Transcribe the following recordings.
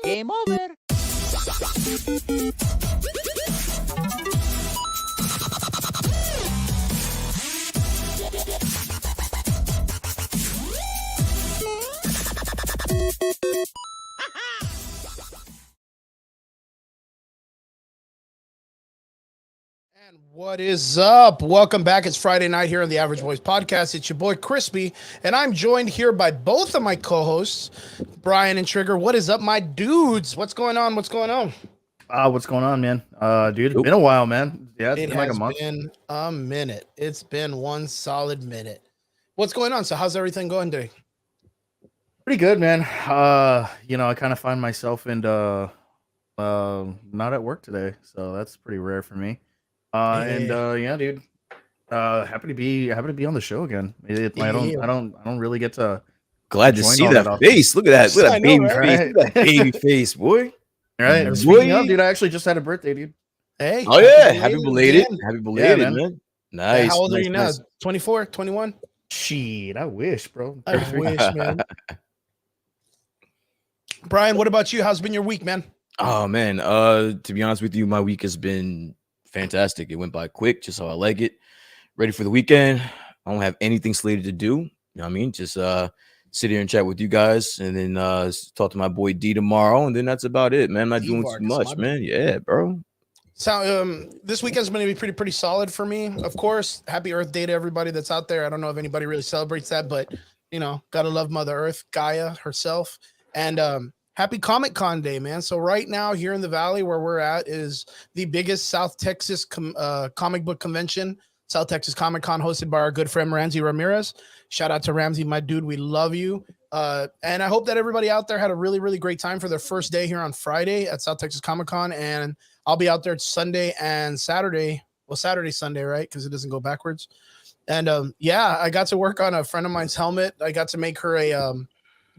Game over. And what is up? Welcome back. It's Friday night here on the Average Boys Podcast. It's your boy Crispy, and I'm joined here by both of my co-hosts, Brian and Trigger. What is up, my dudes? What's going on? What's going on? What's going on, man? Dude, it's been a while, man. Yeah, it's been like a month. Been a minute. It's been one solid minute. What's going on? So how's everything going today? Pretty good, man. I kind of find myself not at work today, so that's pretty rare for me. Yeah, dude. Happy to be on the show again. I don't really get to. Glad to see that face. Look at that. Look at that baby face. Look at that baby face, boy. All right. Speaking of, dude, I actually just had a birthday, dude. Hey. Oh yeah. Happy belated. Happy belated, man. Nice. Hey, how old are you now? Nice. 24, 21? Shit, I wish, bro. I wish, man. Brian, what about you? How's been your week, man? Oh man. To be honest with you, my week has been fantastic. It went by quick, just how I like it. Ready for the weekend. I don't have anything slated to do. You know what I mean? Just sit here and chat with you guys, and then talk to my boy D tomorrow, and then that's about it, man. I'm not doing too much, man. Yeah, bro. So this weekend's going to be pretty solid for me. Of course, happy Earth Day to everybody that's out there. I don't know if anybody really celebrates that, but gotta love Mother Earth, Gaia herself, and happy Comic Con Day, man. So right now here in the Valley where we're at is the biggest South Texas comic book convention, South Texas Comic Con, hosted by our good friend Ramsey Ramirez. Shout out to Ramsey, my dude. We love you. And I hope that everybody out there had a really, really great time for their first day here on Friday at South Texas Comic Con. And I'll be out there Sunday and Saturday. Well, Saturday, Sunday, right? Because it doesn't go backwards. And yeah, I got to work on a friend of mine's helmet. I got to make her a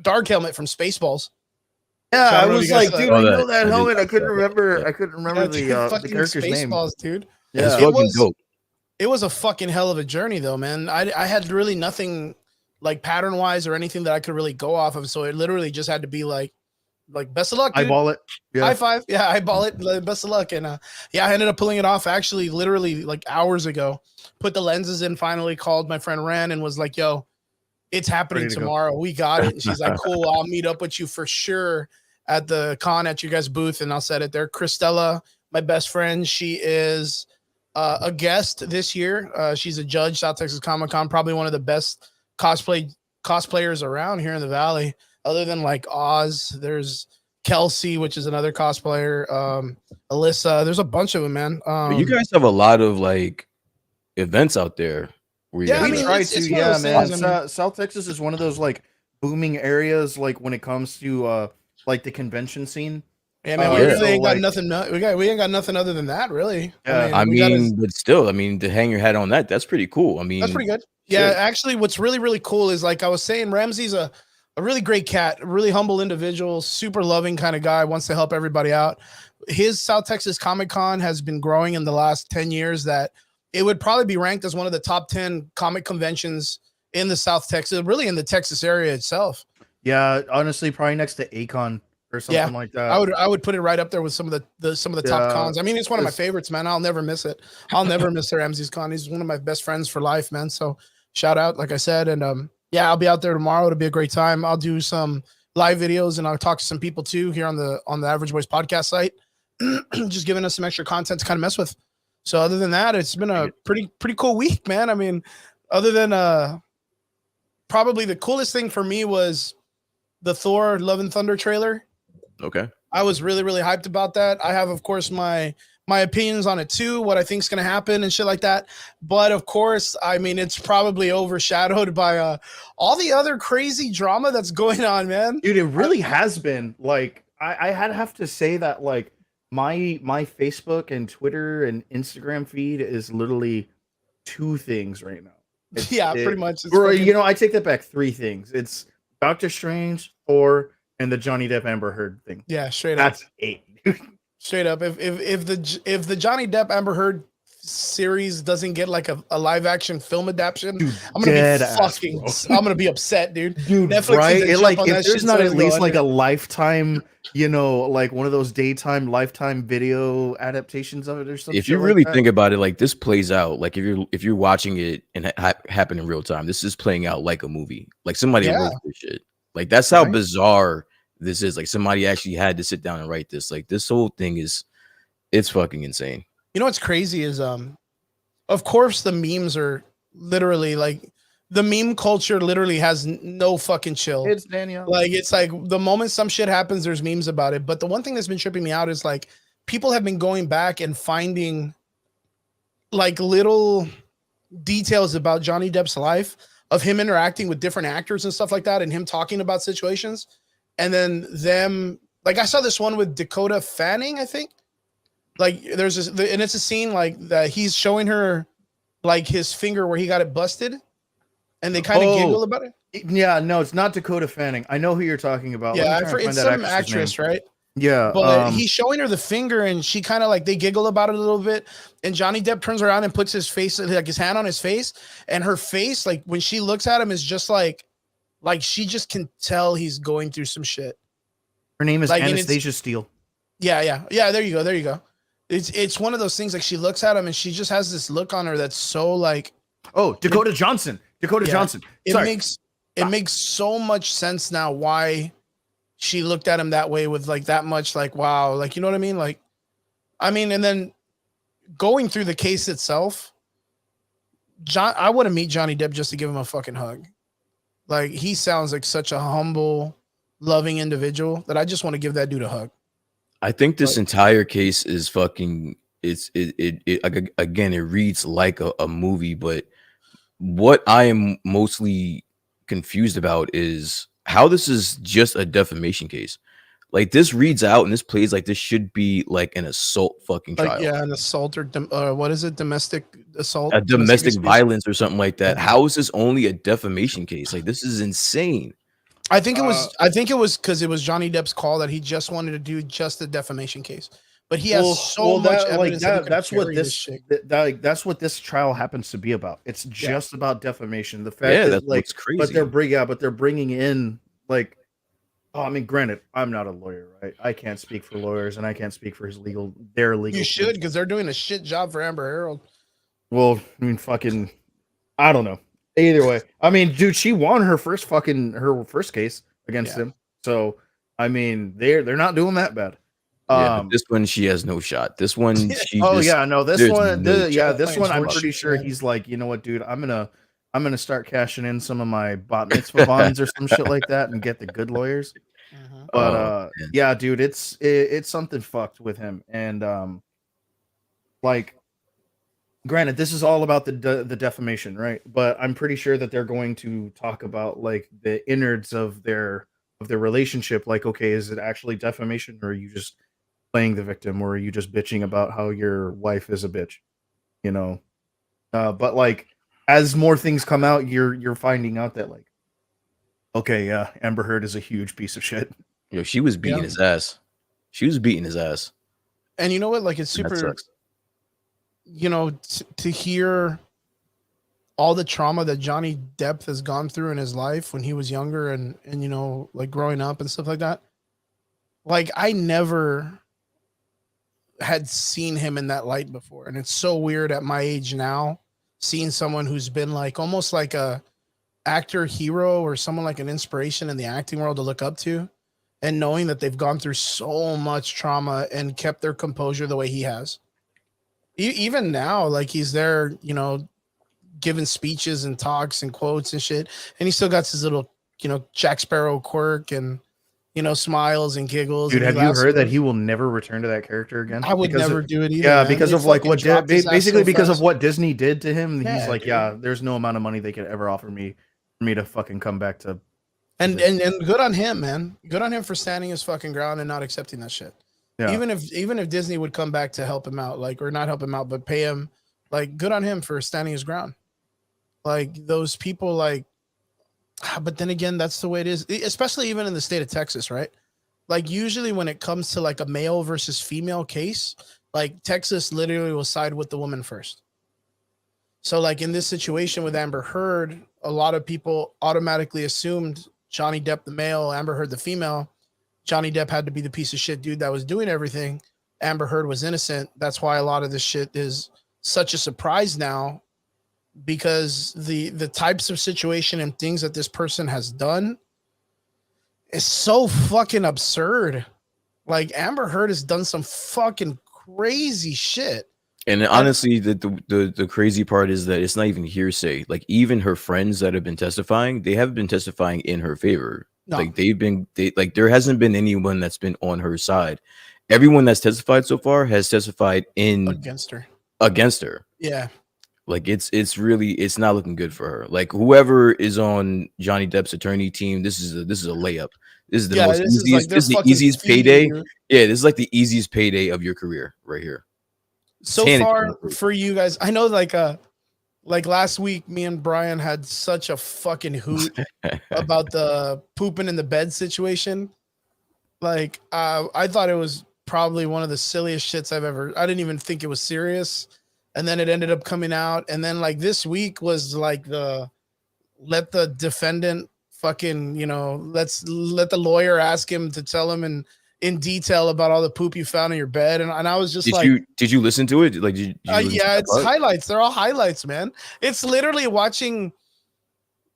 dark helmet from Spaceballs. Yeah, So I was like, dude, I know that I helmet. did- I couldn't remember. I couldn't remember the character's name. Spaceballs, dude. Yeah, it's It fucking was- dope. It was a fucking hell of a journey, though, man. I had really nothing like pattern wise or anything that I could really go off of. So it literally just had to be like best of luck, dude. Eyeball it. Yeah. High five. Yeah, eyeball it. Best of luck. And yeah, I ended up pulling it off actually literally like hours ago. Put the lenses in, finally called my friend Ran and was like, yo, it's happening Ready to tomorrow. We got it. And she's like, cool, I'll meet up with you for sure at the con at you guys' booth. And I'll set it there. Christella, my best friend, she is a guest this year. She's a judge, South Texas Comic Con, probably one of the best cosplayers around here in the Valley. Other than like Oz, there's Kelsey, which is another cosplayer. Alyssa, there's a bunch of them, man. You guys have a lot of like events out there. Where you Yeah, guys I mean, Try it's to, one of yeah, those man. things, I mean- South Texas is one of those like booming areas, like when it comes to like the convention scene. Yeah, man, we really ain't got nothing. We ain't got nothing other than that, really. Yeah. I we gotta- mean, but still, I mean, to hang your hat on that's pretty cool. I mean, that's pretty good. Yeah, shit. actually, what's really, really cool is like I was saying, Ramsey's a really great cat, a really humble individual, super loving kind of guy, wants to help everybody out. His South Texas Comic Con has been growing in the last 10 years that it would probably be ranked as one of the top 10 comic conventions in the South Texas, really in the Texas area itself. Yeah, honestly, probably next to Akon or something like that. I would put it right up there with some of the top cons. I mean, it's one of my favorites, man. I'll never miss it. I'll never miss Ramsey's con. He's one of my best friends for life, man. So shout out, like I said, and yeah, I'll be out there tomorrow. It'll be a great time. I'll do some live videos and I'll talk to some people too here on the Average Boys podcast site, just giving us some extra content to kind of mess with. So other than that, it's been a pretty cool week, man. I mean, other than probably the coolest thing for me was the Thor Love and Thunder trailer. Okay. I was really, really hyped about that. I have, of course, my my opinions on it too, what I think is going to happen and shit like that. But of course, I mean, it's probably overshadowed by all the other crazy drama that's going on, man. Dude, it really has been. Like, I have to say that, like, my Facebook and Twitter and Instagram feed is literally 2 things right now. Yeah, pretty much. Or, you know, I take that back. 3 things. It's Doctor Strange, Thor, and the Johnny Depp Amber Heard thing. Yeah, straight up. That's 8. Straight up. If the Johnny Depp Amber Heard series doesn't get like a live action film adaptation, Dude, I'm gonna be upset, dude. Dude, Netflix right? needs to It, jump like, on if that there's shit not so at they least go like a under. Lifetime, you know, like one of those daytime Lifetime video adaptations of it or something. If you really think about it, like this plays out, like if you're watching it and it happen in real time, this is playing out like a movie. Like somebody wrote this shit. Like that's how bizarre this is. Like somebody actually had to sit down and write this. Like this whole thing it's fucking insane. You know what's crazy is of course the memes are literally like the meme culture literally has no fucking chill. It's Danielle. Like it's like the moment some shit happens, there's memes about it. But the one thing that's been tripping me out is like people have been going back and finding like little details about Johnny Depp's life of him interacting with different actors and stuff like that, and him talking about situations, and then them like I saw this one with Dakota Fanning, I think. Like there's this, and it's a scene like that he's showing her like his finger where he got it busted, and they kind of giggle about it. Yeah, no, it's not Dakota Fanning. I know who you're talking about. Yeah, it's some actress, right? Yeah, but he's showing her the finger, and she kind of like they giggle about it a little bit. And Johnny Depp turns around and puts his face, like his hand on his face, and her face, like when she looks at him, is just like she just can tell he's going through some shit. Her name is like, Anastasia Steele. Yeah. There you go. It's one of those things like she looks at him and she just has this look on her that's so like Dakota Johnson. Johnson. It makes so much sense now why she looked at him that way with like that much like wow, like you know what I mean? Like I mean, and then going through the case itself, I want to meet Johnny Depp just to give him a fucking hug. Like he sounds like such a humble, loving individual that I just want to give that dude a hug. I think this entire case is fucking. Again, it reads like a movie, but what I am mostly confused about is how this is just a defamation case. Like this reads out and this plays like this should be like an assault fucking trial. Like, yeah, an assault or what is it? Domestic assault, a domestic violence or something like that. How is this only a defamation case? Like this is insane. I think it was because it was Johnny Depp's call that he just wanted to do just a defamation case, but he has so much evidence. That's what this trial happens to be about. It's just about defamation. The fact that like, crazy. But they're bringing in like, I mean, granted, I'm not a lawyer, right? I can't speak for lawyers, and I can't speak for their legal. You should, because they're doing a shit job for Amber Heard. Well, I mean, fucking, I don't know. Either way, I mean, dude, she won her first case against him. So, I mean, they're not doing that bad. But this one she has no shot. This one, she. This one, I'm pretty sure he's like, you know what, dude, I'm gonna start cashing in some of my bat mitzvah bonds or some shit like that and get the good lawyers. But yeah, dude, it's something fucked with him, and like. Granted, this is all about the defamation, right? But I'm pretty sure that they're going to talk about like the innards of their relationship. Like, okay, is it actually defamation, or are you just playing the victim, or are you just bitching about how your wife is a bitch? You know. But like, as more things come out, you're finding out that like, okay, yeah, Amber Heard is a huge piece of shit. Yo, she was beating his ass. She was beating his ass. And you know what? Like, it's super. You know, to hear all the trauma that Johnny Depp has gone through in his life when he was younger and you know, like growing up and stuff like that. Like I never had seen him in that light before. And it's so weird at my age now, seeing someone who's been like almost like a actor hero or someone like an inspiration in the acting world to look up to, and knowing that they've gone through so much trauma and kept their composure the way he has. Even now, like he's there, you know, giving speeches and talks and quotes and shit, and he still got his little, you know, Jack Sparrow quirk, and smiles and giggles. Dude, and have you laughs heard that with he will never return to that character again? I would Because never of, do it either. yeah, man. because They of like fucking what dropped his ass basically so because of fast. what Disney did to him. He's Yeah, like, dude. yeah, there's no amount of money they could ever offer me for me to fucking come back to. And good on him, man. Good on him for standing his fucking ground and not accepting that shit. Yeah. Even if Disney would come back to help him out, like, or not help him out, but pay him, like, good on him for standing his ground. Like those people, like, but then again, that's the way it is, especially even in the state of Texas, right? Like usually when it comes to like a male versus female case, like Texas literally will side with the woman first. So like in this situation with Amber Heard, a lot of people automatically assumed Johnny Depp the male, Amber Heard the female. Johnny Depp had to be the piece of shit dude that was doing everything. Amber Heard was innocent. That's why a lot of this shit is such a surprise now, because the types of situation and things that this person has done is so fucking absurd. Like Amber Heard has done some fucking crazy shit. And honestly, the crazy part is that it's not even hearsay. Like even her friends that have been testifying, they have been testifying in her favor. No. Like like there hasn't been anyone that's been on her side. Everyone that's testified so far has testified against her. Yeah. Like it's really, it's not looking good for her. Like whoever is on Johnny Depp's attorney team, this is a layup. This is the most easiest. This is the easiest payday. Yeah, this is like the easiest payday of your career right here. So far for you guys, I know like last week, me and Brian had such a fucking hoot about the pooping in the bed situation. Like I thought it was probably one of the silliest shits I've ever. I didn't even think it was serious, and then it ended up coming out. And then like this week was like let the defendant fucking let the lawyer ask him to tell him in detail about all the poop you found in your bed, and I was just did you listen to it? Like did you yeah, it's highlights. They're all highlights, man. It's literally watching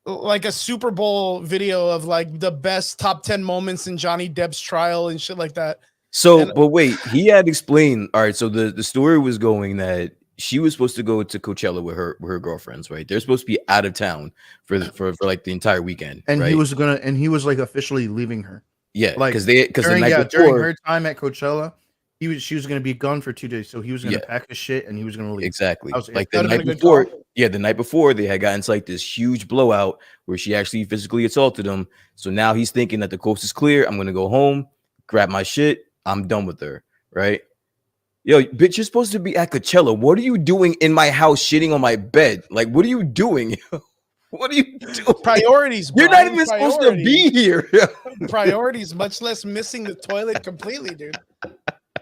like a Super Bowl video of like the best top 10 moments in Johnny Depp's trial and shit like that. So, but wait, he had explained. All right, so the story was going that she was supposed to go to Coachella with her girlfriends, right? They're supposed to be out of town for like the entire weekend, and right? he was like officially leaving her. Yeah, like because during her time at Coachella, she was going to be gone for 2 days, so he was going to pack his shit and he was going to leave. Exactly. Like the night before, the night before they had gotten into like this huge blowout where she actually physically assaulted him. So now he's thinking that the coast is clear. I'm going to go home, grab my shit. I'm done with her, right? Yo, bitch, you're supposed to be at Coachella. What are you doing in my house shitting on my bed? Like, what are you doing? What are you doing? Priorities, You're not even supposed to be here. Priorities, much less missing the toilet completely, dude.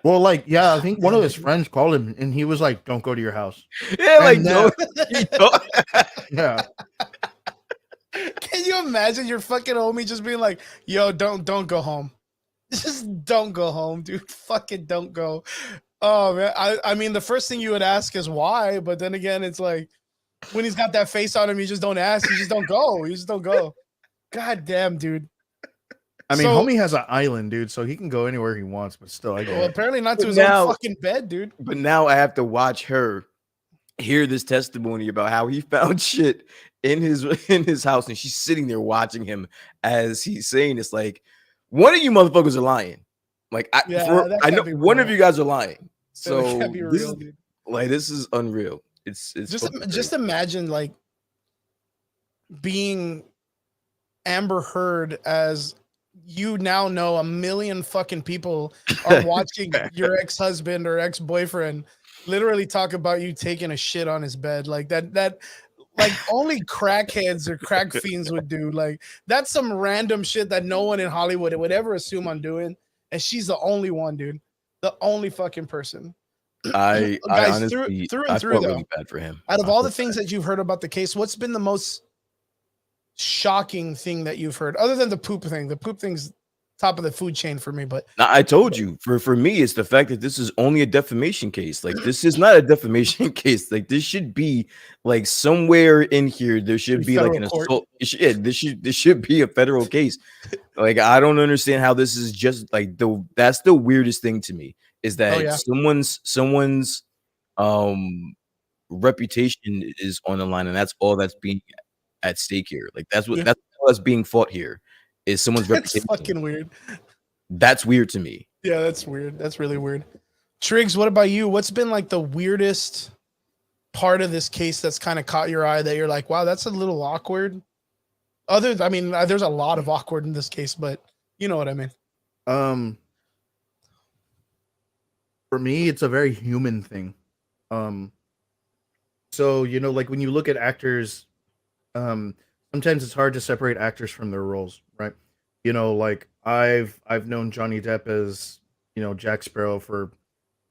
Well, like, yeah, I think one of his friends called him and he was like, "Don't go to your house." Yeah, like, no. Yeah. Can you imagine your fucking homie just being like, "Yo, don't go home. Just don't go home, dude. Fucking don't go." Oh man, I mean, the first thing you would ask is why, but then again, it's like when he's got that face on him, you just don't ask. You just don't go. You just don't go. God damn, dude. I mean, homie has an island, dude, so he can go anywhere he wants, but still, apparently not to his own fucking bed, dude. But now I have to watch her hear this testimony about how he found shit in his house, and she's sitting there watching him as he's saying it's like, one of you motherfuckers are lying. Like I know one of you guys are lying. So this is unreal. It's just imagine like being Amber Heard, as you now know a million fucking people are watching your ex-husband or ex-boyfriend literally talk about you taking a shit on his bed. Like that like only crackheads or crack fiends would do. Like that's some random shit that no one in Hollywood would ever assume I'm doing. And she's the only one, dude. The only fucking person. I honestly through and through, though, really bad for him. Out of all the things that you've heard about the case, what's been the most shocking thing that you've heard, other than the poop thing? The poop thing's top of the food chain for me. But I told you, for me, it's the fact that this is only a defamation case. Like this is not a defamation case. Like this should be like somewhere in here. There should be like an assault. This should be a federal case. Like I don't understand how this is just like that's the weirdest thing to me, is that someone's reputation is on the line, and that's all that's being at stake here. Like that's all that's being fought here, is someone's reputation. That's fucking weird. That's weird to me. Yeah, that's weird. That's really weird. Triggs, what about you? What's been like the weirdest part of this case that's kind of caught your eye that you're like, wow, that's a little awkward? I mean, there's a lot of awkward in this case, but you know what I mean. For me, it's a very human thing. So like when you look at actors, sometimes it's hard to separate actors from their roles, right? Like I've known Johnny Depp as Jack Sparrow for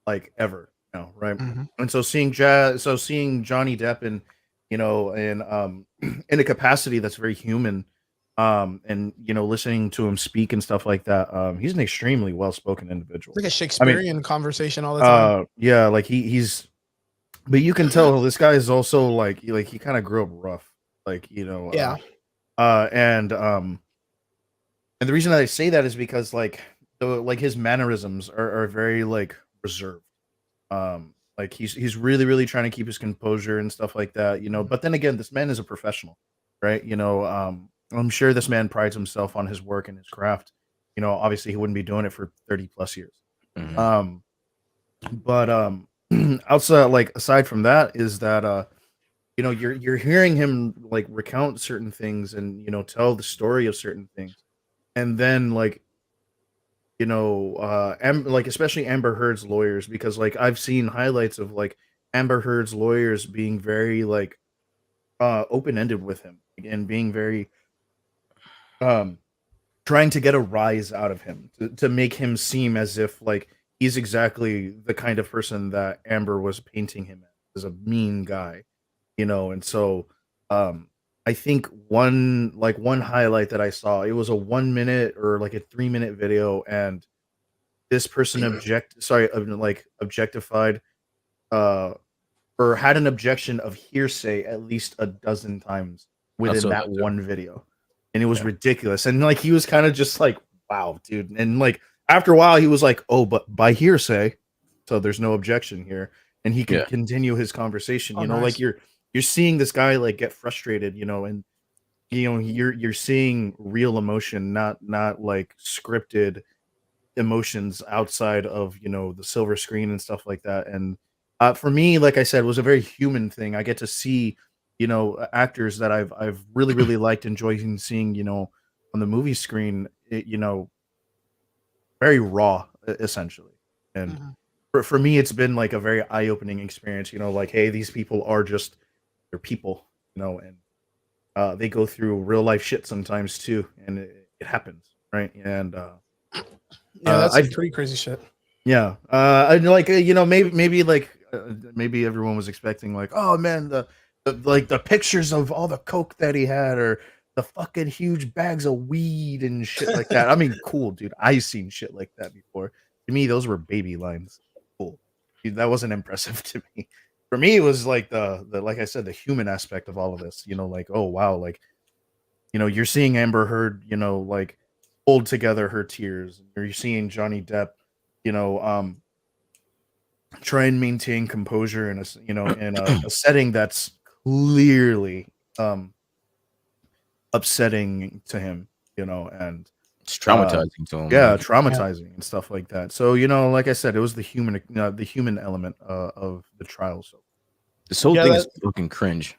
like ever now, right? Mm-hmm. And so seeing Johnny Depp in in a capacity that's very human, and listening to him speak and stuff like that, he's an extremely well-spoken individual. It's like a Shakespearean conversation all the time. Yeah, like he's, but you can tell this guy is also like he kind of grew up rough, like Yeah. And the reason that I say that is because like his mannerisms are very like reserved. Like he's really really trying to keep his composure and stuff like that, but then again, this man is a professional, right? I'm sure this man prides himself on his work and his craft. Obviously he wouldn't be doing it for 30 plus years. Mhm. But outside, like aside from that, is that you're hearing him like recount certain things and tell the story of certain things, and then like like especially Amber Heard's lawyers, because like I've seen highlights of like Amber Heard's lawyers being very like open-ended with him and being very trying to get a rise out of him to make him seem as if like he's exactly the kind of person that Amber was painting him as a mean guy, and so I think one highlight that I saw, it was a 1 minute or like a 3 minute video, and this person objectified or had an objection of hearsay at least a dozen times within that one video. And it was ridiculous. And like he was kind of just like, wow, dude. And like after a while he was like, oh, but by hearsay, so there's no objection here. And he can continue his conversation. Nice. Like you're seeing this guy like get frustrated, and you're seeing real emotion, not like scripted emotions outside of the silver screen and stuff like that. And for me, like I said, it was a very human thing. I get to see actors that I've really really liked enjoying seeing on the movie screen, very raw essentially. And for me, it's been like a very eye-opening experience, like, hey, these people are just, they're people, and they go through real life shit sometimes too, and it happens, right? And that's some pretty crazy shit. Yeah, and like maybe like maybe everyone was expecting like, oh man, the like the pictures of all the coke that he had, or the fucking huge bags of weed and shit like that. I mean, cool, dude. I've seen shit like that before. To me, those were baby lines. Cool, dude, that wasn't impressive to me. For me, it was like the like I said, the human aspect of all of this. Like, oh wow, like you're seeing Amber Heard, like hold together her tears. You're seeing Johnny Depp, try and maintain composure in a setting that's clearly upsetting to him, and it's traumatizing to him. Yeah, traumatizing and stuff like that. So like I said, it was the human element of the trial. So this whole thing is fucking cringe.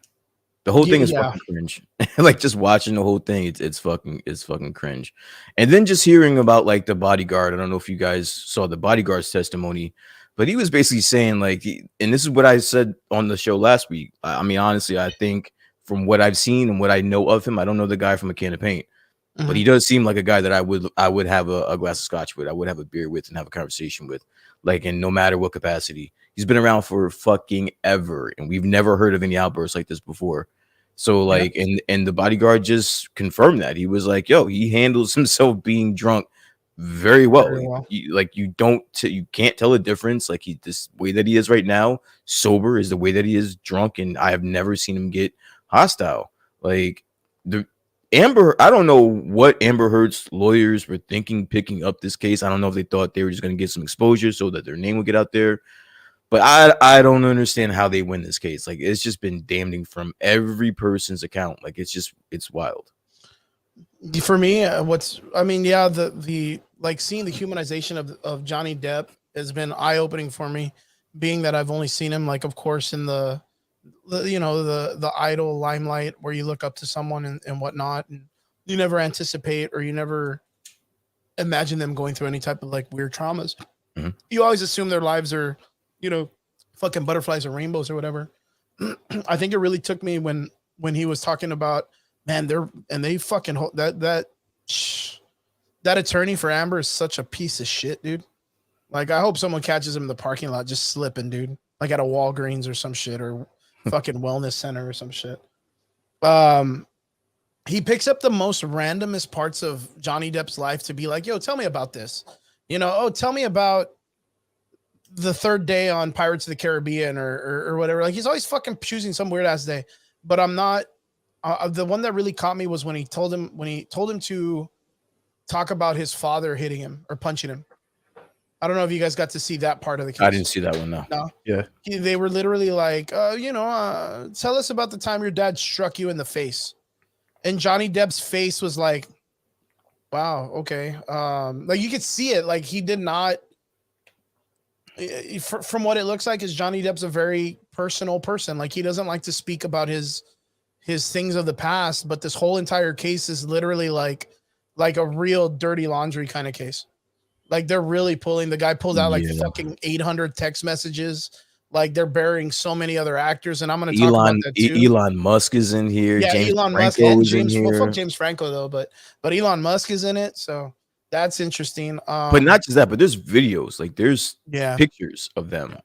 The whole thing is fucking cringe. Like just watching the whole thing, it's fucking cringe. And then just hearing about like the bodyguard. I don't know if you guys saw the bodyguard's testimony, but he was basically saying like, and this is what I said on the show last week. I mean, honestly, I think from what I've seen and what I know of him, I don't know the guy from a can of paint, but he does seem like a guy that I would have a glass of scotch with. I would have a beer with and have a conversation with, like, in no matter what capacity. He's been around for fucking ever, and we've never heard of any outbursts like this before. So like, and the bodyguard just confirmed that. He was like, yo, he handles himself being drunk very well. You can't tell the difference. Like this way that he is right now, sober, is the way that he is drunk, and I have never seen him get hostile. Like I don't know what Amber Heard's lawyers were thinking picking up this case. I don't know if they thought they were just going to get some exposure so that their name would get out there. But I don't understand how they win this case. Like, it's just been damning from every person's account. Like, it's wild. For me, the like seeing the humanization of Johnny Depp has been eye opening for me, being that I've only seen him like, of course, in the the idol limelight where you look up to someone and whatnot, and you never anticipate or you never imagine them going through any type of like weird traumas. Mhm. You always assume their lives are, fucking butterflies or rainbows or whatever. I think it really took me when he was talking about, man, they fucking that attorney for Amber is such a piece of shit, dude. Like, I hope someone catches him in the parking lot just slipping, dude. Like at a Walgreens or some shit, or fucking wellness center or some shit. He picks up the most randomest parts of Johnny Depp's life to be like, yo, tell me about this. Tell me about the third day on Pirates of the Caribbean or whatever. Like, he's always fucking choosing some weird ass day. But I'm not. The one that really caught me was when he told him to talk about his father hitting him or punching him. I don't know if you guys got to see that part of the case. I didn't see that one, no. No. Yeah. They were literally like, tell us about the time your dad struck you in the face. And Johnny Depp's face was like, wow, okay. Like, you could see it. Like, he did not. From what it looks like, is Johnny Depp's a very personal person. Like, he doesn't like to speak about his things of the past, but this whole entire case is literally like a real dirty laundry kind of case. Like, they're really the guy pulled out like fucking 800 text messages. Like, they're burying so many other actors, and I'm going to talk about that too. Elon Musk is in here. Yeah, James Elon Franco Musk and is James. in Well, here. fuck James Franco though, but Elon Musk is in it, so that's interesting. But not just that, but there's videos. Like, there's pictures of them.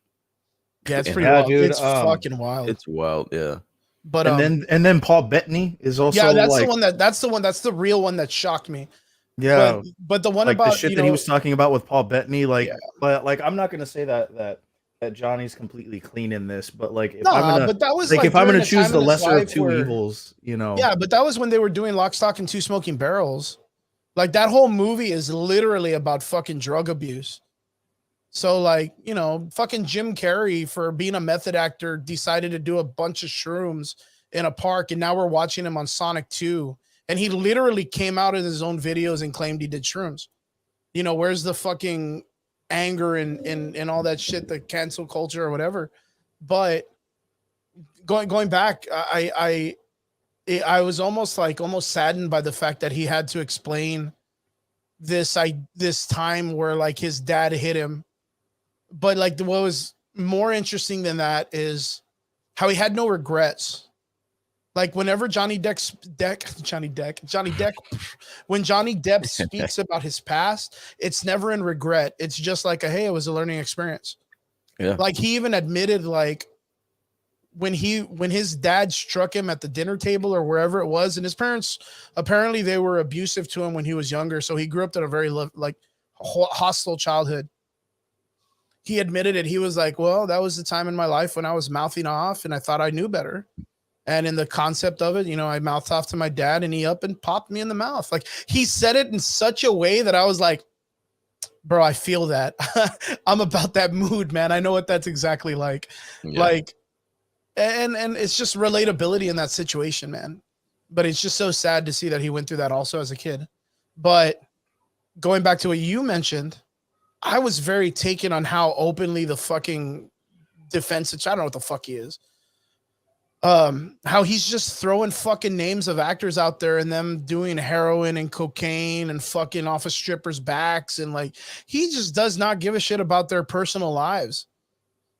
Yeah, it's And- pretty Yeah, wild. dude, It's fucking wild. It's wild, yeah. But and then Paul Bettany is also that's the one that's the real one that shocked me. Yeah, But the one like about the shit that he was talking about with Paul Bettany, like, Yeah. but like I'm not gonna say that Johnny's completely clean in this, but like if Nah, I'm gonna but that was like if I'm during gonna a choose time the in his lesser of life two where- evils, Yeah, but that was when they were doing Lock, Stock, and Two Smoking Barrels. Like, that whole movie is literally about fucking drug abuse. So, like, fucking Jim Carrey, for being a method actor, decided to do a bunch of shrooms in a park, and now we're watching him on Sonic 2. And he literally came out in his own videos and claimed he did shrooms. Where's the fucking anger and all that shit, the cancel culture or whatever? But going back, I was almost saddened by the fact that he had to explain this time where like his dad hit him. But like, what was more interesting than that is how he had no regrets. Like, whenever when Johnny Depp speaks about his past, it's never in regret. It's just like hey, it was a learning experience. Yeah. Like, he even admitted, like, when his dad struck him at the dinner table or wherever it was, and his parents, apparently they were abusive to him when he was younger. So he grew up in a very hostile childhood. He admitted it. He was like, well, that was the time in my life when I was mouthing off and I thought I knew better. And in the concept of it, I mouthed off to my dad and he up and popped me in the mouth. Like, he said it in such a way that I was like, bro, I feel that. I'm about that mood, man. I know what that's exactly like. Yeah. Like, and it's just relatability in that situation, man. But it's just so sad to see that he went through that also as a kid. But going back to what you mentioned, I was very taken on how openly the fucking defense, I don't know what the fuck he is. How he's just throwing fucking names of actors out there and them doing heroin and cocaine and fucking off of strippers' backs, and like, he just does not give a shit about their personal lives.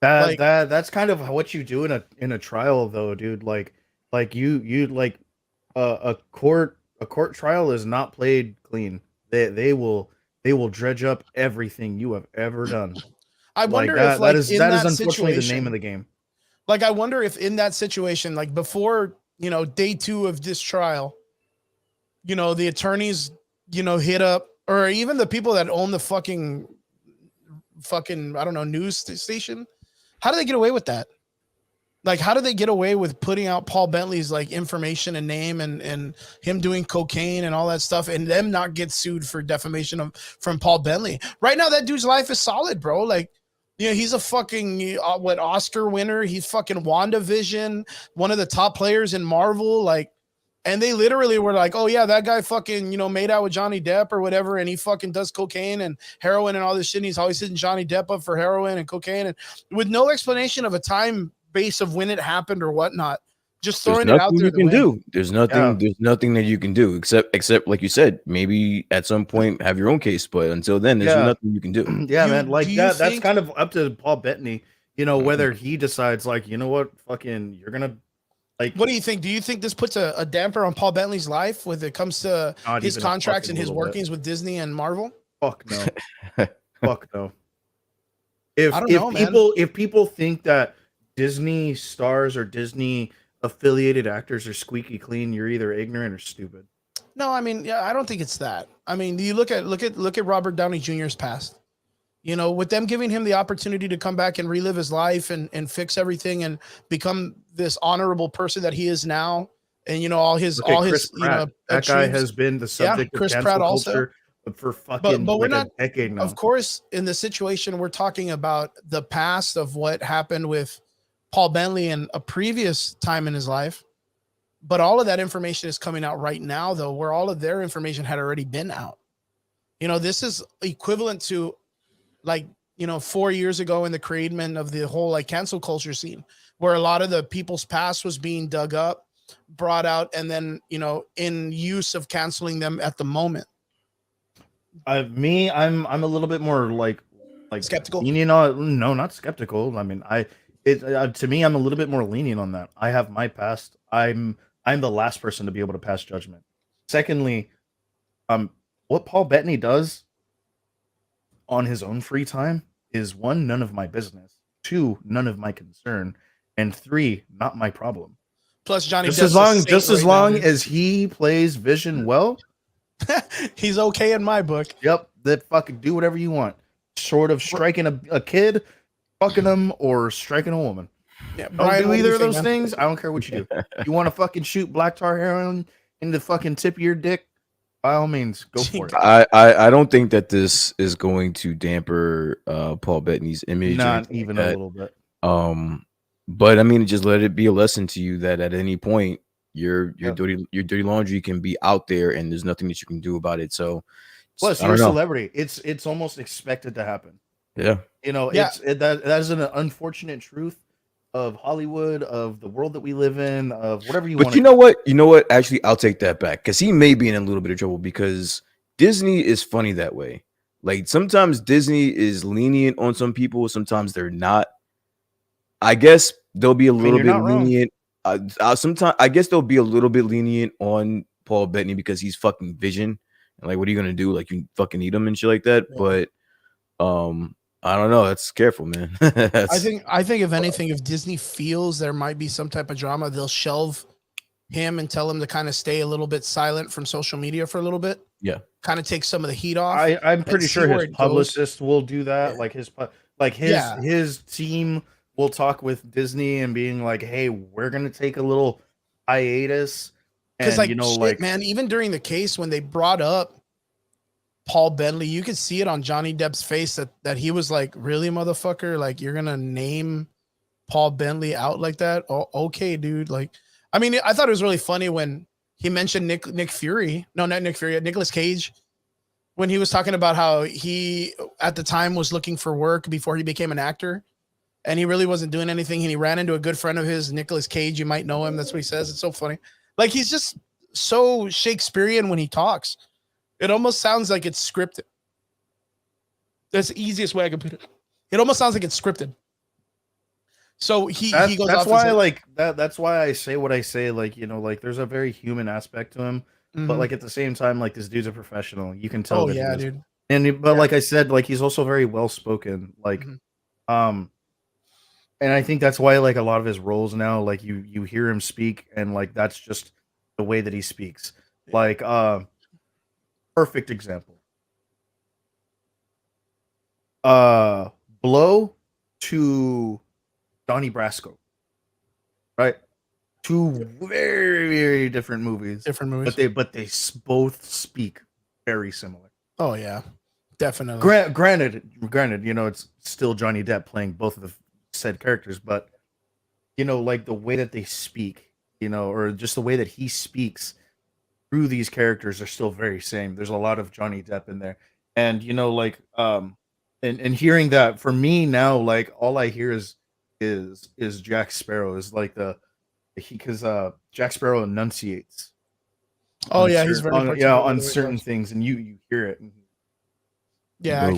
That's kind of what you do in a trial though, dude. Like you like a court trial is not played clean. They will dredge up everything you have ever done. I wonder if that is in that unfortunately the situation, name of the game. Like, I wonder if in that situation, like before, day 2 of this trial, the attorneys, hit up, or even the people that own the fucking, I don't know, news station. How do they get away with that? Like, how do they get away with putting out Paul Bentley's like information and name and him doing cocaine and all that stuff, and them not get sued for defamation from Paul Bentley? Right now, that dude's life is solid, bro. Like, he's a fucking Oscar winner. He's fucking WandaVision, one of the top players in Marvel. Like, And they literally were like, oh yeah, that guy fucking, made out with Johnny Depp or whatever, and he fucking does cocaine and heroin and all this shit. And he's always hitting Johnny Depp up for heroin and cocaine, and with no explanation of a time base of when it happened or whatnot. Just throwing it out there. You can do. There's nothing. There's nothing that you can do except like you said, maybe at some point have your own case. But until then, there's nothing you can do. Yeah, man. Like that's kind of up to Paul Bettany. Whether he decides, like, you know what, fucking, you're gonna. Like, what do you think? Do you think this puts a damper on Paul Bentley's life when it comes to his contracts and his workings with Disney and Marvel? Fuck no. Fuck no. If people think that Disney stars or Disney affiliated actors are squeaky clean, you're either ignorant or stupid. No, I mean, I don't think it's that. I mean, you look at Robert Downey Jr.'s past. With them giving him the opportunity to come back and relive his life and fix everything and become this honorable person that he is now, and Chris Pratt. That guy has been the subject of cancel culture also for fucking but we're not, a decade now. Of course, in the situation we're talking about the past of what happened with Paul Bentley in a previous time in his life, but all of that information is coming out right now, though, where all of their information had already been out. This is equivalent to 4 years ago in the creation of the whole cancel culture scene, where a lot of the people's past was being dug up, brought out, and then, in use of canceling them at the moment. I'm a little bit more like skeptical. No, not skeptical. I mean, to me, I'm a little bit more lenient on that. I have my past. I'm the last person to be able to pass judgment. Secondly, what Paul Bettany does on his own free time is 1, none of my business, 2, none of my concern, and 3, not my problem. Plus, Johnny, just as long as he plays Vision well, he's okay in my book. Yep, that fucking do whatever you want, short of striking a kid, fucking him, or striking a woman. Yeah, Brian, don't do either of those things. I don't care what you do. You want to fucking shoot black tar heroin in the fucking tip of your dick? By all means, go for it. I don't think that this is going to damper Paul Bettany's image. Not even a little bit. But I mean, just let it be a lesson to you that at any point your dirty laundry can be out there, and there's nothing that you can do about it. So, plus you're a celebrity. It's almost expected to happen. Yeah, that is an unfortunate truth of Hollywood, of the world that we live in, of whatever you want. But you know what? Actually, I'll take that back, because he may be in a little bit of trouble, because Disney is funny that way. Like, sometimes Disney is lenient on some people, sometimes they're not. I guess they'll be a little bit lenient. Sometimes I guess they'll be a little bit lenient on Paul Bettany because he's fucking Vision. And like, what are you gonna do? Like, you fucking eat him and shit like that. Yeah. But I don't know. That's careful, man. I think if anything, if Disney feels there might be some type of drama, they'll shelve him and tell him to kind of stay a little bit silent from social media for a little bit. Yeah, kind of take some of the heat off. I'm pretty sure his publicist will do that. Yeah. His team will talk with Disney and being like, "Hey, we're gonna take a little hiatus." Because man, even during the case when they brought up Paul Bentley, you could see it on Johnny Depp's face that he was like, "Really, motherfucker? Like, you're gonna name Paul Bentley out like that? Oh, okay, dude." Like, I mean, I thought it was really funny when he mentioned Nick Fury. No, not Nick Fury. Nicolas Cage, when he was talking about how he at the time was looking for work before he became an actor, and he really wasn't doing anything. And he ran into a good friend of his, Nicolas Cage. You might know him. That's what he says. It's so funny. Like, he's just so Shakespearean when he talks. It almost sounds like it's scripted. That's the easiest way I can put it. It almost sounds like it's scripted. So he goes that's off. Why that's why I say what I say. Like, there's a very human aspect to him, but like at the same time, like, this dude's a professional. You can tell. Oh yeah, dude. Like I said, like, he's also very well spoken. Like, and I think that's why, like, a lot of his roles now, like, you hear him speak, and like that's just the way that he speaks. Like, perfect example. Blow to Donnie Brasco, right? Two very, very different movies. But they both speak very similar. Oh yeah, definitely. Granted, it's still Johnny Depp playing both of the said characters, but like the way that they speak or just the way that he speaks through these characters are still very same. There's a lot of Johnny Depp in there, and and hearing that for me now, like all I hear is Jack Sparrow is like because Jack Sparrow enunciates. Oh yeah, he's very particular on certain things, and you hear it. Yeah,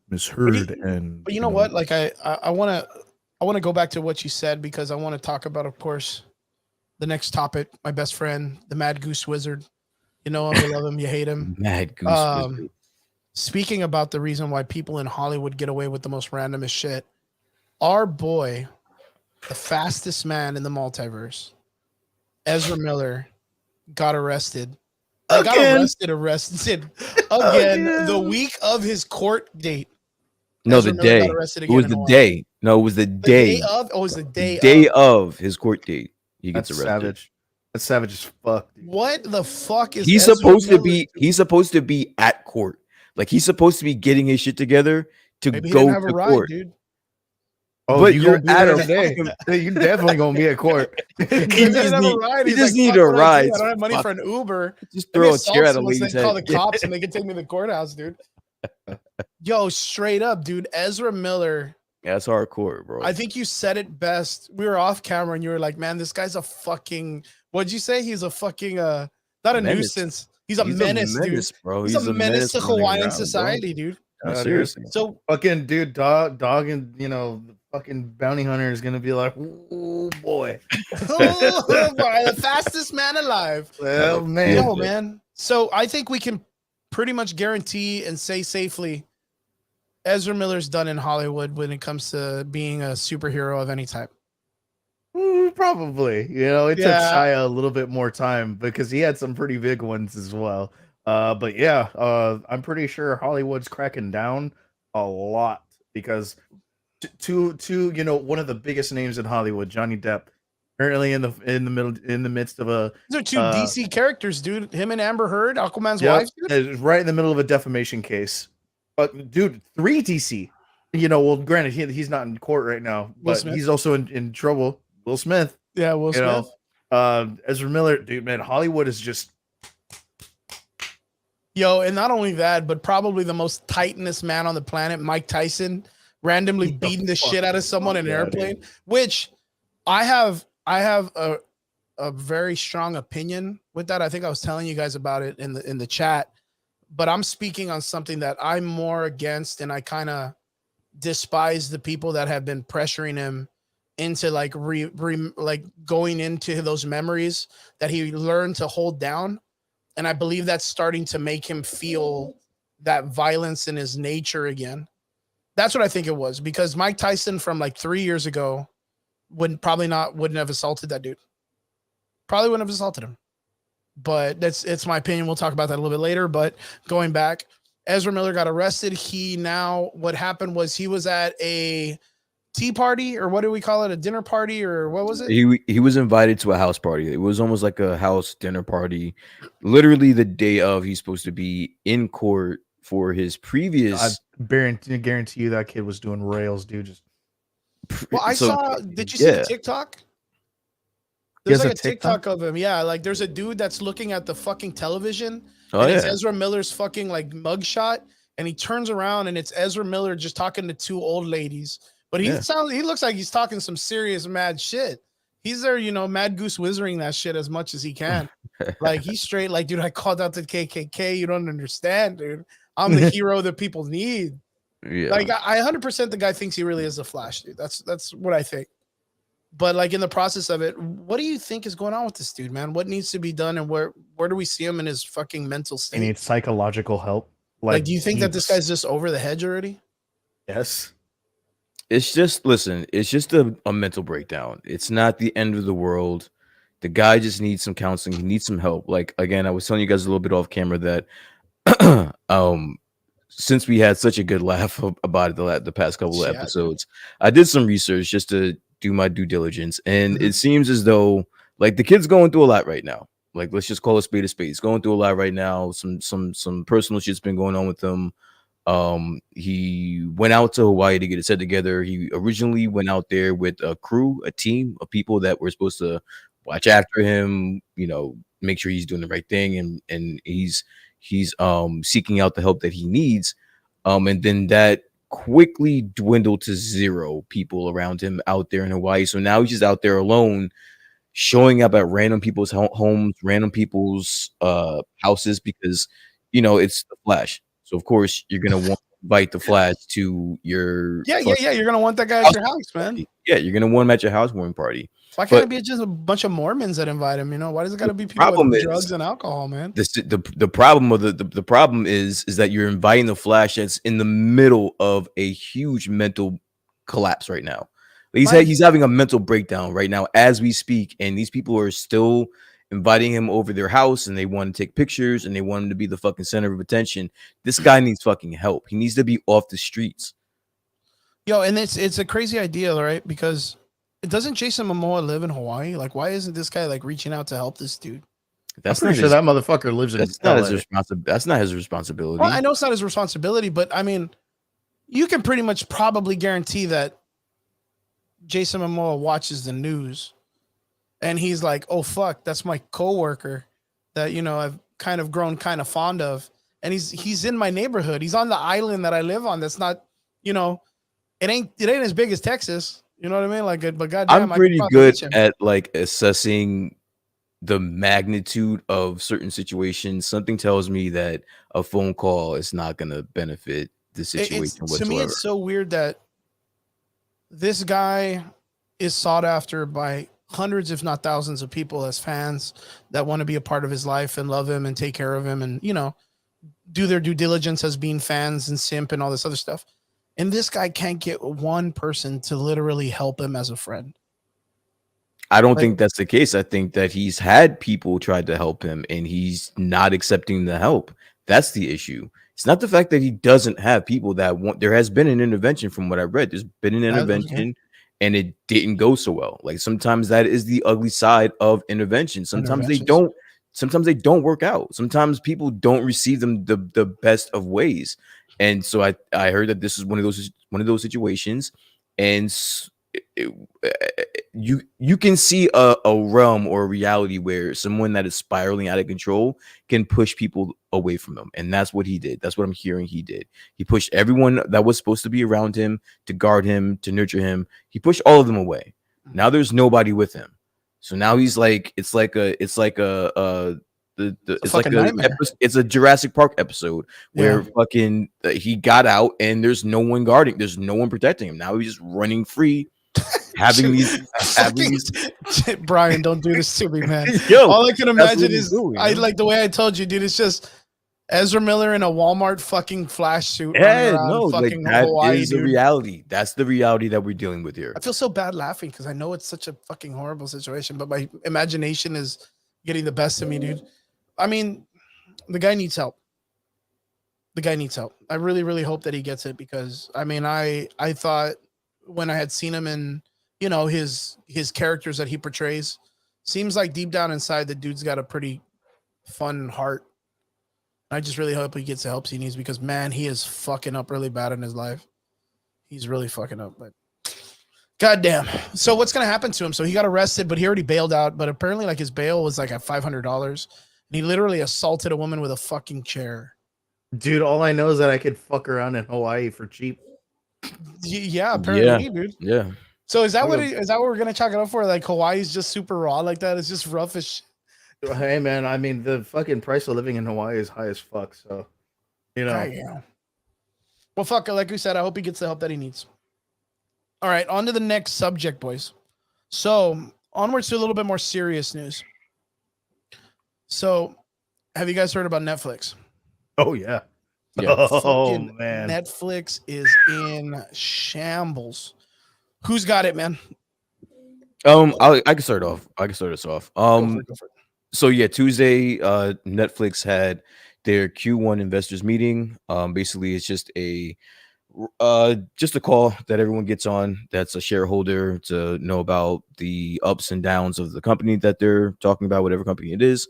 Miss Heard, but you know what? Like I want to go back to what you said because I want to talk about, of course, the next topic. My best friend, the Mad Goose Wizard. You know him, you love him, you hate him. Mad Goose Wizard. Speaking about the reason why people in Hollywood get away with the most randomest shit, our boy, the fastest man in the multiverse, Ezra Miller, got arrested. Arrested again the week of his court date. No, Ezra the Miller day. got arrested It again was in the Hawaii. day. No, it was the day. Of? Oh, it was the day, day of his court date. He gets That's arrested. savage. That's savage as fuck. Dude. What the fuck is He's Ezra supposed to Miller be? doing? He's supposed to be at court. Like he's supposed to be getting his shit together to Maybe he go didn't have to a ride, court. dude. Oh, But you you're gonna be at there a today. You're definitely gonna be at court. He didn't have a ride. you He's just like, need "Fuck a what I ride. do. I don't have money Fuck. for an Uber. Just Let me throw a assault chair at a someone so lady's they call head. the cops and they can take me to the courthouse, dude." Yo, straight up, dude. Ezra Miller. Yeah, that's hardcore, bro. I think you said it best. We were off camera and you were like, "Man, this guy's a fucking." What'd you say? He's a fucking not a Menace. nuisance. He's a menace, dude. bro. He's a menace to running Hawaiian around, society, dude. bro. No, Yeah, seriously. So Fucking dude, dog, and the fucking bounty hunter is gonna be like, oh boy, oh, boy, the fastest man alive. well man, Yo, man. So I think we can pretty much guarantee and say safely Ezra Miller's done in Hollywood when it comes to being a superhero of any type. Probably. It took Shia a little bit more time because he had some pretty big ones as well. But yeah, I'm pretty sure Hollywood's cracking down a lot because to one of the biggest names in Hollywood, Johnny Depp, currently in the midst of a These are two DC characters, dude. Him and Amber Heard, Aquaman's yep, wife, dude. is right in the middle of a defamation case. But dude, 3 DC. Well, granted, he's not in court right now, but he's also in trouble. Will Smith. Yeah, Will Smith. Ezra Miller, dude, man, Hollywood is just. Yo, and not only that, but probably the most titanest man on the planet, Mike Tyson, randomly beating the shit out of someone in an airplane, which I have a very strong opinion with that. I think I was telling you guys about it in the chat, but I'm speaking on something that I'm more against, and I kind of despise the people that have been pressuring him into like going into those memories that he learned to hold down. And I believe that's starting to make him feel that violence in his nature again. That's what I think it was, because Mike Tyson from like 3 years ago wouldn't have assaulted that dude. Probably wouldn't have assaulted him. But it's my opinion. We'll talk about that a little bit later. But going back, Ezra Miller got arrested. What happened was he was at a tea party, or what do we call it? A dinner party, or what was it? He was invited to a house party. It was almost like a house dinner party. Literally the day of, he's supposed to be in court for his previous. I guarantee you that kid was doing rails, dude. Just. Well, I saw. Did you see the TikTok? There's like a TikTok of him. Yeah, like there's a dude that's looking at the fucking television. And it's Ezra Miller's fucking like mugshot, and he turns around and it's Ezra Miller just talking to 2 old ladies. But he looks like he's talking some serious mad shit. He's there, Mad Goose Wizarding that shit as much as he can. Like he's straight, like, dude, I called out the KKK. You don't understand, dude. I'm the hero that people need. Yeah. Like I 100% the guy thinks he really is the Flash, dude. That's what I think. But like in the process of it, what do you think is going on with this dude, man? What needs to be done, and where do we see him in his fucking mental state? He needs psychological help. Like do you think that this guy's just over the hedge already? Yes. It's just a mental breakdown. It's not the end of the world. The guy just needs some counseling. He needs some help. Like, again, I was telling you guys a little bit off camera that since we had such a good laugh about it the past couple of episodes, I did some research just to do my due diligence, and it seems as though like the kid's going through a lot right now. Like, let's just call a spade a spade. He's going through a lot right now. Some personal shit's been going on with him. He went out to Hawaii to get his head together. He originally went out there with a crew, a team of people that were supposed to watch after him, make sure he's doing the right thing, and he's seeking out the help that he needs. And then that quickly dwindled to 0 people around him out there in Hawaii. So now he's just out there alone, showing up at random people's homes, random people's houses, because it's the Flash. So of course you're gonna want to invite the Flash to your You're gonna want that guy at your house, man. Yeah, you're gonna want him at your housewarming party. Why can't it be just a bunch of Mormons that invite him? Why does it gotta be people with drugs and alcohol, man? The problem of the problem is that you're inviting the Flash that's in the middle of a huge mental collapse right now. He's having a mental breakdown right now as we speak, and these people are still inviting him over their house, and they want to take pictures, and they want him to be the fucking center of attention. This guy needs fucking help. He needs to be off the streets. Yo, and it's a crazy idea, right? Because doesn't Jason Momoa live in Hawaii? Like, why isn't this guy like reaching out to help this dude? I'm pretty sure that motherfucker lives in. That's not his responsibility. Well, I know it's not his responsibility, but I mean, you can pretty much probably guarantee that Jason Momoa watches the news, and he's like, "Oh fuck, that's my coworker that I've kind of grown kind of fond of, and he's in my neighborhood. He's on the island that I live on. That's not, it ain't as big as Texas. You know what I mean? Like, but goddamn, I'm pretty good at like assessing the magnitude of certain situations. Something tells me that a phone call is not going to benefit the situation whatsoever. To me, it's so weird that this guy is sought after by hundreds, if not thousands, of people as fans that want to be a part of his life and love him and take care of him and do their due diligence as being fans and simp and all this other stuff. And this guy can't get one person to literally help him as a friend. I don't think that's the case. I think that he's had people try to help him and he's not accepting the help. That's the issue. It's not the fact that he doesn't have people that want. There has been an intervention from what I read. There's been an intervention and it didn't go so well. Like sometimes that is the ugly side of intervention. Sometimes they don't. Sometimes they don't work out. Sometimes people don't receive them the best of ways. And so I heard that this is one of those situations, and you can see a realm or a reality where someone that is spiraling out of control can push people away from them, and that's what he did. That's what I'm hearing he did. He pushed everyone that was supposed to be around him, to guard him, to nurture him. He pushed all of them away. Now there's nobody with him. So now he's like, it's like a it's a Jurassic Park episode where fucking he got out and there's no one guarding, there's no one protecting him. Now he's just running free, having these. Brian, don't do this to me, man. Yo, all I can imagine is I like the way I told you, dude. It's just Ezra Miller in a Walmart fucking Flash suit. Yeah, no, like that Hawaii, is the reality. That's the reality that we're dealing with here. I feel so bad laughing because I know it's such a fucking horrible situation, but my imagination is getting the best of me, dude. I mean, the guy needs help. The guy needs help. I really, really hope that he gets it because I mean, I thought when I had seen him in, his characters that he portrays, seems like deep down inside the dude's got a pretty fun heart. I just really hope he gets the help he needs because man, he is fucking up really bad in his life. He's really fucking up, but goddamn. So what's gonna happen to him? So he got arrested, but he already bailed out. But apparently, like his bail was like at $500, and he literally assaulted a woman with a fucking chair. Dude, all I know is that I could fuck around in Hawaii for cheap. Yeah, apparently, dude. Yeah. So is that what we're gonna chalk it up for? Like Hawaii's just super raw like that? It's just rough as shit. Hey man, I mean the fucking price of living in Hawaii is high as fuck. So, Yeah. Well, fuck. Like we said, I hope he gets the help that he needs. All right, on to the next subject, boys. So onwards to a little bit more serious news. So, have you guys heard about Netflix? Oh yeah. Oh man, Netflix is in shambles. Who's got it, man? I can start off. I can start us off. Go for it. So yeah, Tuesday, Netflix had their Q1 investors meeting. Basically, it's just a call that everyone gets on that's a shareholder to know about the ups and downs of the company that they're talking about, whatever company it is.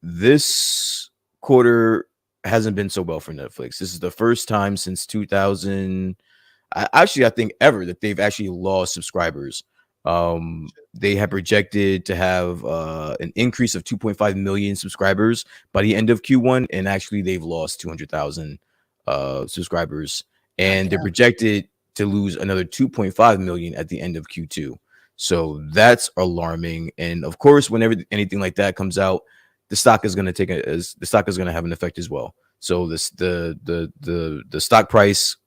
This quarter hasn't been so well for Netflix. This is the first time since 2000. I think ever that they've actually lost subscribers. They have projected to have an increase of 2.5 million subscribers by the end of Q1, and actually they've lost 200,000 subscribers, and they're projected to lose another 2.5 million at the end of Q2. So that's alarming. And of course, whenever anything like that comes out, the stock is going to have an effect as well. So the stock price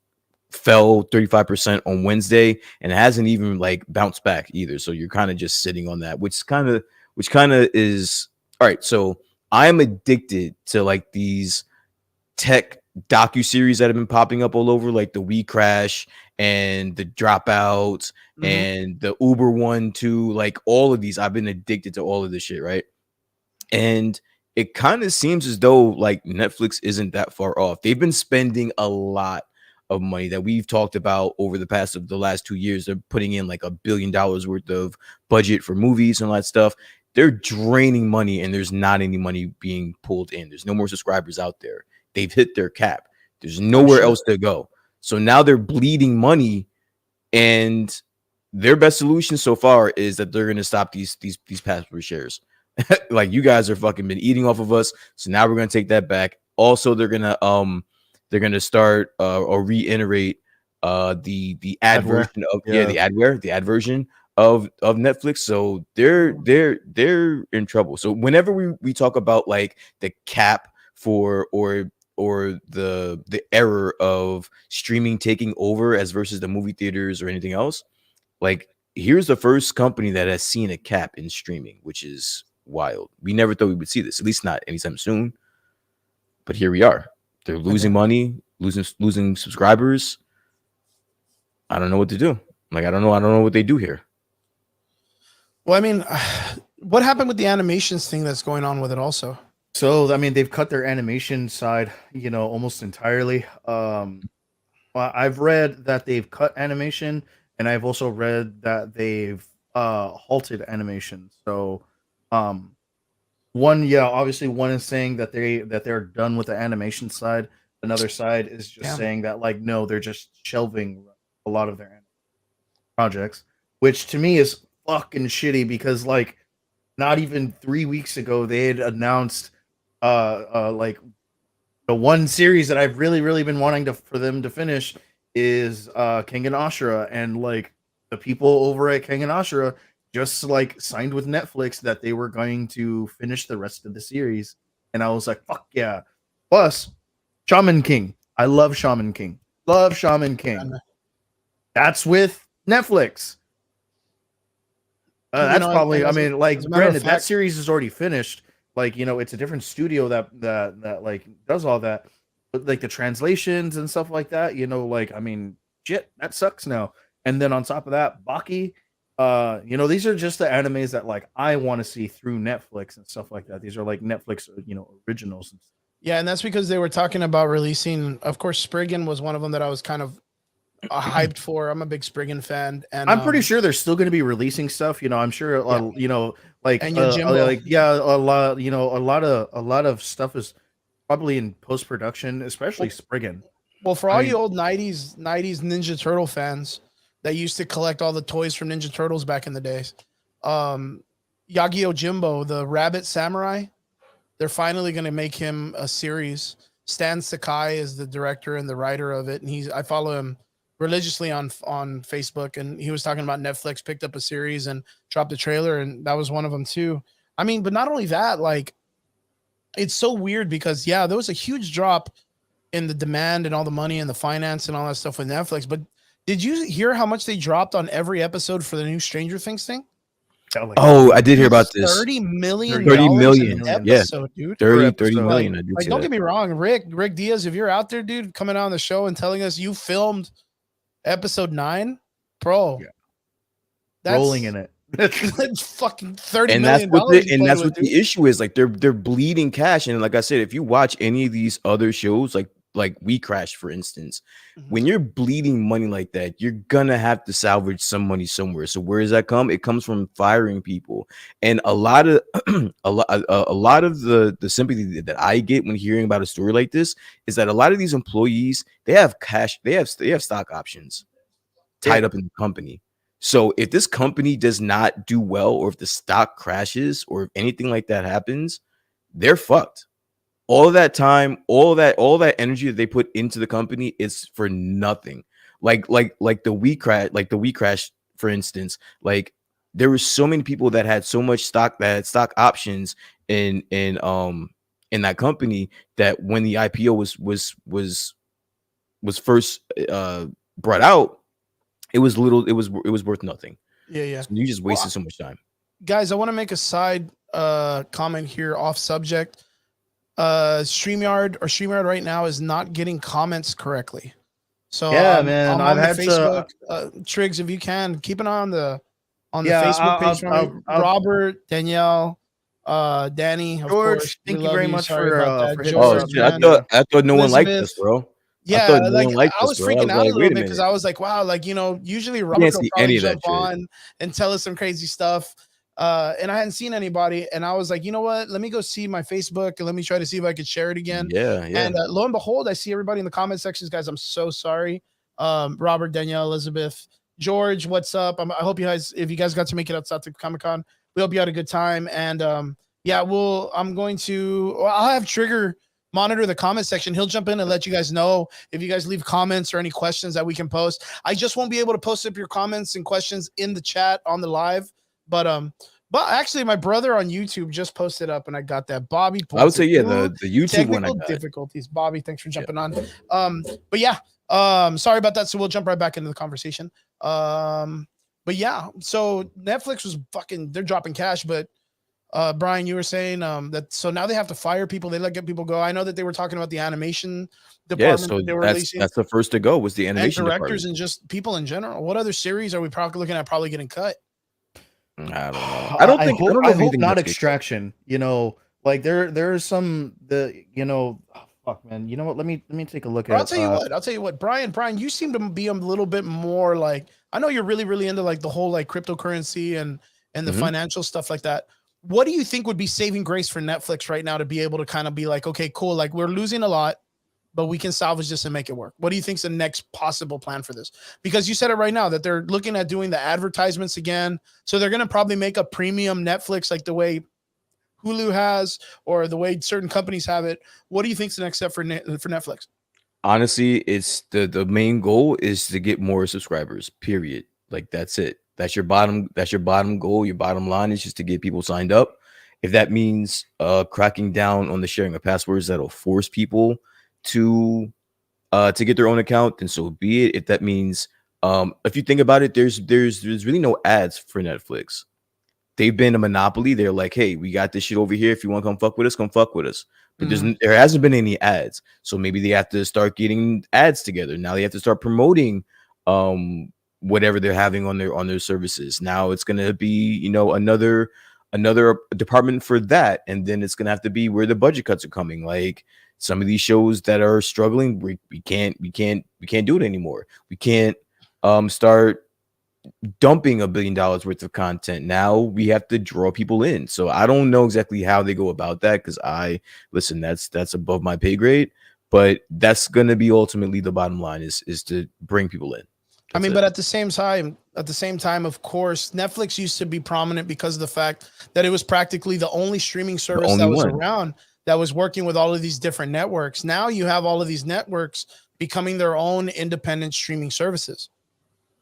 fell 35% on Wednesday, and it hasn't even like bounced back either. So you're kind of just sitting on that, which kind of is all right. So I'm addicted to like these tech docu-series that have been popping up all over, like the We Crash and the Dropouts and the Uber one too. Like all of these, I've been addicted to all of this shit, right? And it kind of seems as though like Netflix isn't that far off. They've been spending a lot of money that we've talked about over the last 2 years. They're putting in like $1 billion worth of budget for movies and all that stuff. They're draining money, and there's not any money being pulled in. There's no more subscribers out there. They've hit their cap. There's nowhere else to go. So now they're bleeding money, and their best solution so far is that they're going to stop these password shares. Like, you guys are fucking been eating off of us, so now we're going to take that back. Also, they're going to start or reiterate the ad version of the ad version of Netflix. So they're in trouble. So whenever we talk about like the cap for or the error of streaming taking over as versus the movie theaters or anything else, like, here's the first company that has seen a cap in streaming, which is wild. We never thought we would see this, at least not anytime soon. But here we are. They're losing money, losing subscribers. I don't know what to do. Like, I don't know what they do here. Well, I mean, what happened with the animations thing that's going on with it also? So, I mean, they've cut their animation side, almost entirely. Well, I've read that they've cut animation, and I've also read that they've halted animation. So, obviously one is saying that they're done with the animation side. Another side is just saying that, like, no, they're just shelving a lot of their projects, which to me is fucking shitty, because like not even 3 weeks ago they had announced like the one series that I've really been wanting for them to finish is King and Ashura, and like the people over at King and Ashura just like signed with Netflix that they were going to finish the rest of the series. And I was like, fuck yeah. Plus Shaman King. I love Shaman King. Love Shaman King. That's with Netflix. That's probably, I mean, like, granted, that series is already finished. Like, it's a different studio that like does all that. But like the translations and stuff like that, like, I mean, shit, that sucks now. And then on top of that, Baki, these are just the animes that like I want to see through Netflix and stuff like that. These are like Netflix, originals. Yeah, and that's because they were talking about releasing. Of course, Spriggan was one of them that I was kind of hyped for. I'm a big Spriggan fan, and I'm pretty sure they're still going to be releasing stuff. I'm sure, like, and a lot of stuff is probably in post production, especially Spriggan. Well, for all you old '90s Ninja Turtle fans that used to collect all the toys from Ninja Turtles back in the days, Yagio Jimbo, the Rabbit Samurai, they're finally going to make him a series. Stan Sakai is the director and the writer of it, and I follow him religiously on Facebook, and he was talking about Netflix picked up a series and dropped a trailer, and that was one of them too. I mean, but not only that, like, it's so weird because there was a huge drop in the demand and all the money and the finance and all that stuff with Netflix. But did you hear how much they dropped on every episode for the new Stranger Things thing? Oh, I did hear about this. $30 million. Episode, dude. 30 million. Like, don't get me wrong, Rick Diaz, if you're out there, dude, coming on the show and telling us you filmed episode 9, bro, that's rolling in it. That's fucking $30 and million. That's what the issue is. Like, they're bleeding cash, and like I said, if you watch any of these other shows, like like WeCrash, for instance, Mhm. when you're bleeding money like that, you're gonna have to salvage some money somewhere. So where does that come? It comes from firing people, and a lot of a lot of the sympathy that I get when hearing about a story like this is that a lot of these employees, they have cash, they have stock options tied up in the company. So if this company does not do well, or if the stock crashes, or if anything like that happens, they're fucked. All of that time, all that energy that they put into the company is for nothing. Like the we crash, for instance. Like there were so many people that had so much stock, that had stock options in that company, that when the IPO was first brought out, it was worth nothing. Yeah. So you just Well, wasted so much time. guys, I want to make a side comment here off subject. StreamYard right now is not getting comments correctly. So Yeah, man, I'm I've on the had Facebook. to. Triggs, if you can keep an eye on the Yeah, Facebook page for me. I'll Robert, Danielle, Danny, of course. George, We thank you love very you. much Sorry about that. for hitting us Oh up, George, shit! I man. man. thought no one liked Elizabeth. this, bro. I Yeah, thought no like one liked I this, was bro. I freaking was out a like, little wait a bit because minute. I was like, wow, like usually You Robert can't will see probably any of that jump shit. on and tell us some crazy stuff. And I hadn't seen anybody, and I was like, you know what? Let me go see my Facebook and let me try to see if I could share it again. Yeah. And lo and behold, I see everybody in the comment sections, guys. I'm so sorry. Robert, Danielle, Elizabeth, George, what's up? I hope you guys, if you guys got to make it outside to Comic Con, we hope you had a good time. And yeah, I'll have Trigger monitor the comment section. He'll jump in and let you guys know if you guys leave comments or any questions that we can post. I just won't be able to post up your comments and questions in the chat on the live, but actually my brother on YouTube just posted up and I got that. Bobby, I would say, yeah, the YouTube one I technical got. difficulties. Bobby, thanks for jumping on. But yeah, sorry about that. So we'll jump right back into the conversation. But yeah, so Netflix was they're dropping cash, but Brian, you were saying that so now they have to fire people, they let get people go. I know that they were talking about the animation Yeah, department so that they were that's releasing, the first to go was the and animation directors department. and just people in general. What other series are we probably looking at probably getting cut? I don't know. I don't think. I don't know I if hope anything not much gets cut. Extraction. You know, like there's some oh, fuck, man. You know what? Let me take a look Or at. I'll tell you what, Brian, you seem to be a little bit more like, I know you're really into like the whole like cryptocurrency and the Mhm. financial stuff like that. What do you think would be saving grace for Netflix right now to be able to kind of be like, okay, cool, like we're losing a lot, but we can salvage this and make it work? What do you think's the next possible plan for this? Because you said it right now that they're looking at doing the advertisements again. So they're going to probably make a premium Netflix like the way Hulu has or the way certain companies have it. What do you think's the next step for Netflix? Honestly, it's the main goal is to get more subscribers. Period. Like that's it. That's your bottom goal. Your bottom line is just to get people signed up. If that means cracking down on the sharing of passwords that'll force people to get their own account, then so be it. If that means if you think about it, there's really no ads for Netflix. They've been a monopoly. They're like, hey, we got this shit over here. If you want to come fuck with us, come fuck with us. But there hasn't been any ads. So maybe they have to start getting ads together. Now they have to start promoting whatever they're having on their services. Now it's gonna be, another department for that. And then it's gonna have to be where the budget cuts are coming. Like some of these shows that are struggling, we can't do it anymore. We can't start dumping $1 billion worth of content. Now we have to draw people in. So I don't know exactly how they go about that, because that's above my pay grade, but that's going to be ultimately the bottom line is to bring people in. I mean, but at the same time, of course, Netflix used to be prominent because of the fact that it was practically the only streaming service that was around that was working with all of these different networks. Now you have all of these networks becoming their own independent streaming services.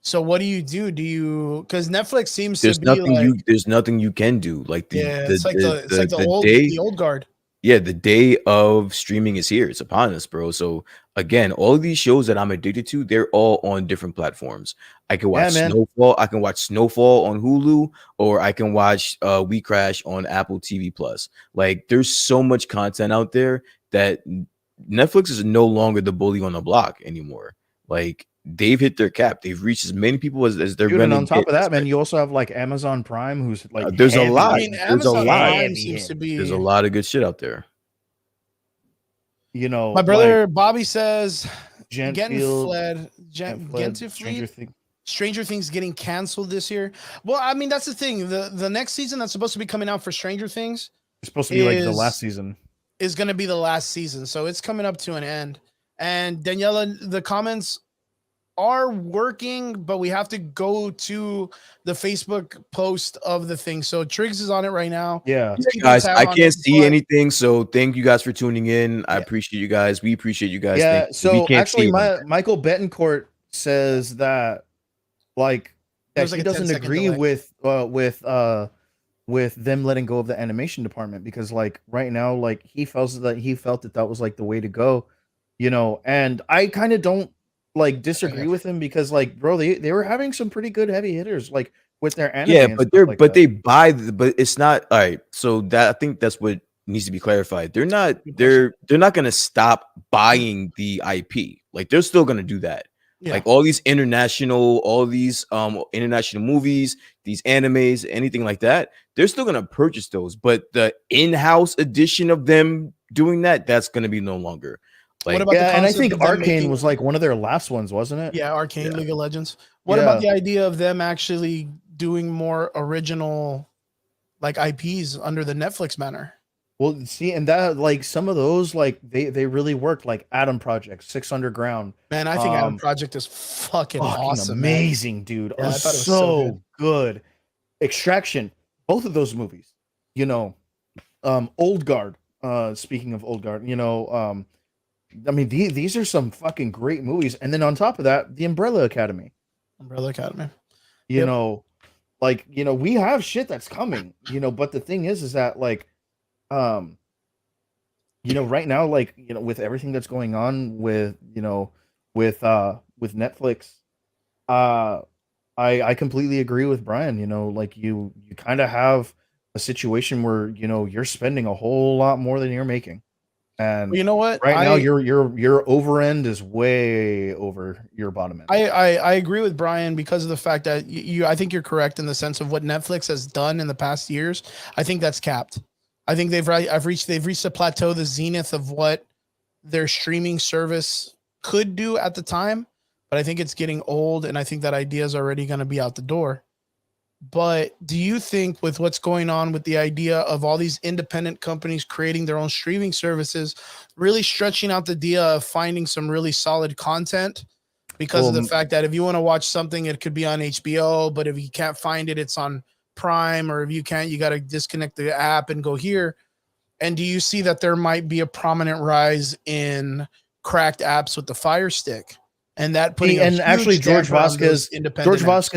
So what do you do? Because Netflix seems to be like, there's nothing you can do. Like the old guard. Yeah, the day of streaming is here. It's upon us, bro. So again, all of these shows that I'm addicted to, they're all on different platforms. I can watch Snowfall. I can watch Snowfall on Hulu, or I can watch We Crash on Apple TV Plus. Like, there's so much content out there that Netflix is no longer the bully on the block anymore. Like, they've hit their cap. They've reached as many people as they're going to. And on top of that, man, you also have like Amazon Prime, who's like there's heavy. a lot. I mean, Amazon Prime seems to be. There's a lot of good shit out there. you know, My brother Bobby says Gent getting Field, fled. Stranger Things getting canceled this year. Well, I mean, that's the thing. The next season that's supposed to be coming out for Stranger Things it's supposed to be like the last season. Is going to be the last season. So it's coming up to an end. And Daniela, the comments are working, but we have to go to the Facebook post of the thing. So Triggs is on it right now. Yeah. Guys, I can't see anything. So thank you guys for tuning in. I appreciate you guys. We appreciate you guys. Yeah. So actually, Michael Betancourt says that like that he doesn't agree with them letting go of the animation department, because like right now, like he felt that was like the way to go, you know. And I kind of don't like disagree with him, because like, bro, they were having some pretty good heavy hitters like with their anime. Yeah, but they buy but it's not all right. So that I think that's what needs to be clarified. They're not gonna stop buying the IP. Like they're still gonna do that. Yeah. Like all these international movies, these animes, anything like that, they're still gonna purchase those. But the in-house edition of them doing that's gonna be no longer. Like, what about and I think Arcane was like one of their last ones, wasn't it? Yeah, Arcane, League of Legends. What about the idea of them actually doing more original like IPs under the Netflix banner? Well, see, and that like some of those like they really worked, like Adam Project, 6 Underground. Man, I think Adam Project is fucking awesome, amazing, man. Dude. Yeah, I thought it was so good. Extraction, both of those movies. You know, Old Guard. Speaking of Old Guard, you know, I mean, these are some fucking great movies. And then on top of that, the Umbrella Academy. You know, like, you know, we have shit that's coming, you know, but the thing is that like, you know, right now, like, you know, with everything that's going on with, you know, with Netflix, I completely agree with Brian, you know, like you kind of have a situation where, you know, you're spending a whole lot more than you're making. And well, you know what? Right now, your over end is way over your bottom end. I agree with Brian because of the fact that I think you're correct in the sense of what Netflix has done in the past years. I think that's capped. I think they've reached the plateau, the zenith of what their streaming service could do at the time. But I think it's getting old, and I think that idea is already going to be out the door. But do you think with what's going on with the idea of all these independent companies creating their own streaming services, really stretching out the idea of finding some really solid content because of the fact that if you want to watch something, it could be on HBO, but if you can't find it, it's on Prime, or if you can't, you got to disconnect the app and go here. And do you see that there might be a prominent rise in cracked apps with the Fire Stick? And that putting and actually George Vasquez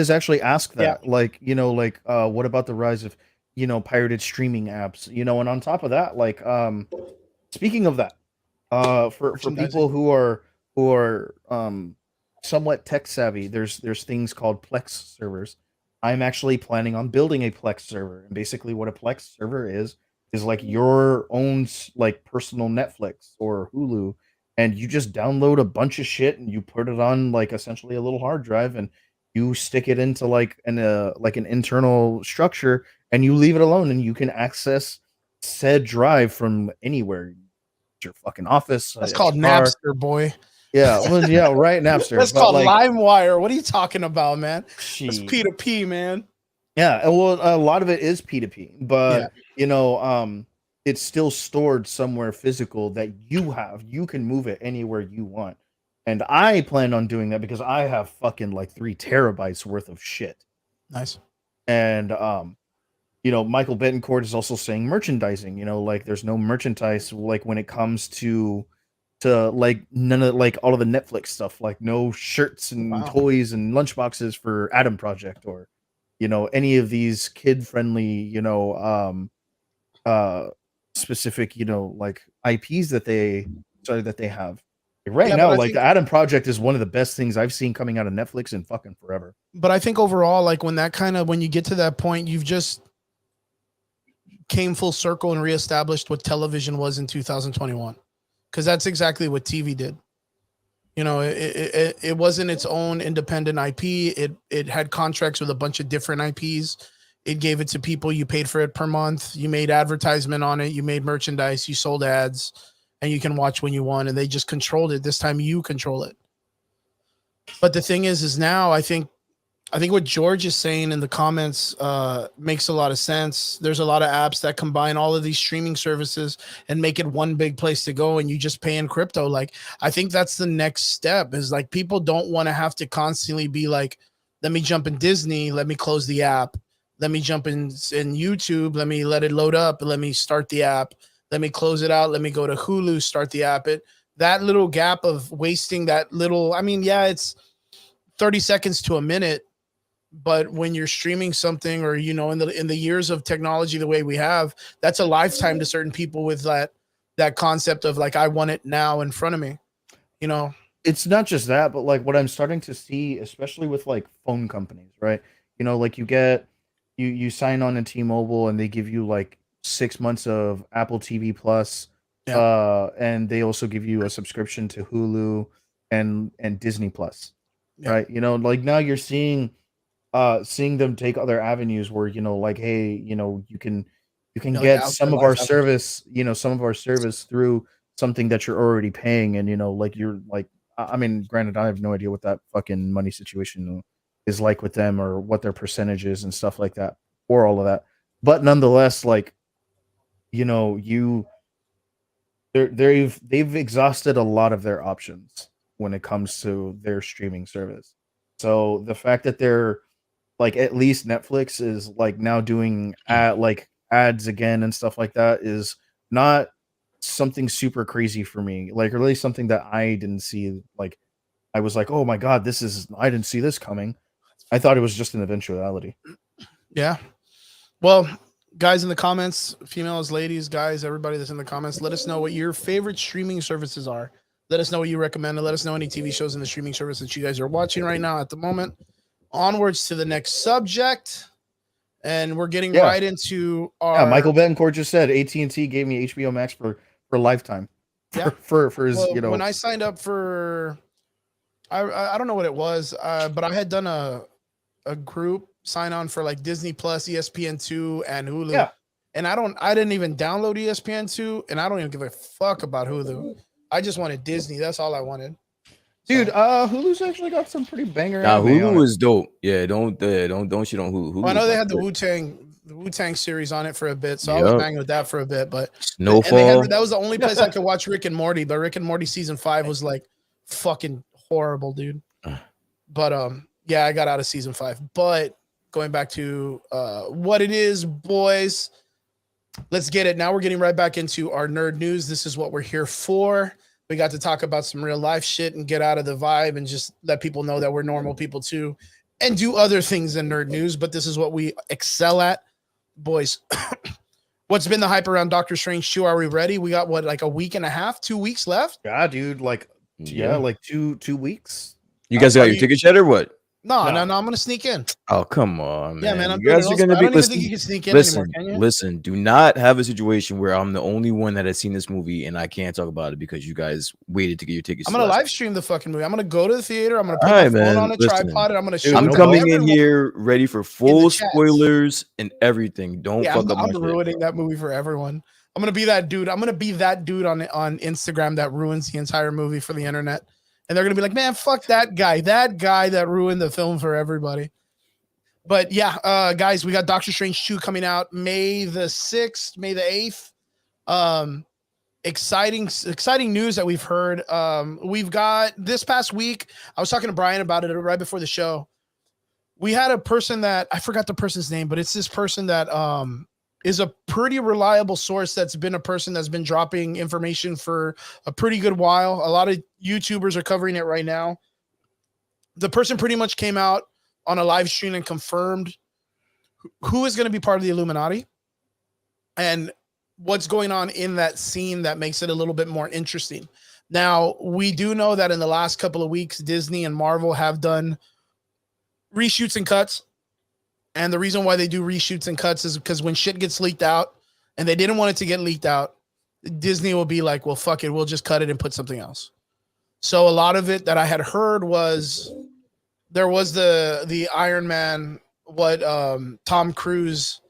actually asked that, like, you know, like what about the rise of, you know, pirated streaming apps, you know? And on top of that, like speaking of that, for people who are somewhat tech savvy, there's things called Plex servers. I'm actually planning on building a Plex server, and basically what a Plex server is like your own like personal Netflix or Hulu. And you just download a bunch of shit and you put it on like essentially a little hard drive, and you stick it into like an internal structure, and you leave it alone, and you can access said drive from anywhere. Your fucking office. That's called Napster, boy. Yeah, well, yeah, right, Napster. That's called like, LimeWire. What are you talking about, man? It's P2P, man. Yeah, well, a lot of it is P2P, but you know, it's still stored somewhere physical that you can move it anywhere you want. And I plan on doing that because I have fucking like 3 terabytes worth of shit. Nice. And, you know, Michael Betancourt is also saying merchandising, you know, like there's no merchandise, like when it comes to like none of like all of the Netflix stuff, like no shirts and toys and lunchboxes for Adam Project, or, you know, any of these kid friendly, you know, specific, you know, like IPs that they have right now. Like the Adam Project is one of the best things I've seen coming out of Netflix in fucking forever. But I think overall, like when you get to that point, you've just came full circle and reestablished what television was in 2021, because that's exactly what TV did. You know, it wasn't its own independent IP. It had contracts with a bunch of different IPs. It gave it to people. You paid for it per month. You made advertisement on it. You made merchandise. You sold ads. and you can watch when you want, and they just controlled it. This time you control it. But the thing is now I think what George is saying in the comments makes a lot of sense. There's a lot of apps that combine all of these streaming services and make it one big place to go, and you just pay in crypto. Like, I think that's the next step, is like people don't want to have to constantly be like, let me jump in Disney, let me close the app. Let me jump in YouTube, let me let it load up, let me start the app. Let me close it out, let me go to Hulu, start the app. That little gap of wasting that little, I mean, yeah, it's 30 seconds to a minute, but when you're streaming something, or in the years of technology the way we have, that's a lifetime to certain people with that concept of like, I want it now in front of me. It's not just that, but like what I'm starting to see, especially with like phone companies, right? Like you sign on to T-Mobile and they give you like 6 months of Apple TV Plus, and they also give you a subscription to Hulu and Disney Plus, right? Like now you're seeing them take other avenues where like, hey, you can get some of our service through something that you're already paying, and like you're like, I mean, granted, I have no idea what that fucking money situation is like with them, or what their percentage is and stuff like that, or all of that. But nonetheless, like, they've exhausted a lot of their options when it comes to their streaming service. So the fact that they're like, at least Netflix is like now doing ads again and stuff like that, is not something super crazy for me. Like, really something that I didn't see. Like, I was like, oh my God, I didn't see this coming. I thought it was just an eventuality. Yeah. Well, guys in the comments, females, ladies, guys, everybody that's in the comments, let us know what your favorite streaming services are. Let us know what you recommend, and let us know any TV shows in the streaming service that you guys are watching right now at the moment. Onwards to the next subject, and we're getting right into our. Yeah, Michael Betancourt just said AT&T gave me HBO Max for lifetime. For his, when I signed up for, I don't know what it was, but I had done a group sign on for like Disney Plus, ESPN2, and Hulu. Yeah. And I didn't even download ESPN2, and I don't even give a fuck about Hulu. I just wanted Disney. That's all I wanted. Dude, Hulu's actually got some pretty banger. Nah, Hulu is dope. Yeah, don't shit on Hulu. Well, I know they had the Wu-Tang series on it for a bit, so I was banging with that for a bit. But Snowfall. That was the only place I could watch Rick and Morty. But Rick and Morty season 5 was like fucking horrible, dude. But yeah, I got out of season 5. But going back to what it is, boys, let's get it. Now we're getting right back into our nerd news. This is what we're here for. We got to talk about some real life shit and get out of the vibe and just let people know that we're normal people too, and do other things than nerd news. But this is what we excel at, boys. What's been the hype around Doctor Strange 2? Are we ready? We got like a week and a half, 2 weeks left. Yeah, dude. Like, like 2 weeks. You guys got your tickets yet or what? No. I'm gonna sneak in. Oh, come on, man. Yeah, man. You guys are gonna be think you can sneak in anymore, can you? Listen. Do not have a situation where I'm the only one that has seen this movie and I can't talk about it because you guys waited to get your tickets. I'm gonna live stream the fucking movie. I'm gonna go to the theater. I'm gonna put my phone on a tripod and I'm gonna shoot. I'm coming in here ready for full spoilers and everything. Don't fuck up my shit. I'm ruining that movie for everyone. I'm gonna be that dude. I'm gonna be that dude on Instagram that ruins the entire movie for the internet. And they're going to be like, man, fuck that guy that ruined the film for everybody. But yeah, guys, we got Doctor Strange 2 coming out May the 6th, May the 8th. Exciting news that we've heard. We've got this past week, I was talking to Brian about it right before the show. We had a person that, I forgot the person's name, but it's this person that is a pretty reliable source. That's been a person that's been dropping information for a pretty good while. A lot of YouTubers are covering it right now. The person pretty much came out on a live stream and confirmed who is going to be part of the Illuminati and what's going on in that scene that makes it a little bit more interesting. Now, we do know that in the last couple of weeks, Disney and Marvel have done reshoots and cuts. And the reason why they do reshoots and cuts is because when shit gets leaked out, and they didn't want it to get leaked out, Disney will be like, well, fuck it, we'll just cut it and put something else. So a lot of it that I had heard was there was the Iron Man, Tom Cruise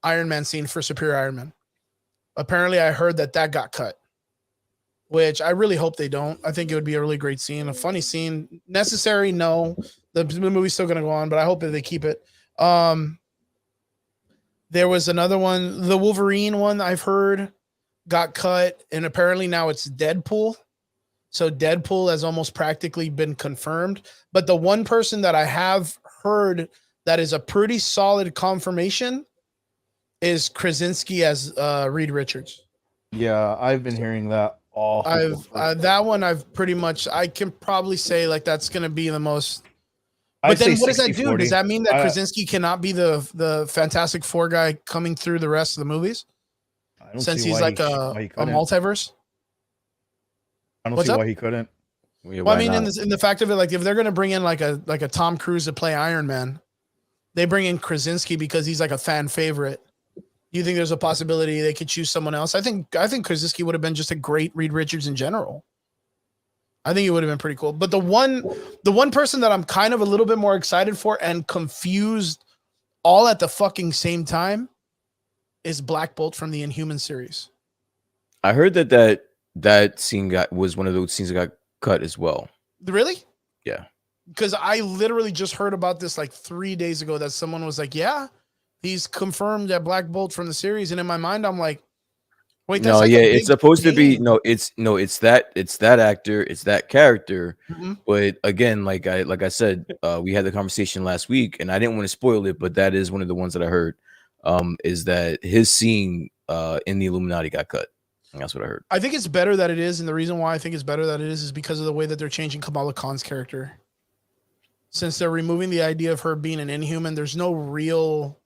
Iron Man scene for Superior Iron Man. Apparently I heard that got cut. which I really hope they don't. I think it would be a really great scene, a funny scene. Necessary? No. The movie's still gonna go on, but I hope that they keep it. There was another one, the Wolverine one I've heard got cut, and apparently now it's Deadpool. So Deadpool has almost practically been confirmed. But the one person that I have heard that is a pretty solid confirmation is Krasinski as Reed Richards. Yeah, I've been hearing that all. That one I've pretty much, I can probably say like that's gonna be the most. I'd But then say what does that do? 60-40. Does that mean that Krasinski cannot be the Fantastic Four guy coming through the rest of the movies? I don't Since see he's why like he a couldn't. multiverse? I don't What's see up? why he couldn't. Yeah, Well, I why mean, not? in the fact of it, like if they're gonna bring in like a Tom Cruise to play Iron Man, they bring in Krasinski because he's like a fan favorite. Do you think there's a possibility they could choose someone else? I think Krasinski would have been just a great Reed Richards in general. I think it would have been pretty cool. But the one person that I'm kind of a little bit more excited for and confused all at the fucking same time is Black Bolt from the Inhuman series. I heard that scene was one of those scenes that got cut as well. Really? Yeah. Because I literally just heard about this like 3 days ago that someone was like, yeah, he's confirmed that Black Bolt from the series. And in my mind, I'm like, wait, that's No, like yeah, a it's big supposed to be name. it's that actor, it's that character. Mhm. But again, like I said, we had the conversation last week, and I didn't want to spoil it, but that is one of the ones that I heard. Is that his scene in the Illuminati got cut? And that's what I heard. I think it's better that it is. And the reason why I think it's better that it is because of the way that they're changing Kamala Khan's character. Since they're removing the idea of her being an Inhuman, there's no real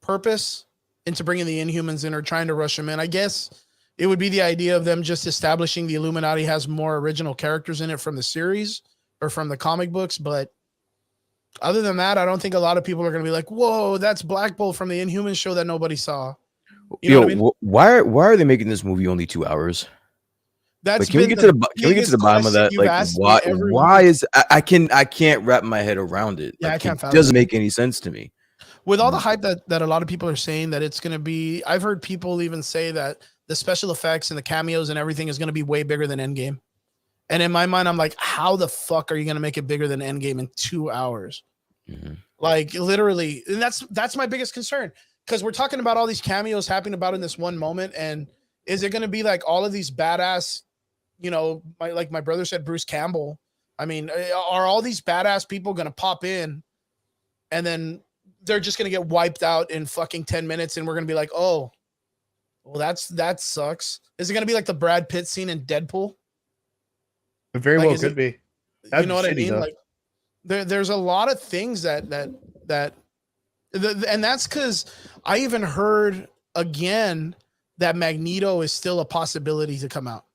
purpose into bringing the Inhumans in or trying to rush them in. I guess it would be the idea of them just establishing the Illuminati has more original characters in it from the series or from the comic books. But other than that, I don't think a lot of people are going to be like, whoa, that's Black Bolt from the Inhuman show that nobody saw. You know what I mean? Why are they making this movie only 2 hours? That's Like, can we get to the bottom of that? Like, why is I can't wrap my head around it. Yeah, Like, I can't it fathom doesn't it. make any sense to me. With all the hype that a lot of people are saying that it's going to be, I've heard people even say that the special effects and the cameos and everything is going to be way bigger than Endgame. And in my mind, I'm like, how the fuck are you going to make it bigger than Endgame in 2 hours? Mm-hmm. Like literally, and that's my biggest concern because we're talking about all these cameos happening about in this one moment. And is it going to be like all of these badass, you know, like my brother said, Bruce Campbell. I mean, are all these badass people going to pop in and then they're just going to get wiped out in fucking 10 minutes and we're going to be like, oh, well, that sucks. Is it going to be like the Brad Pitt scene in Deadpool? It very Like, well could be. You know what I mean? Like there's a lot of things that and that's because I even heard again that Magneto is still a possibility to come out.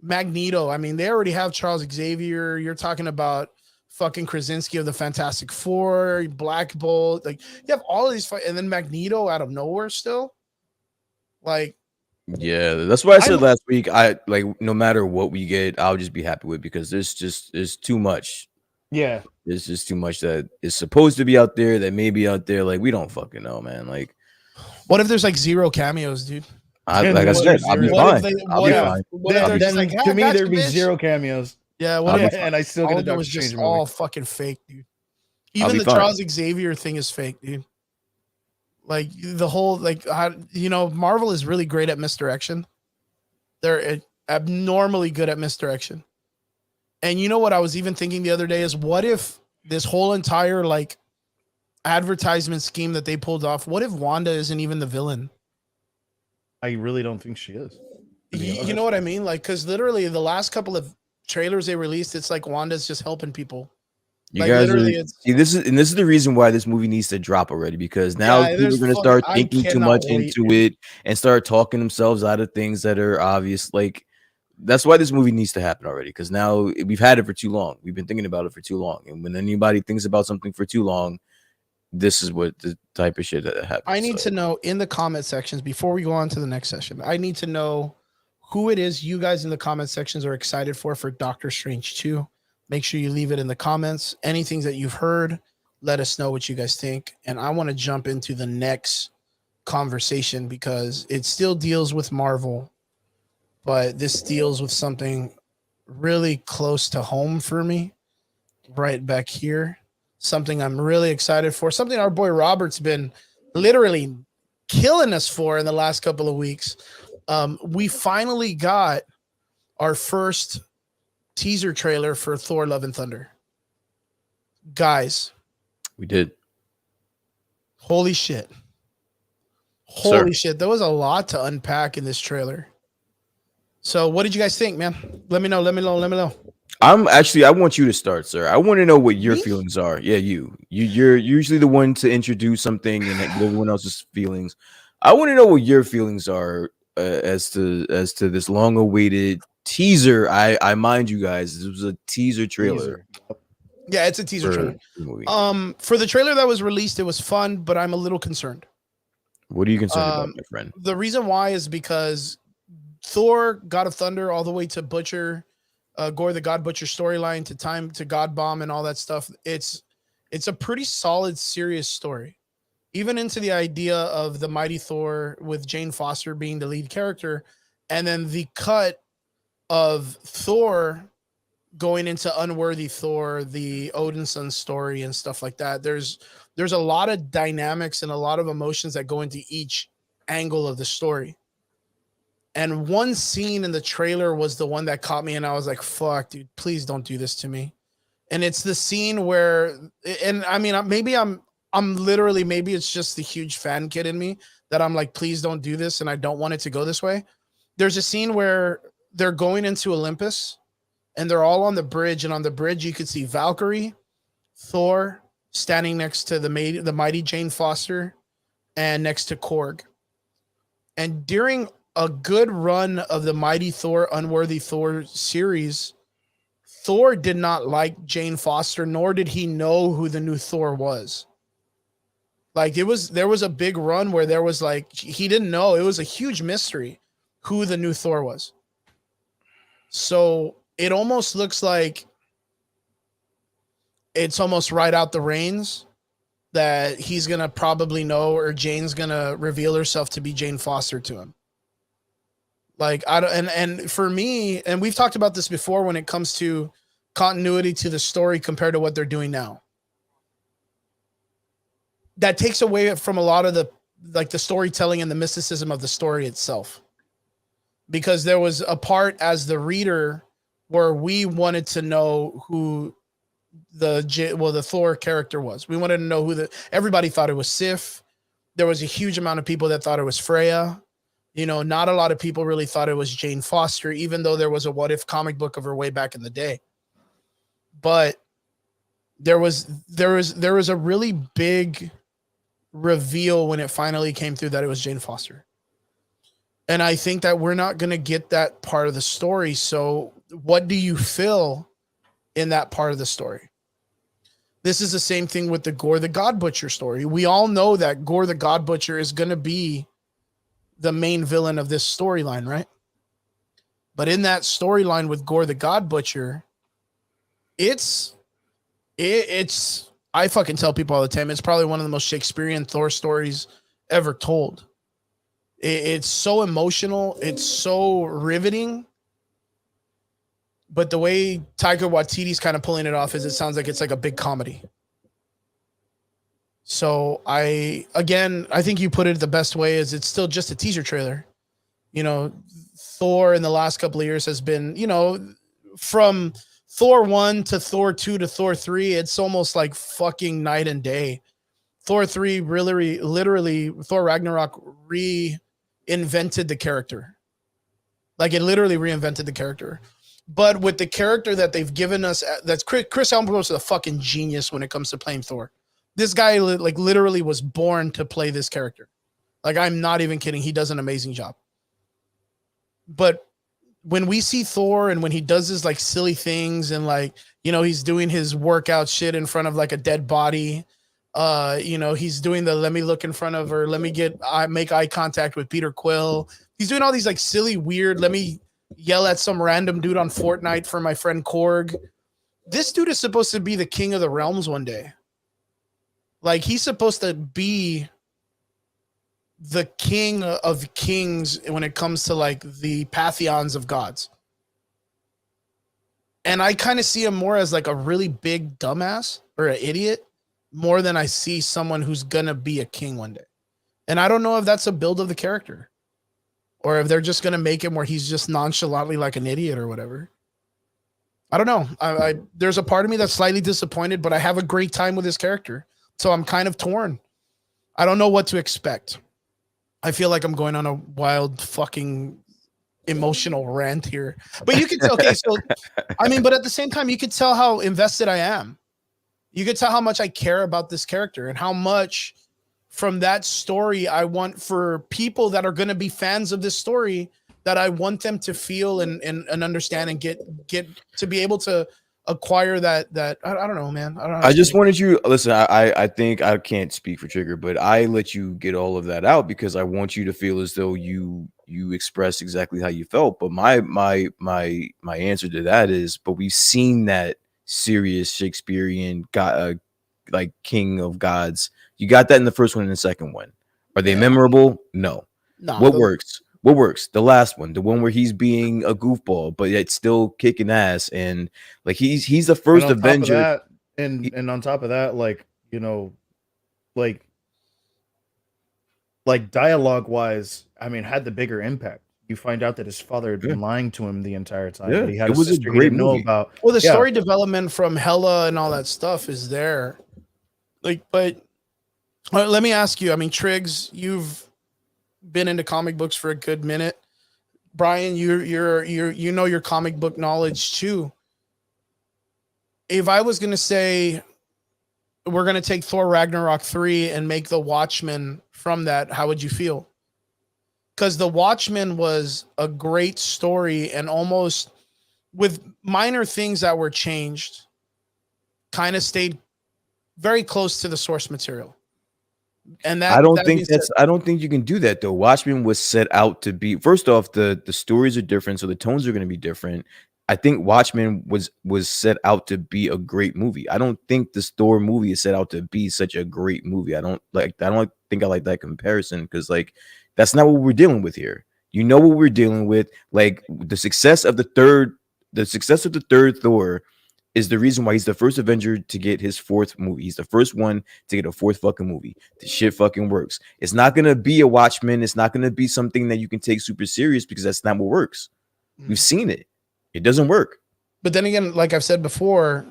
Magneto, I mean, they already have Charles Xavier. You're talking about fucking Krasinski of the Fantastic Four, Black Bolt. Like you have all of these, and then Magneto out of nowhere still. Like, yeah, that's why I said last week. I like no matter what we get, I'll just be happy with because there's too much. Yeah, there's just too much that is supposed to be out there that may be out there. Like we don't fucking know, man. Like, what if there's like 0 cameos, dude? Like I said, I'll be fine. Then to me, there'd be 0 cameos. Yeah, and I still get a Doctor was just Strange all movie. fucking fake, dude. Even the Charles Xavier thing is fake, dude. Like the whole Marvel is really great at misdirection. They're abnormally good at misdirection. And you know what I was even thinking the other day is what if this whole entire like advertisement scheme that they pulled off, what if Wanda isn't even the villain? I really don't think she is. You know what I mean? Like, because literally the last couple of trailers they released, it's like Wanda's just helping people. You guys this is the reason why this movie needs to drop already, because now people are going to start thinking too much into it and start talking themselves out of things that are obvious. Like, that's why this movie needs to happen already, because now we've had it for too long. We've been thinking about it for too long. And when anybody thinks about something for too long, this is what the type of shit that happens. I need to know in the comment sections before we go on to the next session. I need to know who it is you guys in the comment sections are excited for Doctor Strange 2. Make sure you leave it in the comments. Anything that you've heard, let us know what you guys think. And I want to jump into the next conversation because it still deals with Marvel, but this deals with something really close to home for me, right back here. Something I'm really excited for. Something our boy Robert's been literally killing us for in the last couple of weeks. We finally got our first teaser trailer for Thor: Love and Thunder. Guys, We did. holy shit. Sir. Holy shit. There was a lot to unpack in this trailer. So what did you guys think, man? Let me know. I want you to start, sir. I want to know what your Me? feelings are. Yeah, you're usually the one to introduce something and get everyone else's feelings. I want to know what your feelings are as to this long awaited teaser. I mind you guys, this was a teaser trailer. Yeah, it's a teaser for trailer. the movie. For the trailer that was released, it was fun, but I'm a little concerned. What are you concerned about, my friend? The reason why is because Thor, God of Thunder, all the way to Butcher, Gore the God Butcher storyline, to Time to God Bomb and all that stuff. It's a pretty solid, serious story. Even into the idea of the Mighty Thor with Jane Foster being the lead character, and then the cut of Thor going into Unworthy Thor, the Odinson story and stuff like that. There's a lot of dynamics and a lot of emotions that go into each angle of the story. And one scene in the trailer was the one that caught me, and I was like, fuck, dude, please don't do this to me. And it's the scene where, and I mean, maybe I'm literally, maybe it's just the huge fan kid in me that I'm like, please don't do this, and I don't want it to go this way. There's a scene where they're going into Olympus, and they're all on the bridge, and on the bridge you could see Valkyrie, Thor standing next to the mighty Jane Foster, and next to Korg. And during a good run of the Mighty Thor, Unworthy Thor series, Thor did not like Jane Foster, nor did he know who the new Thor was. Like there was a big run where there was like, he didn't know. It was a huge mystery who the new Thor was. So it almost looks like it's almost right out the reins that he's going to probably know, or Jane's going to reveal herself to be Jane Foster to him. Like, I don't, and for me, and we've talked about this before when it comes to continuity to the story compared to what they're doing now. That takes away from a lot of the storytelling and the mysticism of the story itself. Because there was a part as the reader where we wanted to know who the Thor character was. We wanted to know everybody thought it was Sif. There was a huge amount of people that thought it was Freya. Not a lot of people really thought it was Jane Foster, even though there was a What If comic book of her way back in the day. But there was a really big reveal when it finally came through that it was Jane Foster. And I think that we're not going to get that part of the story. So what do you feel in that part of the story? This is the same thing with the Gore the God Butcher story. We all know that Gore the God Butcher is going to be the main villain of this storyline, right? But in that storyline with Gore the God Butcher, it's I fucking tell people all the time, it's probably one of the most Shakespearean Thor stories ever told. It's so emotional, it's so riveting. But the way Taika Waititi's kind of pulling it off is it sounds like it's like a big comedy. So I think you put it the best way is it's still just a teaser trailer. Thor in the last couple of years has been, from Thor 1 to Thor 2 to Thor 3, it's almost like fucking night and day. Thor 3 really, literally, Thor Ragnarok reinvented the character. Like it literally reinvented the character. But with the character that they've given us, that's Chris Hemsworth is a fucking genius when it comes to playing Thor. This guy like literally was born to play this character. Like I'm not even kidding. He does an amazing job. But when we see Thor and when he does his like silly things and like, he's doing his workout shit in front of like a dead body. He's doing the let me look in front of her. Let me make eye contact with Peter Quill. He's doing all these like silly, weird, let me yell at some random dude on Fortnite for my friend Korg. This dude is supposed to be the king of the realms one day. Like he's supposed to be the king of kings when it comes to like the pantheons of gods. And I kind of see him more as like a really big dumbass or an idiot more than I see someone who's gonna be a king one day. And I don't know if that's a build of the character or if they're just gonna make him where he's just nonchalantly like an idiot or whatever. I don't know. I there's a part of me that's slightly disappointed, but I have a great time with his character, so I'm kind of torn. I don't know what to expect. I feel like I'm going on a wild fucking emotional rant here, but you can tell. Okay, so I mean, but at the same time, you could tell how invested I am. You could tell how much I care about this character and how much from that story I want for people that are going to be fans of this story, that I want them to feel and understand and get to be able to acquire that I don't know, man. I don't know. I just wanted you listen. I think I can't speak for Trigger, but I let you get all of that out because I want you to feel as though you expressed exactly how you felt. But my answer to that is, but we've seen that serious Shakespearean god, like king of gods. You got that in the first one and the second one. Are they memorable? No. What works? What works? The last one, the one where he's being a goofball, but it's still kicking ass, and like he's the first Avenger. And on top of that, like, you know, like dialogue wise, I mean, had the bigger impact. You find out that his father had been lying to him the entire time. Yeah, That he had it was a sister he great didn't know movie. about. Well, the story development from Hela and all that stuff is there. Like, but let me ask you. I mean, Triggs, you've been into comic books for a good minute. Brian, you know your comic book knowledge too. If I was gonna say we're gonna take Thor Ragnarok 3 and make the Watchmen from that, how would you feel? Because the Watchmen was a great story and almost with minor things that were changed, kind of stayed very close to the source material. And that I don't think you can do that though. Watchmen was set out to be, first off, the stories are different, so the tones are going to be different. I think Watchmen was set out to be a great movie. I don't think the Thor movie is set out to be such a great movie. I don't think I like that comparison because like that's not what we're dealing with here. You know what we're dealing with. Like the success of the third Thor is the reason why he's the first Avenger to get his fourth movie. He's the first one to get a fourth fucking movie. The shit fucking works. It's not gonna be a Watchmen. It's not gonna be something that you can take super serious because that's not what works. We've seen it. It doesn't work. But then again, like I've said before,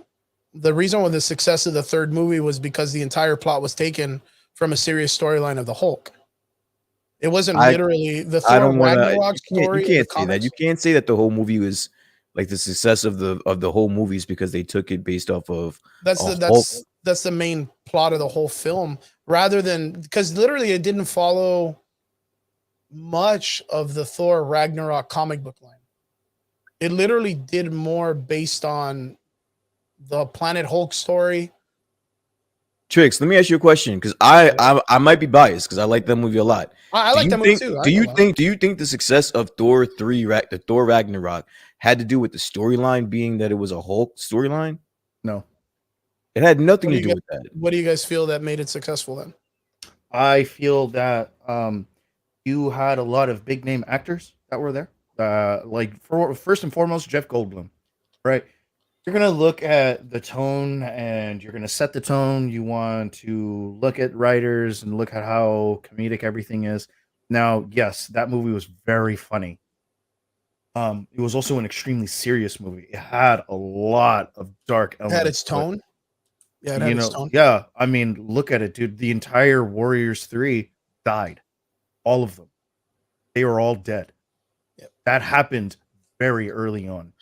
the reason why the success of the third movie was because the entire plot was taken from a serious storyline of the Hulk. It wasn't literally the Thor Ragnarok story. You can't say that. You can't say that the whole movie was like the success of the whole movies because they took it based off of that's the main plot of the whole film, rather than because literally it didn't follow much of the Thor Ragnarok comic book line. It literally did more based on the Planet Hulk story. Tricks, let me ask you a question because I might be biased because I like that movie a lot. I like that movie too. Do you think the success of Thor 3, the Thor Ragnarok, had to do with the storyline being that it was a Hulk storyline? No. It had nothing to do with that. What do you guys feel that made it successful then? I feel that you had a lot of big name actors that were there. First and foremost, Jeff Goldblum, right? You're going to look at the tone and you're going to set the tone. You want to look at writers and look at how comedic everything is. Now, yes, that movie was very funny. It was also an extremely serious movie. It had a lot of dark elements. It had its tone. Yeah, it had its tone. Yeah, I mean, look at it, dude. The entire Warriors 3 died. All of them. They were all dead. Yep. That happened very early on.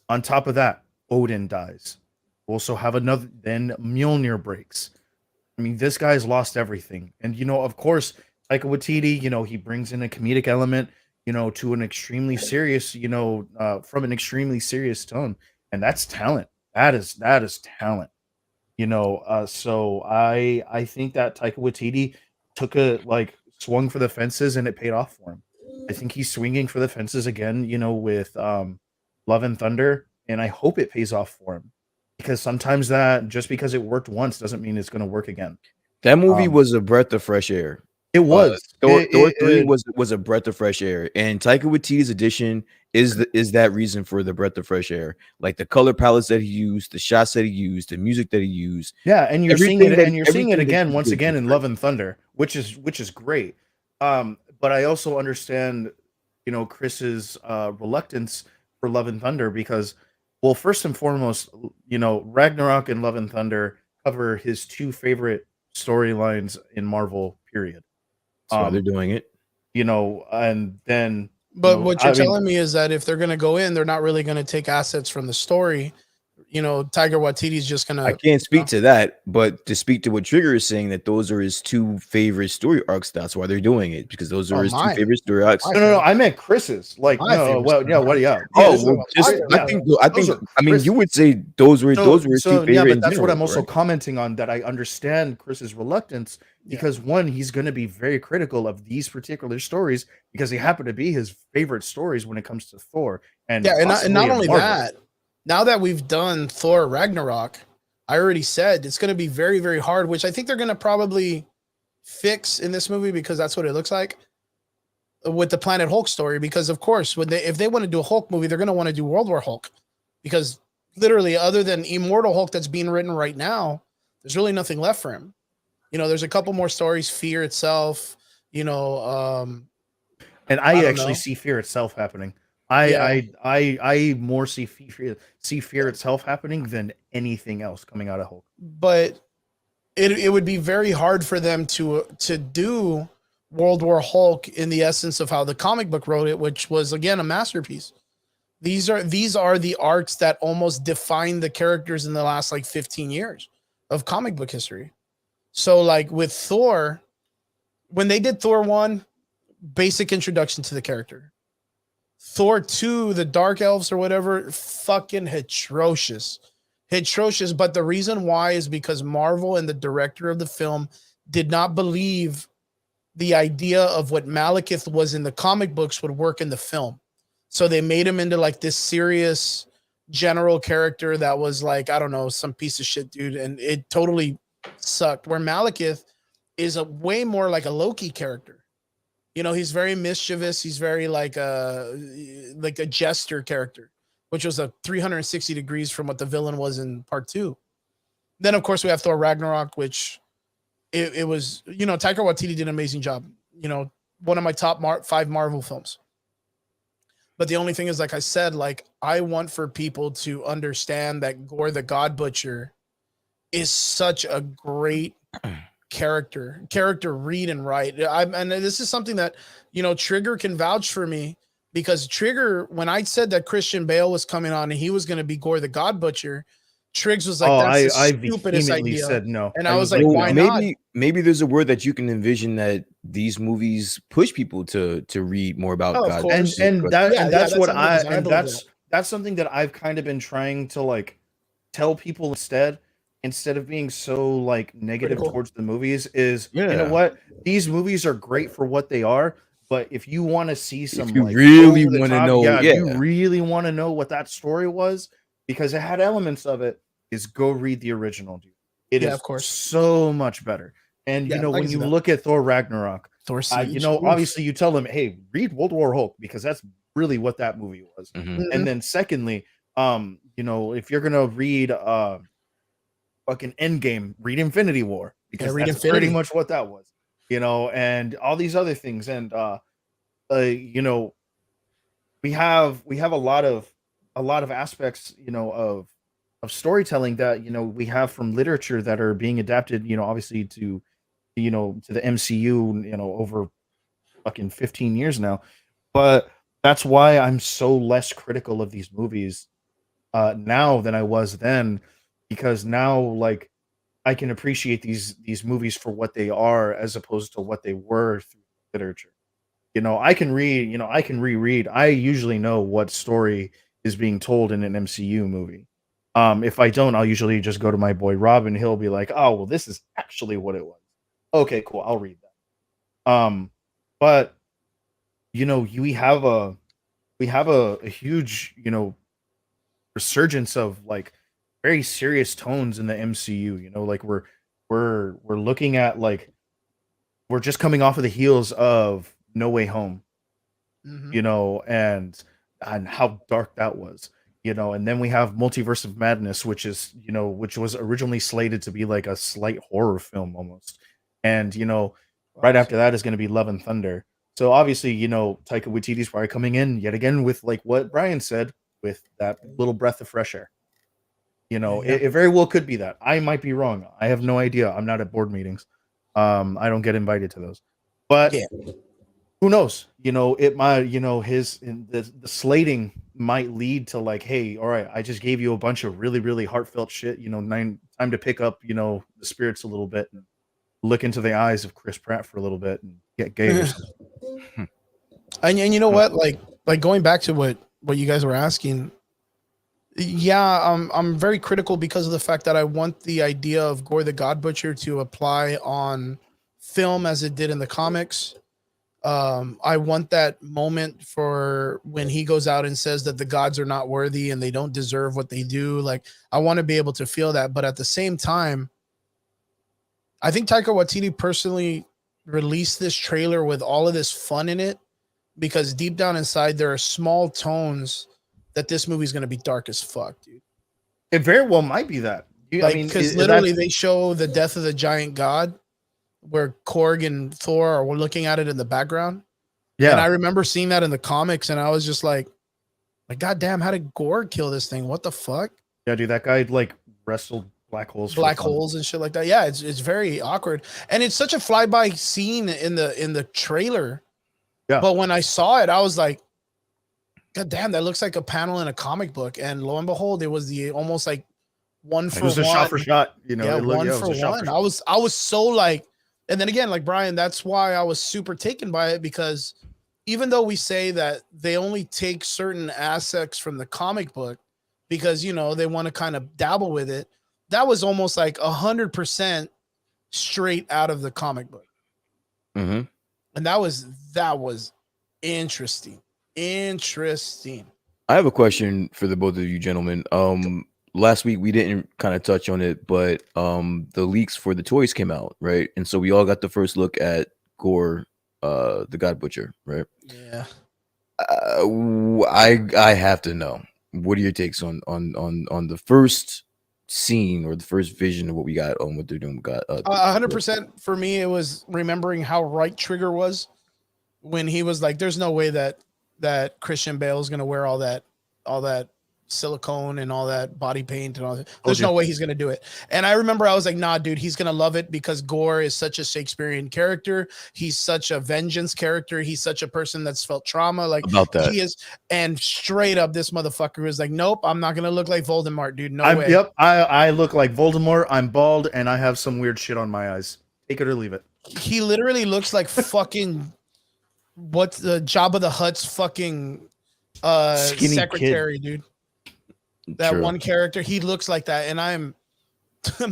On top of that, Odin dies. Also have another, then Mjolnir breaks. I mean, this guy's lost everything. And, of course, Taika Waititi, he brings in a comedic element, to an extremely serious, from an extremely serious tone. And that's talent. That is talent. So I think that Taika Waititi swung for the fences and it paid off for him. I think he's swinging for the fences again, with Love and Thunder. And I hope it pays off for him because sometimes that just because it worked once doesn't mean it's going to work again. That movie was a breath of fresh air. It was. Thor 3 was a breath of fresh air, and Taika Waititi's addition is that reason for the breath of fresh air. Like the color palettes that he used, the shots that he used, the music that he used. Yeah, and you're seeing it, and you're seeing it everything that again he once did again was in great. Love and Thunder, which is great. But I also understand, Chris's reluctance for Love and Thunder because, well, first and foremost, Ragnarok and Love and Thunder cover his two favorite storylines in Marvel. Period. That's why they're doing it. And then. But what you're I mean, telling me is that if they're going to go in, they're not really going to take assets from the story. Tiger Waititi's just going to. I can't speak to that, but to speak to what Trigger is saying, that those are his two favorite story arcs. That's why they're doing it, because those are his two favorite story arcs. No, I meant Chris's. Like, no, well, yeah, what? Yeah. I mean, you would say those were his two favorite. Yeah, but that's what I'm also commenting on. That I understand Chris's reluctance because one, he's going to be very critical of these particular stories because they happen to be his favorite stories when it comes to Thor. And not only that. Now that we've done Thor Ragnarok, I already said it's going to be very, very hard, which I think they're going to probably fix in this movie because that's what it looks like with the Planet Hulk story. Because of course, if they want to do a Hulk movie, they're going to want to do World War Hulk because literally other than Immortal Hulk that's being written right now, there's really nothing left for him. There's a couple more stories, Fear itself, and I actually see Fear itself happening. I more see fear itself happening than anything else coming out of Hulk. But it would be very hard for them to do World War Hulk in the essence of how the comic book wrote it, which was again a masterpiece. These are the arcs that almost define the characters in the last 15 years of comic book history. So like with Thor, when they did Thor 1, basic introduction to the character. Thor 2, the Dark Elves or whatever, fucking atrocious. But the reason why is because Marvel and the director of the film did not believe the idea of what Malekith was in the comic books would work in the film. So they made him into this serious general character that was I don't know, some piece of shit dude. And it totally sucked. Where Malekith is a way more like a Loki character. He's very mischievous. He's very like a jester character, which was a 360 degrees from what the villain was in part 2. Then, of course, we have Thor Ragnarok, which it was, Taika Waititi did an amazing job. One of my top 5 Marvel films. But the only thing is, like I said, I want for people to understand that Gore the God Butcher is such a great character read and write. And this is something that Trigger can vouch for me, because Trigger, when I said that Christian Bale was coming on and he was going to be Gore the God Butcher, Triggs was like, that's the stupidest idea. Said no. And I was like, why not? Maybe there's a word that you can envision that these movies push people to read more about God. That's something that I've kind of been trying to tell people instead of being so negative towards the movies is, you know what? These movies are great for what they are, but if you want to see some, if you really want to know, if you really want to know what that story was, because it had elements of it, is go read the original, dude. It is, of course, so much better. And when you look at Thor Ragnarok, obviously you tell them, hey, read World War Hulk, because that's really what that movie was. Mm-hmm. And then secondly, if you're gonna read fucking Endgame, read Infinity War, because that's pretty much what that was, and all these other things. And we have a lot of aspects, of storytelling that we have from literature that are being adapted, obviously to the MCU, over fucking 15 years now. But that's why I'm so less critical of these movies now than I was then, because now I can appreciate these movies for what they are as opposed to what they were through literature. I can read, I can reread. I usually know what story is being told in an MCU movie. If I don't, I'll usually just go to my boy Rob, and he'll be like, "Oh, well, this is actually what it was." Okay, cool. I'll read that. But we have a huge, resurgence of very serious tones in the MCU. We're looking at we're just coming off of the heels of No Way Home, Mhm. you know, and how dark that was, you know, and then we have Multiverse of Madness, which is, you know, which was originally slated to be like a slight horror film almost, and you know, right after that is going to be Love and Thunder. So obviously, you know, Taika Waititi's probably coming in yet again with like what Brian said, with that little breath of fresh air. You know, Yeah. it very well could be that. I might be wrong. I have no idea. I'm not at board meetings. I don't get invited to those. But Yeah. who knows? You know, it might, you know, the slating might lead to like, hey, all right, I just gave you a bunch of really, really heartfelt shit. You know, time to pick up, you know, the spirits a little bit and look into the eyes of Chris Pratt for a little bit and get gay or something. And you know what? Like going back to what you guys were asking. Yeah, I'm very critical because of the fact that I want the idea of Gore the God Butcher to apply on film as it did in the comics. I want that moment for when he goes out and says that the gods are not worthy and they don't deserve what they do. Like, I want to be able to feel that, but at the same time, I think Taika Waititi personally released this trailer with all of this fun in it because deep down inside there are small tones that this movie's going to be dark as fuck, dude. It very well might be that. Like, because literally they show the death of the giant god where Korg and Thor are looking at it in the background. yeah. And I remember seeing that in the comics and I was just like, God damn, how did Gore kill this thing? What the fuck? Yeah, dude, that guy like wrestled black holes. Black holes and shit like that. Yeah, it's very awkward. And it's such a flyby scene in the trailer. Yeah. But when I saw it, I was like, God damn, that looks like a panel in a comic book. And lo and behold, it was the almost like one for It was a one. shot for shot, you know. Yeah, it looked, one yeah, it for was a shot one. for shot. I was so like, and then again, like Brian, that's why I was super taken by it because even though we say that they only take certain aspects from the comic book because you know they want to kind of dabble with it, that was almost like 100% straight out of the comic book, Mm-hmm. and that was interesting. I have a question for the both of you gentlemen. Last week we didn't kind of touch on it, but the leaks for the toys came out, right? And so we all got the first look at Gore, the God Butcher, right? Yeah. I have to know, what are your takes on the first scene or the first vision of what we got on what they're doing with God? 100% for me, it was remembering how right Trigger was when he was like, "There's no way that Christian Bale is gonna wear all that silicone and all that body paint and all that. There's no way he's gonna do it." And I remember I was like, "Nah, dude, he's gonna love it because Gore is such a Shakespearean character. He's such a vengeance character. He's such a person that's felt trauma. Like About that. he is." And straight up, this motherfucker was like, "Nope, I'm not gonna look like Voldemort, dude. No way." Yep, I look like Voldemort. I'm bald and I have some weird shit on my eyes. Take it or leave it. He literally looks like fucking what's the Jabba the Hutt's fucking Skinny secretary, dude. That True. one character, he looks like that, and I'm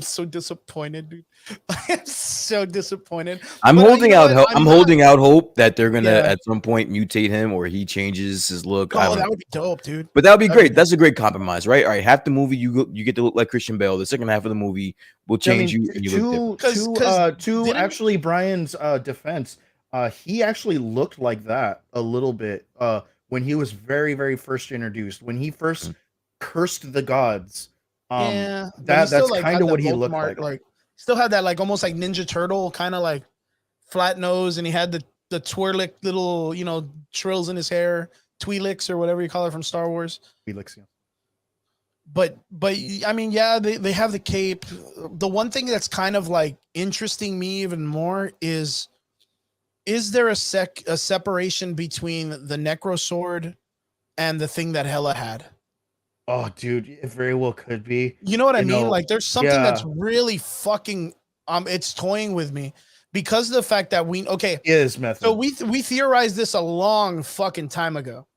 so disappointed, dude. I am so disappointed. I'm But, holding you know out what? hope. I'm not- holding out hope that they're gonna Yeah. at some point mutate him or he changes his look. I Oh, don't that know. would be dope, dude. But that would be That'd be great. That's a great compromise, right? All right, half the movie you get to look like Christian Bale. The second half of the movie will change you and you look different. didn't- actually Brian's defense, he actually looked like that a little bit when he was very, very first introduced. When he first cursed the gods, Yeah, but he that's still, like, kind had of the what he looked Voldemort, like. still had that like almost like Ninja Turtle kind of like flat nose, and he had the twirlick little trills in his hair, Twi'leks or whatever you call it from Star Wars. Felix, yeah. But I mean, yeah, they have the cape. The one thing that's kind of like interesting me even more is there a separation between the Necro sword and the thing that Hela had? Oh, dude, it very well could be. You know what I You mean? know, Like there's something that's yeah. really fucking it's toying with me because of the fact that Is method. so we theorized this a long fucking time ago.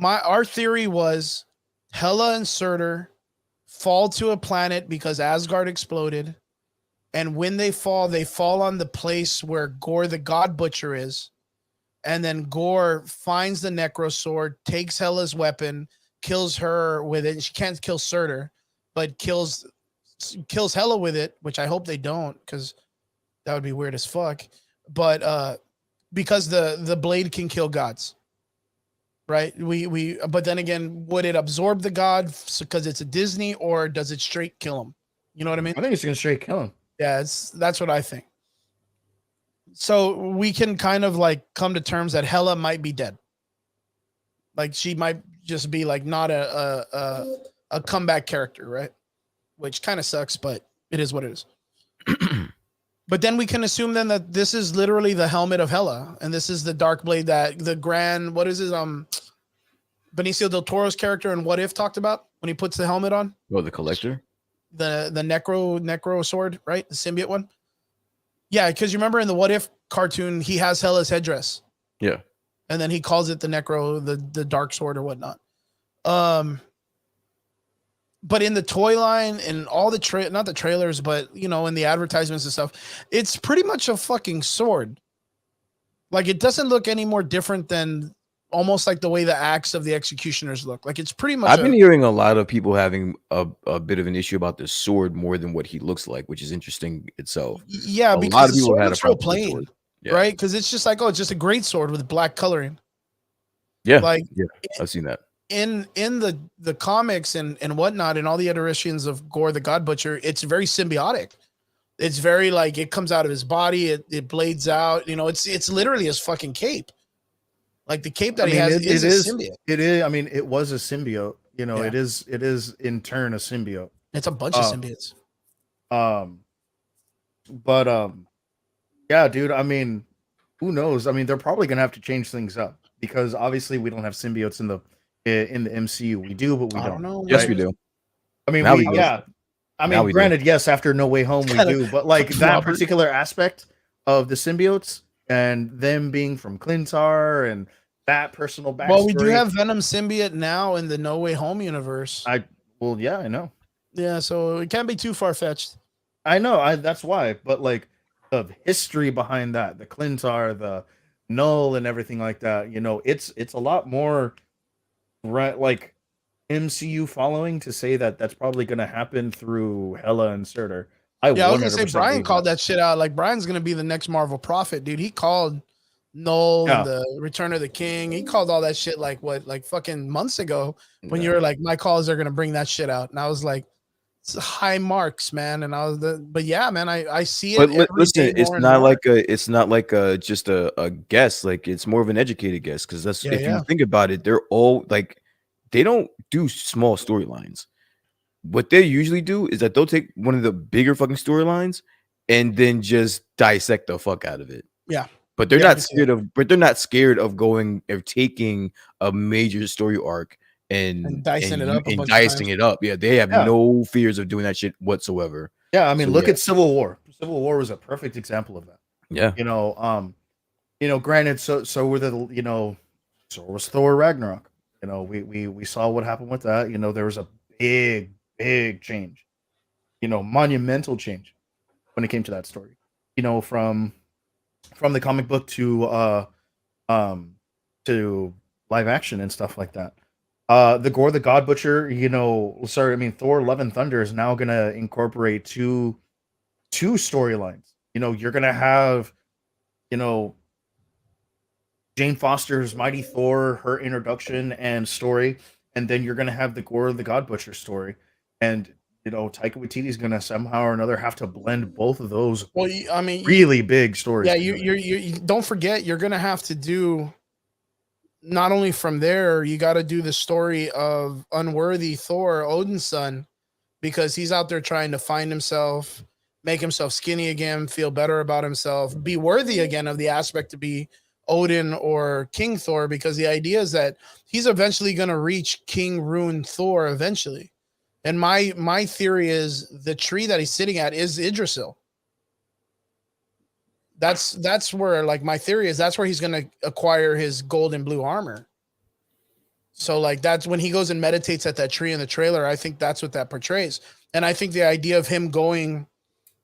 Our theory was Hela and Surtur fall to a planet because Asgard exploded, and when they fall on the place where Gore the God Butcher is, and then Gore finds the Necro sword, takes Hela's weapon, kills her with it. She can't kill Surtur, but kills Hela with it, which I hope they don't, because That would be weird as fuck. But because the blade can kill gods, right? But then again, would it absorb the god because it's a Disney, or does it straight kill him? You know what I mean? I think it's gonna straight kill him. Yeah, that's what I think. So we can kind of like come to terms that Hela might be dead. Like she might just be like not a comeback character, right? Which kind of sucks, but it is what it is. But then we can assume then that this is literally the helmet of Hela, and this is the dark blade that the grand, what is it? Benicio del Toro's character in What If talked about when he puts the helmet on. Oh, the collector? The necro sword, right? The symbiote one. Yeah, because you remember in the What If cartoon, he has Hela's headdress. Yeah. And then he calls it the necro, the dark sword or whatnot. But in the toy line and all the not the trailers, but you know, in the advertisements and stuff, it's pretty much a fucking sword. Like it doesn't look any more different than almost like the way the axe of the executioners look. Like it's pretty much. I've been hearing a lot of people having a bit of an issue about the sword more than what he looks like, which is interesting itself. Yeah, because lot of the people sword had a looks real problem with the plain, sword. Yeah. right? Because it's just like, oh, it's just a great sword with black coloring. Yeah, Like yeah, I've seen that. In the comics and whatnot and all the iterations of Gore the God Butcher, it's very symbiotic. It's very like it comes out of his body, it blades out. You know, it's literally his fucking cape. Like the cape that he has is a symbiote. It is. I mean, it was a symbiote. You know, Yeah. it is in turn a symbiote. It's a bunch of symbiotes. Yeah, dude. I mean, who knows? I mean, they're probably gonna have to change things up because obviously we don't have symbiotes in the MCU. We do, but we I don't. don't know. Yes, right? we do. I mean, Now we do. yeah. I Now mean, we do. granted, yes, after No Way Home we Kinda do, but like that Robert. particular aspect of the symbiotes and them being from Clintar and that personal backstory. Well, we do have Venom symbiote now in the No Way Home universe. Yeah, I know. Yeah, so it can't be too far fetched. I know. That's why. But like the history behind that, the Clintar, the Null, and everything like that, you know, it's a lot more like MCU following to say that that's probably going to happen through Hela and Surtur. I was gonna say 100% Brian believe called that shit out. Like Brian's gonna be the next Marvel prophet, dude. He called Null and the Return of the King. He called all that shit like fucking months ago when you were like, my calls are gonna bring that shit out, and I was like, it's high marks, man. And I was but yeah, man, I see it. But listen, it's not like just a guess. Like it's more of an educated guess because that's if you think about it, they're all like they don't do small storylines. What they usually do is that they'll take one of the bigger fucking storylines and then just dissect the fuck out of it. Yeah. But they're not scared of going or taking a major story arc and dicing it up. Yeah, they have no fears of doing that shit whatsoever. Yeah, I mean, look at Civil War. Civil War was a perfect example of that. Yeah. You know, granted, so were so was Thor Ragnarok. You know, we saw what happened with that. You know, there was a big change, you know, monumental change when it came to that story, you know, from the comic book to live action and stuff like that. The Gore the God Butcher, Thor Love and Thunder is now gonna incorporate two storylines. You know, you're gonna have, you know, Jane Foster's Mighty Thor, her introduction and story, and then you're gonna have the Gore the God Butcher story. And you know, Taika Waititi's gonna somehow or another have to blend both of those. Well, I mean, really big stories. Yeah, you don't forget you're gonna have to do. Not only from there, you got to do the story of unworthy Thor, Odin's son, because he's out there trying to find himself, make himself skinny again, feel better about himself, be worthy again of the aspect to be Odin or King Thor. Because the idea is that he's eventually going to reach King Rune Thor eventually. And my theory is the tree that he's sitting at is Yggdrasil. That's where, like, my theory is that's where he's going to acquire his gold and blue armor. So like that's when he goes and meditates at that tree in the trailer. I think that's what that portrays. And I think the idea of him going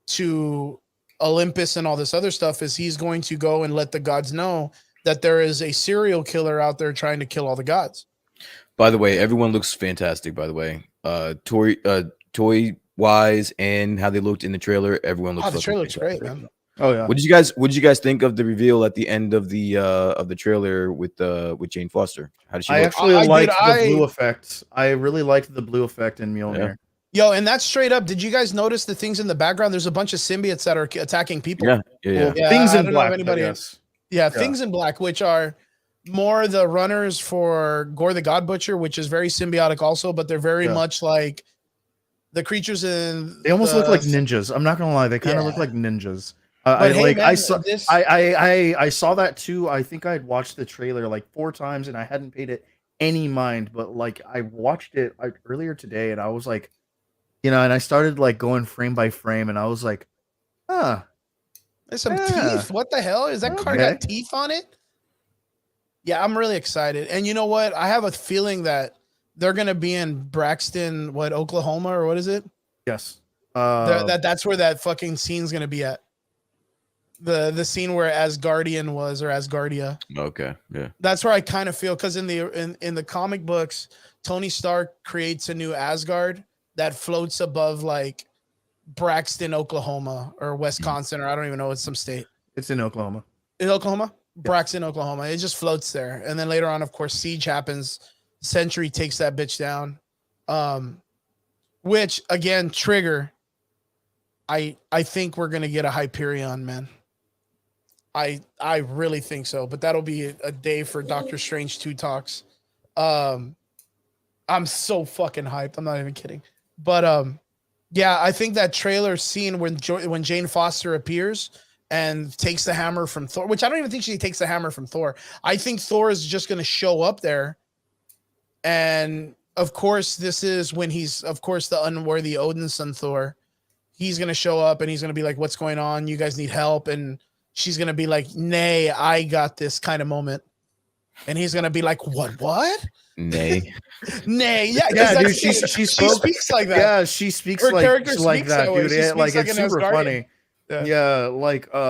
to Olympus and all this other stuff is he's going to go and let the gods know that there is a serial killer out there trying to kill all the gods. By the way, everyone looks fantastic, by the way. Toy wise and how they looked in the trailer, everyone looks the trailer looks great, man. Oh yeah. What did you guys think of the reveal at the end of the trailer with Jane Foster? How did she I look? actually I- liked dude, the blue effect. I really liked the blue effect in Mjolnir. Yo, and that's straight up. Did you guys notice the things in the background? There's a bunch of symbiotes that are attacking people. Yeah, yeah, yeah. Well, Yeah, things I in don't know if black. anybody- Yes. Yeah, things in black, which are more the runners for Gore the God Butcher, which is very symbiotic also, but they're very much like the creatures in. They almost look like ninjas. I'm not gonna lie. They kind of look like ninjas. But hey, I man, saw this- I saw that too. I think I'd watched the trailer like 4 times and I hadn't paid it any mind. But like I watched it earlier today and I was like, and I started like going frame by frame and I was like, huh. There's some teeth. What the hell? Is that card got teeth on it? Yeah, I'm really excited. And you know what? I have a feeling that they're gonna be in Braxton, Oklahoma, or what is it? Yes. That's where that fucking scene's gonna be at. The scene where Asgardian was, or Asgardia. Okay, yeah. That's where I kind of feel, because in the comic books, Tony Stark creates a new Asgard that floats above like Braxton, Oklahoma, or Wisconsin, or I don't even know, it's some state. It's in Oklahoma. In Oklahoma? Braxton, Oklahoma. It just floats there. And then later on, of course, Siege happens. Sentry takes that bitch down. Which again, trigger. I think we're gonna get a Hyperion, man. I really think so, but that'll be a day for Doctor Strange 2 talks. I'm so fucking hyped. I'm not even kidding. But yeah, I think that trailer scene when Jane Foster appears and takes the hammer from Thor, which I don't even think she takes the hammer from Thor. I think Thor is just going to show up there. And of course, this is when he's, of course, the unworthy Odin's son Thor. He's going to show up and he's going to be like, what's going on? You guys need help. And she's going to be like, nay, I got this kind of moment. And he's going to be like, what? Nay. Nay. Yeah. Yeah, dude, she speaks like that. Yeah, she speaks Her like character like speaks that, that way. dude. She speaks Like like it's an super Asgardian. funny. Yeah.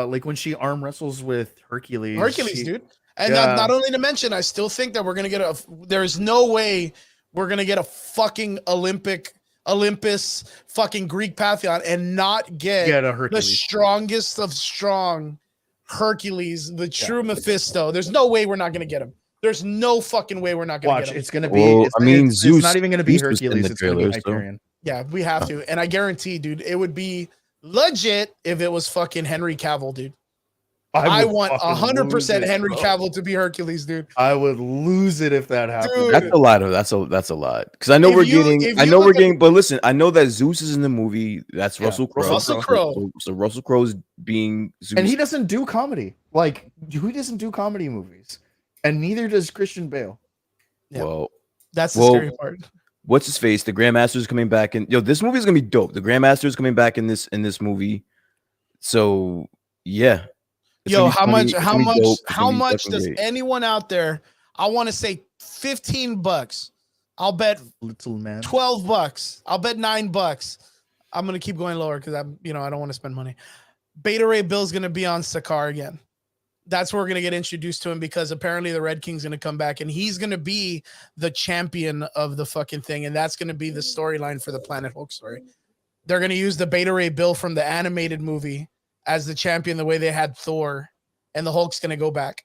Like when she arm wrestles with Hercules. Dude. And not only to mention, I still think that we're gonna get there's no way we're gonna get a fucking Olympus fucking Greek pantheon and not get a the Hercules. strongest of strong Hercules, the true Mephisto. There's no way we're not gonna get him. There's no fucking way we're not gonna get him. It's gonna be. Well, it's Zeus. not even gonna be Zeus was in Hercules. the It's gonna be trailer, so- Hyperion. Yeah, we have to. And I guarantee, dude, it would be legit if it was fucking Henry Cavill, dude. I want 100% Henry Cavill to be Hercules, dude. I would lose it if that happened. Dude. That's a lot of that's a lot. Because I know we're getting but listen, I know that Zeus is in the movie. That's Russell Crowe. Russell Crowe. So Russell Crowe's being Zeus. And he doesn't do comedy. Like he doesn't do comedy movies. And neither does Christian Bale. Yeah. Well, that's the scary part. What's his face? The Grandmaster is coming back, and this movie is gonna be dope. The Grandmaster is coming back in this movie. So yeah. Yo, how much does great. anyone out there? I want to say $15. I'll bet Little man. $12. I'll bet $9. I'm gonna keep going lower because I don't want to spend money. Beta Ray Bill's gonna be on Sakaar again. That's where we're gonna get introduced to him, because apparently the Red King's gonna come back and he's gonna be the champion of the fucking thing, and that's gonna be the storyline for the Planet Hulk story. They're gonna use the Beta Ray Bill from the animated movie as the champion, the way they had Thor, and the Hulk's gonna go back.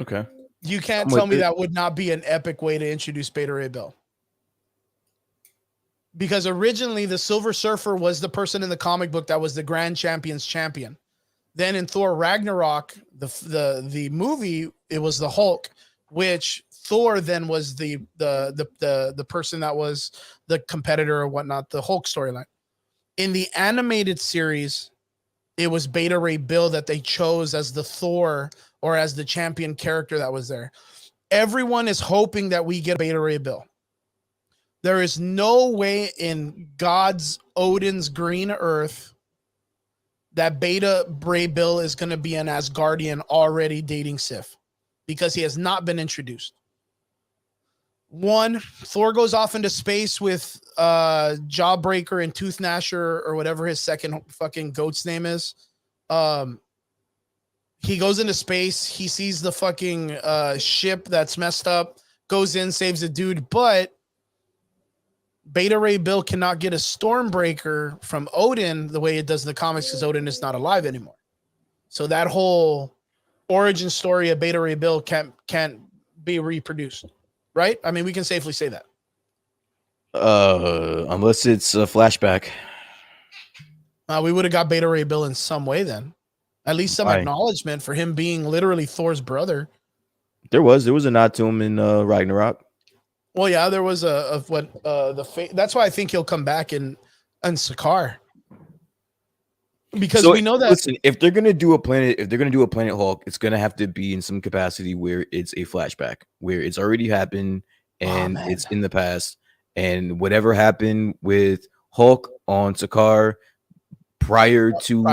Okay. You can't tell me that would not be an epic way to introduce Beta Ray Bill. Because originally the Silver Surfer was the person in the comic book that was the Grand Champion's champion. Then in Thor Ragnarok, the movie, it was the Hulk, which Thor then was the person that was the competitor or whatnot, the Hulk storyline. In the animated series, it was Beta Ray Bill that they chose as the Thor or as the champion character that was there. Everyone is hoping that we get Beta Ray Bill. There is no way in God's Odin's green earth that Beta Ray Bill is going to be an Asgardian already dating Sif, because he has not been introduced. One, Thor goes off into space with Jawbreaker and Tooth Gnasher, or whatever his second fucking goat's name is. He goes into space. He sees the fucking ship that's messed up, goes in, saves a dude. But Beta Ray Bill cannot get a Stormbreaker from Odin the way it does in the comics because Odin is not alive anymore. So that whole origin story of Beta Ray Bill can't be reproduced, right? I mean, we can safely say that. Unless it's a flashback. We would have got Beta Ray Bill in some way then. At least some Why? acknowledgement for him being literally Thor's brother. There was a nod to him in Ragnarok. Well, yeah, there was that's why I think he'll come back in Sakaar. Because So, we know that listen, if they're gonna do a Planet Hulk, it's gonna have to be in some capacity where it's a flashback, where it's already happened and man. it's in the past, and whatever happened with Hulk on Sakaar prior to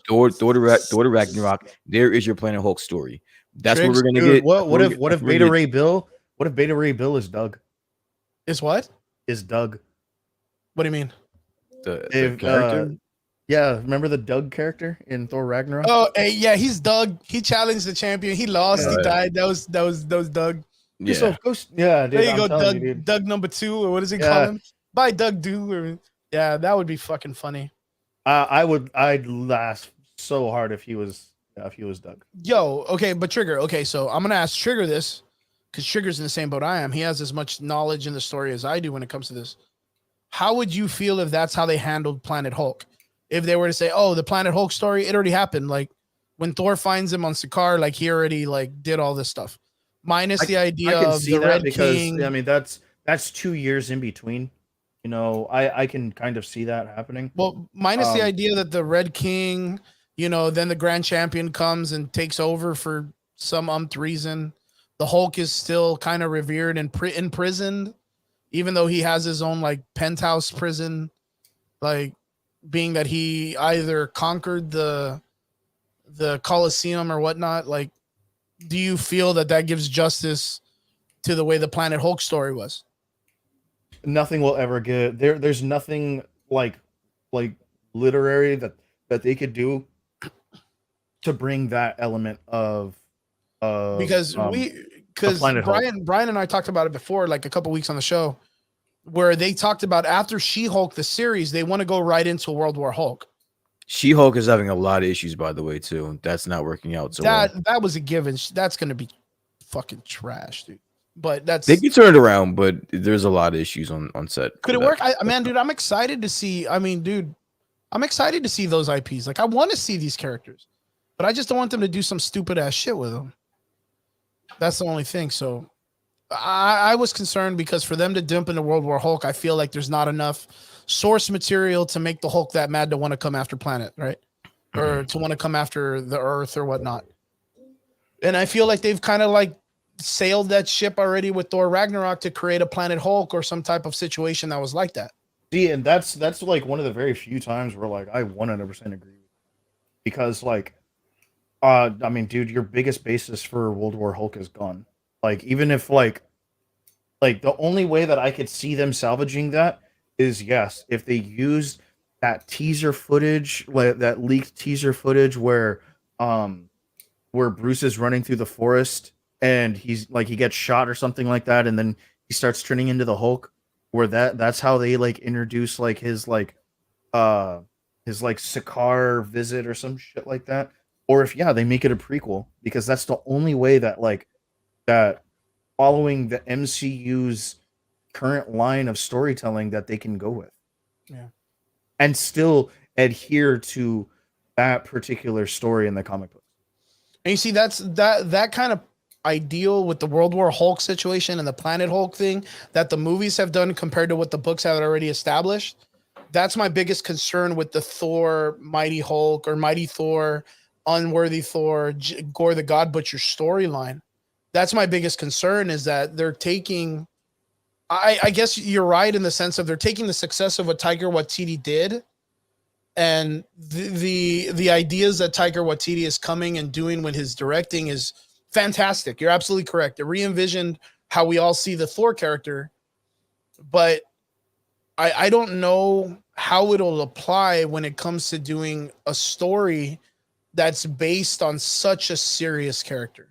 Thor Ragnarok, there is your Planet Hulk story. That's what we're gonna Dude, get. what if Beta Ray Bill? What if Beta Ray Bill is Doug? is what? Is Doug? What do you mean? The If, character? Yeah, remember the Doug character in Thor Ragnarok? Oh, hey, yeah, he's Doug. He challenged the champion. He lost. He died. That was Doug. Yeah. So of course, yeah, dude, There you I'm go, telling Doug. you, dude. Doug number 2, or what does he Yeah. call him? Bye, Doug. Yeah, that would be fucking funny. I'd laugh so hard if he was Doug. Yo, okay, but Trigger. Okay, so I'm gonna ask Trigger this because Trigger's in the same boat I am. He has as much knowledge in the story as I do when it comes to this. How would you feel if that's how they handled Planet Hulk? If they were to say, "Oh, the Planet Hulk story, it already happened." Like when Thor finds him on Sakaar, like he already like did all this stuff, minus the idea I can of see the that Red because King. I mean that's 2 years in between. You know, I can kind of see that happening. Well, minus the idea that the Red King, then the Grand Champion comes and takes over for some reason. The Hulk is still kind of revered and imprisoned, even though he has his own like penthouse prison, like being that he either conquered the Colosseum or whatnot. Like, do you feel that gives justice to the way the Planet Hulk story was? Nothing will ever get there. There's nothing like literary that they could do to bring that element of because Planet Hulk. Brian and I talked about it before, like a couple weeks on the show, where they talked about after She-Hulk the series, they want to go right into World War Hulk. She-Hulk is having a lot of issues, by the way, too. That's not working out so well. That was a given. That's gonna be fucking trash, dude. But They can turn it around, but there's a lot of issues on set. Could it work? Dude, I'm excited to see. I mean, dude, I'm excited to see those IPs. Like, I want to see these characters, but I just don't want them to do some stupid ass shit with them. That's the only thing. So I was concerned because for them to dump into World War Hulk, I feel like there's not enough source material to make the Hulk that mad to want to come after planet, right? Or to want to come after the Earth or whatnot. And I feel like they've kind of like sailed that ship already with Thor Ragnarok to create a Planet Hulk or some type of situation that was like that. See, and that's like one of the very few times where like I 100% agree, because like, I mean, dude, your biggest basis for World War Hulk is gone. Like, even if like the only way that I could see them salvaging that is, yes, if they used that teaser footage, like that leaked teaser footage where Bruce is running through the forest and he's like, he gets shot or something like that, and then he starts turning into the Hulk, where that's how they like introduce like his Sakaar visit or some shit like that. Or if they make it a prequel, because that's the only way that like that following the MCU's current line of storytelling that they can go with. Yeah. And still adhere to that particular story in the comic book. And you see, that kind of ideal with the World War Hulk situation and the Planet Hulk thing that the movies have done compared to what the books have already established. That's my biggest concern with the Thor, Mighty Hulk, or Mighty Thor, Unworthy Thor, Gore the God Butcher storyline. That's my biggest concern, is that they're taking, I guess you're right in the sense of they're taking the success of what Taika Waititi did, and the ideas that Taika Waititi is coming and doing with his directing is fantastic. You're absolutely correct. It re-envisioned how we all see the Thor character, but I don't know how it'll apply when it comes to doing a story that's based on such a serious character.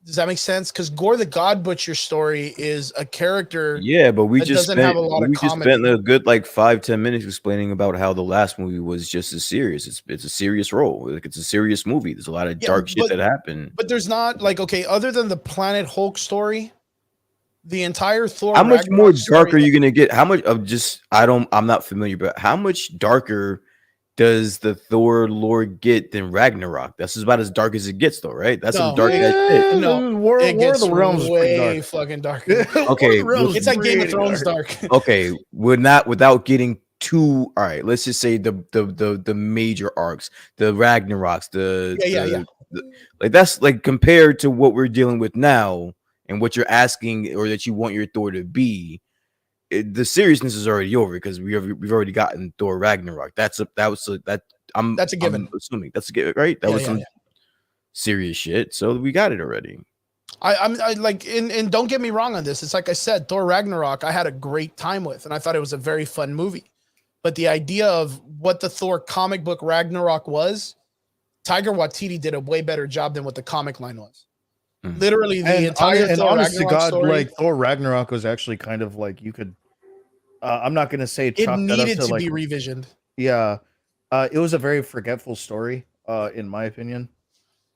Does that make sense? Because Gore the God Butcher story is a character Yeah, but we that just doesn't have a lot of just comedy. spent a good like 5-10 minutes explaining about how the last movie was just as serious. It's a serious role. Like it's a serious movie. There's a lot of Yeah, dark shit that happened. But there's not like, okay, other than the Planet Hulk story, the entire Thor. How much Ragnarok more story, dark are you gonna get? How much of just I'm not familiar, but how much darker does the Thor lore get than Ragnarok? That's about as dark as it gets, though, right? That's some No. dark ass shit. No, War it of gets the Realms is pretty way dark. fucking darker. Okay, It's like Game of Thrones dark. Okay, we're not without getting too. All right, let's just say the major arcs, the Ragnaroks, Yeah. like that's like compared to what we're dealing with now and what you're asking or that you want your Thor to be. The seriousness is already over because we've already gotten Thor Ragnarok. That's a given. I'm assuming that's a given, right? That was some serious shit. So we got it already. I like, and don't get me wrong on this. It's like I said, Thor Ragnarok, I had a great time with, and I thought it was a very fun movie. But the idea of what the Thor comic book Ragnarok was, Taika Waititi did a way better job than what the comic line was. Mm-hmm. Literally, the entire and Thor honest to God, story, like Thor Ragnarok was actually kind of like you could. I'm not gonna say it needed to be revisioned. Yeah, it was a very forgetful story, in my opinion.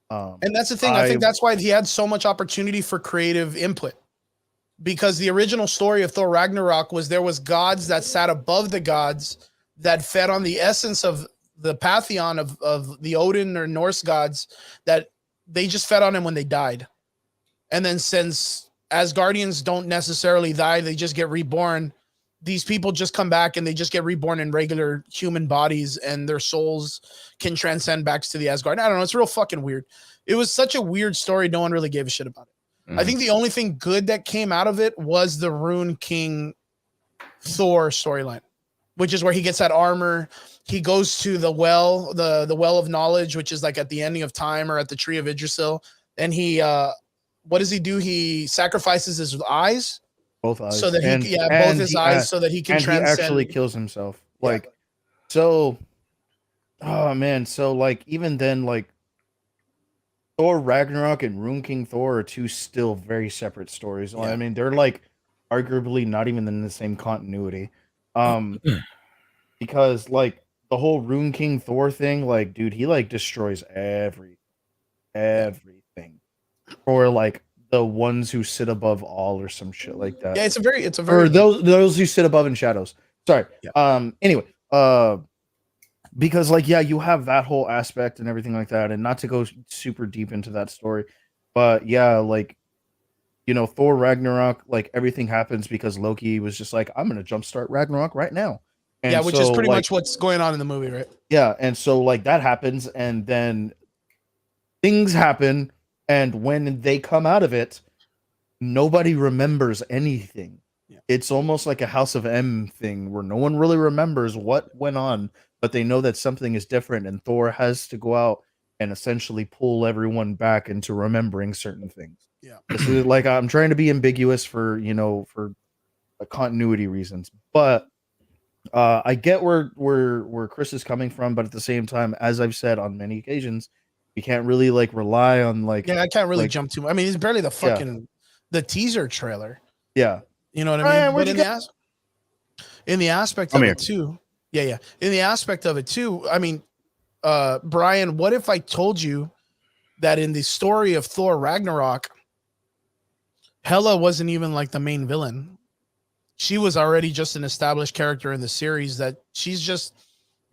And that's the thing. I think that's why he had so much opportunity for creative input, because the original story of Thor Ragnarok was there was gods that sat above the gods that fed on the essence of the pantheon of the Odin or Norse gods, that they just fed on him when they died. And then since Asgardians don't necessarily die, they just get reborn. These people just come back and they just get reborn in regular human bodies, and their souls can transcend back to the Asgard. I don't know. It's real fucking weird. It was such a weird story. No one really gave a shit about it. Mm-hmm. I think the only thing good that came out of it was the Rune King Thor storyline, which is where he gets that armor. He goes to the well, the well of knowledge, which is like at the ending of time or at the tree of Yggdrasil. And he, what does he do? He sacrifices his eyes. Both eyes. So that both his eyes, so that he can transcend. He actually kills himself. Like, so, oh man. So like, even then, like Thor Ragnarok and Rune King Thor are two still very separate stories. Yeah. I mean, they're like arguably not even in the same continuity. Because like the whole Rune King Thor thing, like, dude, he like destroys everything. Or like the ones who sit above all or some shit like that. Yeah, it's a very or those who sit above in shadows. Sorry. Yeah. Anyway, because like, yeah, you have that whole aspect and everything like that, and not to go super deep into that story, but yeah, like, you know, Thor Ragnarok, like everything happens because Loki was just like, I'm gonna jumpstart Ragnarok right now. And yeah, which is pretty much what's going on in the movie, right? Yeah, and so like that happens, and then things happen. And when they come out of it, nobody remembers anything. Yeah. It's almost like a House of M thing where no one really remembers what went on, but they know that something is different. And Thor has to go out and essentially pull everyone back into remembering certain things. Yeah. This is like, I'm trying to be ambiguous for, you know, for continuity reasons, but I get where Chris is coming from. But at the same time, as I've said on many occasions, you can't really like rely on like. Yeah, I can't really jump too much. I mean, it's barely the fucking the teaser trailer. Yeah, you know what I mean. But in the aspect of it too. Yeah. In the aspect of it too. I mean, Brian, what if I told you that in the story of Thor Ragnarok, Hela wasn't even like the main villain. She was already just an established character in the series. That she's just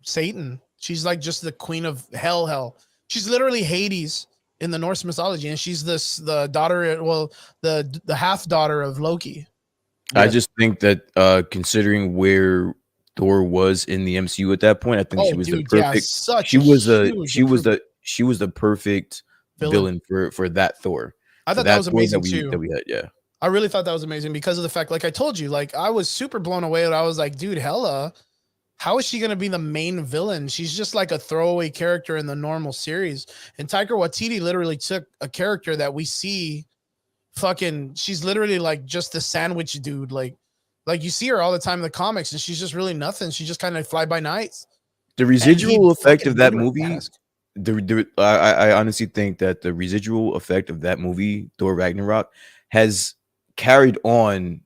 Satan. She's like just the queen of hell. She's literally Hades in the Norse mythology, and she's the daughter, well, the half daughter of Loki. Yeah. I just think that considering where Thor was in the MCU at that point, I think she was the perfect. She was the perfect villain for that Thor. I thought that was amazing too. That we had, yeah. I really thought that was amazing because of the fact, like I told you, like I was super blown away, and I was like, dude, Hela. How is she going to be the main villain? She's just like a throwaway character in the normal series. And Taika Waititi literally took a character that we see she's literally like just the sandwich dude. Like you see her all the time in the comics, and she's just really nothing. She just kind of fly by nights. The residual effect of that movie, I honestly think that the residual effect of that movie, Thor Ragnarok, has carried on.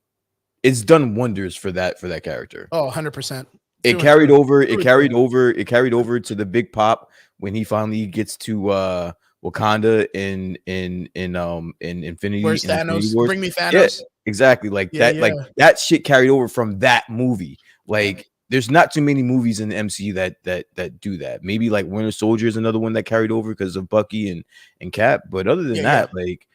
It's done wonders for that character. Oh, 100%. It Through and carried through. over. It Through and carried through. over. It carried over to the big pop when he finally gets to Wakanda in Where's Infinity Thanos? Wars. Bring me Yeah, Thanos. exactly. Like Yeah, that. yeah. Like that shit carried over from that movie. Like there's not too many movies in the MCU that do that. Maybe like Winter Soldier is another one that carried over because of Bucky and Cap. But other than Yeah, that, like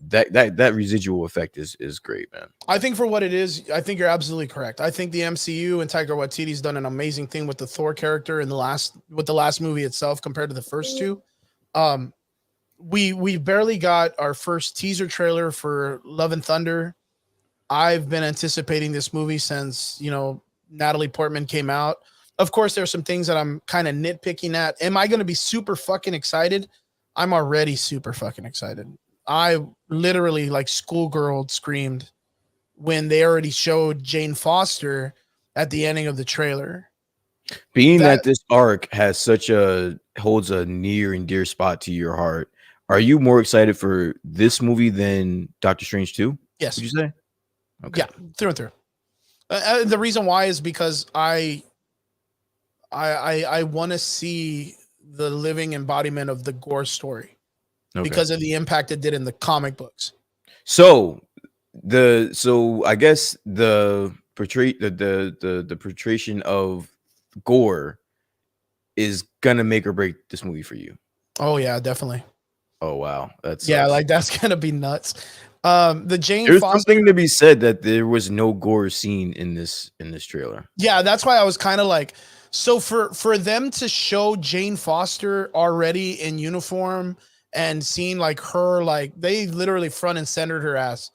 that residual effect is great, man. I think for what it is, I think you're absolutely correct. I think the MCU and Taika Waititi's done an amazing thing with the Thor character in the last movie itself compared to the first two. Um, we barely got our first teaser trailer for Love and Thunder. I've been anticipating this movie since, Natalie Portman came out. Of course, there's some things that I'm kind of nitpicking at. Am I going to be super fucking excited? I'm already super fucking excited. I literally like schoolgirl screamed when they already showed Jane Foster at the ending of the trailer. Being That that this arc holds a near and dear spot to your heart, are you more excited for this movie than Doctor Strange 2? yes, Would you say? Okay. yeah, through and through. The reason why is because I want to see the living embodiment of the Gore story Okay. because of the impact it did in the comic books. So I guess the portrayal of Gore is gonna make or break this movie for you. Oh yeah, definitely. Oh wow, that's Like that's gonna be nuts. The Jane there's Foster. something to be said that there was no Gore scene in this trailer. Yeah, that's why I was kind of like, so for them to show Jane Foster already in uniform and seeing like her, like they literally front and centered her ass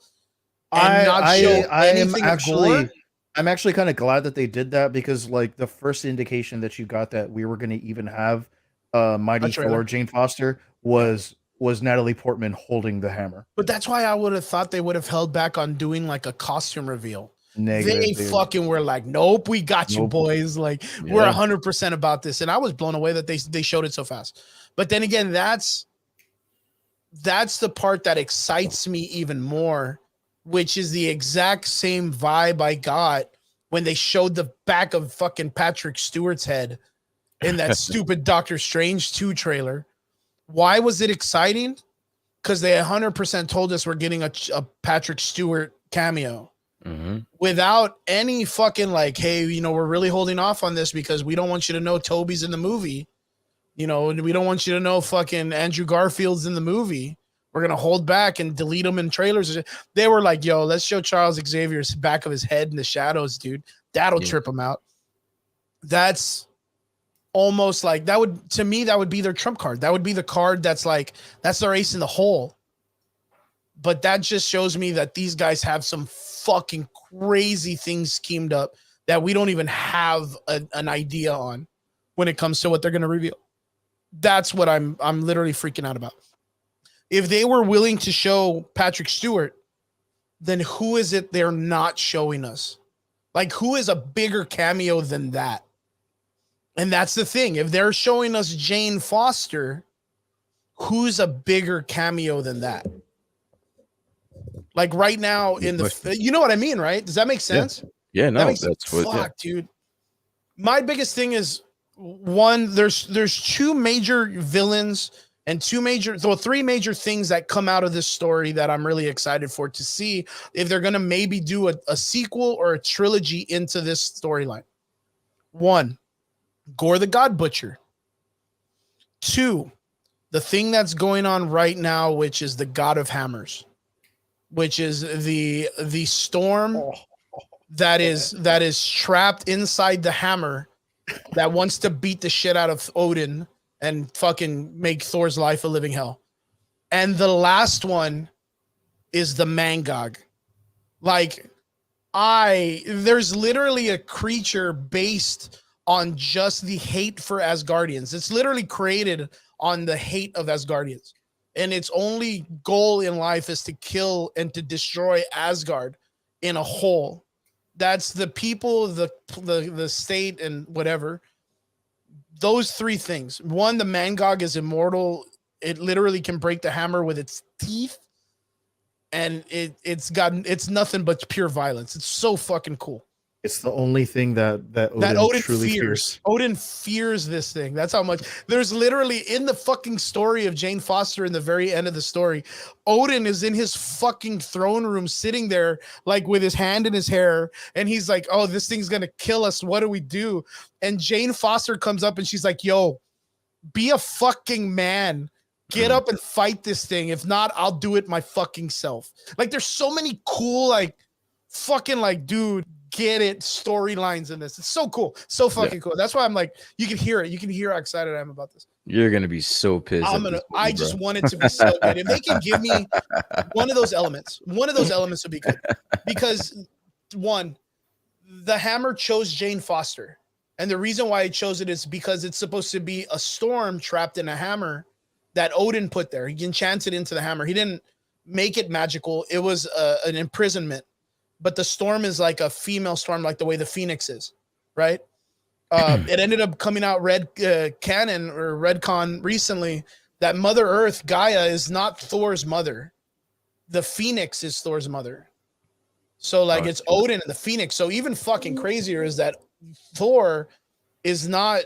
and not show anything of gore. I'm actually kind of glad that they did that because like the first indication that you got that we were going to even have Mighty trailer. Thor Jane Foster was Natalie Portman holding the hammer. But that's why I would have thought they would have held back on doing like a costume reveal. Negative, They dude. fucking were like, nope, we got you, Nope. boys. Like we're 100% about this, and I was blown away that they showed it so fast. But then again, that's the part that excites me even more, which is the exact same vibe I got when they showed the back of fucking Patrick Stewart's head in that stupid Doctor Strange 2 trailer. Why was it exciting? Because they 100% told us we're getting a Patrick Stewart cameo. Mm-hmm. Without any fucking like, hey, we're really holding off on this because we don't want you to know Toby's in the movie. We don't want you to know fucking Andrew Garfield's in the movie. We're going to hold back and delete them in trailers. They were like, yo, let's show Charles Xavier's back of his head in the shadows, dude. That'll trip him out. That's almost like that would be their trump card. That would be the card that's like, that's their ace in the hole. But that just shows me that these guys have some fucking crazy things schemed up that we don't even have an idea on when it comes to what they're going to reveal. That's what I'm literally freaking out about. If they were willing to show Patrick Stewart, then who is it they're not showing us? Like, who is a bigger cameo than that? And that's the thing. If they're showing us Jane Foster, who's a bigger cameo than that? Like right now in the, you know what I mean, right? Does that make sense? Yeah, no, that's what. Fuck, dude. My biggest thing is one. There's two major villains and three major things that come out of this story that I'm really excited for to see if they're gonna maybe do a sequel or a trilogy into this storyline. One, Gore the God Butcher. Two, the thing that's going on right now, which is the God of Hammers, which is the storm that is trapped inside the hammer that wants to beat the shit out of Odin and fucking make Thor's life a living hell. And the last one is the Mangog. Like, there's literally a creature based on just the hate for Asgardians. It's literally created on the hate of Asgardians. And its only goal in life is to kill and to destroy Asgard in a whole. That's the people, the state, and whatever. those three things. One, the Mangog is immortal. It literally can break the hammer with its teeth. And it's nothing but pure violence. It's so fucking cool. It's the only thing that Odin truly fears. Odin fears this thing. That's how much. There's literally in the fucking story of Jane Foster in the very end of the story, Odin is in his fucking throne room sitting there like with his hand in his hair, and he's like, "Oh, this thing's gonna kill us. What do we do?" And Jane Foster comes up and she's like, "Yo, be a fucking man. Get up and fight this thing. If not, I'll do it my fucking self." Like, there's so many cool, like, fucking, like, dude, get it storylines in this. It's so cool. So fucking cool. That's why I'm like, you can hear it. You can hear how excited I am about this. You're gonna be so pissed. I just want it to be so good. If they can give me one of those elements would be good. Because one, the hammer chose Jane Foster. And the reason why it chose it is because it's supposed to be a storm trapped in a hammer that Odin put there. He enchanted into the hammer. He didn't make it magical. It was an imprisonment. But the storm is like a female storm, like the way the Phoenix is, right? It ended up coming out canon or Redcon recently that Mother Earth, Gaia, is not Thor's mother. The Phoenix is Thor's mother. So like it's Odin and the Phoenix. So even fucking crazier is that Thor is not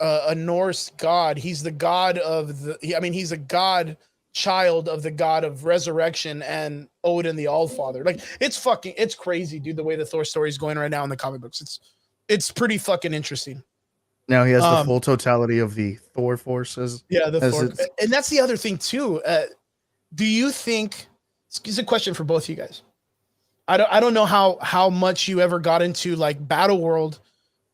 a Norse god. He's the god of he's a god child of the god of resurrection and Odin the Allfather. Like it's crazy, dude, the way the Thor story is going right now in the comic books. It's pretty fucking interesting. Now he has the full totality of the Thor forces. Yeah, the Thor. And that's the other thing too. Do you think, it's a question for both of you guys. I don't know how much you ever got into like Battle World,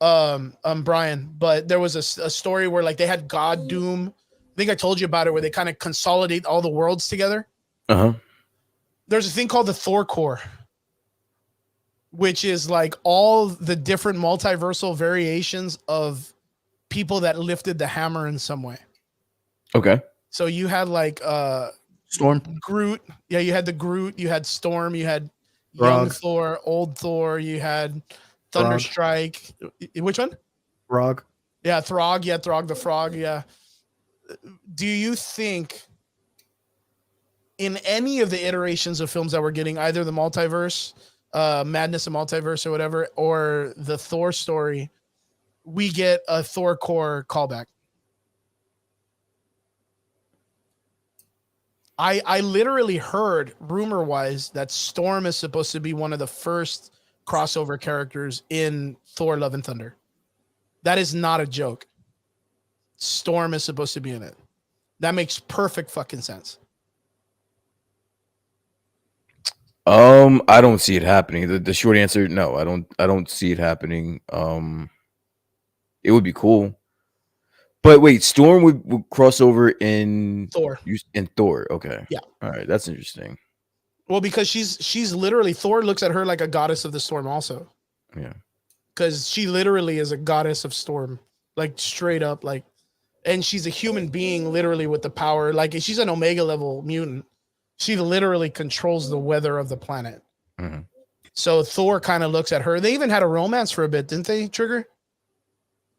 Brian, but there was a story where like they had God Doom. I think I told you about it, where they kind of consolidate all the worlds together. There's a thing called the Thor Core, which is like all the different multiversal variations of people that lifted the hammer in some way. Okay. So you had like Storm, Groot. Yeah, you had the Groot. You had Storm. You had young Thor, old Thor. You had Thunderstrike. Which one? Throg. Yeah, Throg. Yeah, Throg the Frog. Yeah. Do you think in any of the iterations of films that we're getting, either the multiverse, Madness of Multiverse or whatever, or the Thor story, we get a Thor core callback? I literally heard rumor-wise that Storm is supposed to be one of the first crossover characters in Thor Love and Thunder. That is not a joke. Storm is supposed to be in it. That makes perfect fucking sense. I don't see it happening. The short answer, no, I don't see it happening. It would be cool. But wait, Storm would cross over in Thor. In Thor, okay. Yeah. All right, that's interesting. Well, because she's literally, Thor looks at her like a goddess of the storm also. Yeah. Because she literally is a goddess of storm. Like straight up, like, and she's a human being literally with the power. Like she's an Omega level mutant. She literally controls the weather of the planet. Mm-hmm. So Thor kind of looks at her. They even had a romance for a bit, didn't they, Trigger?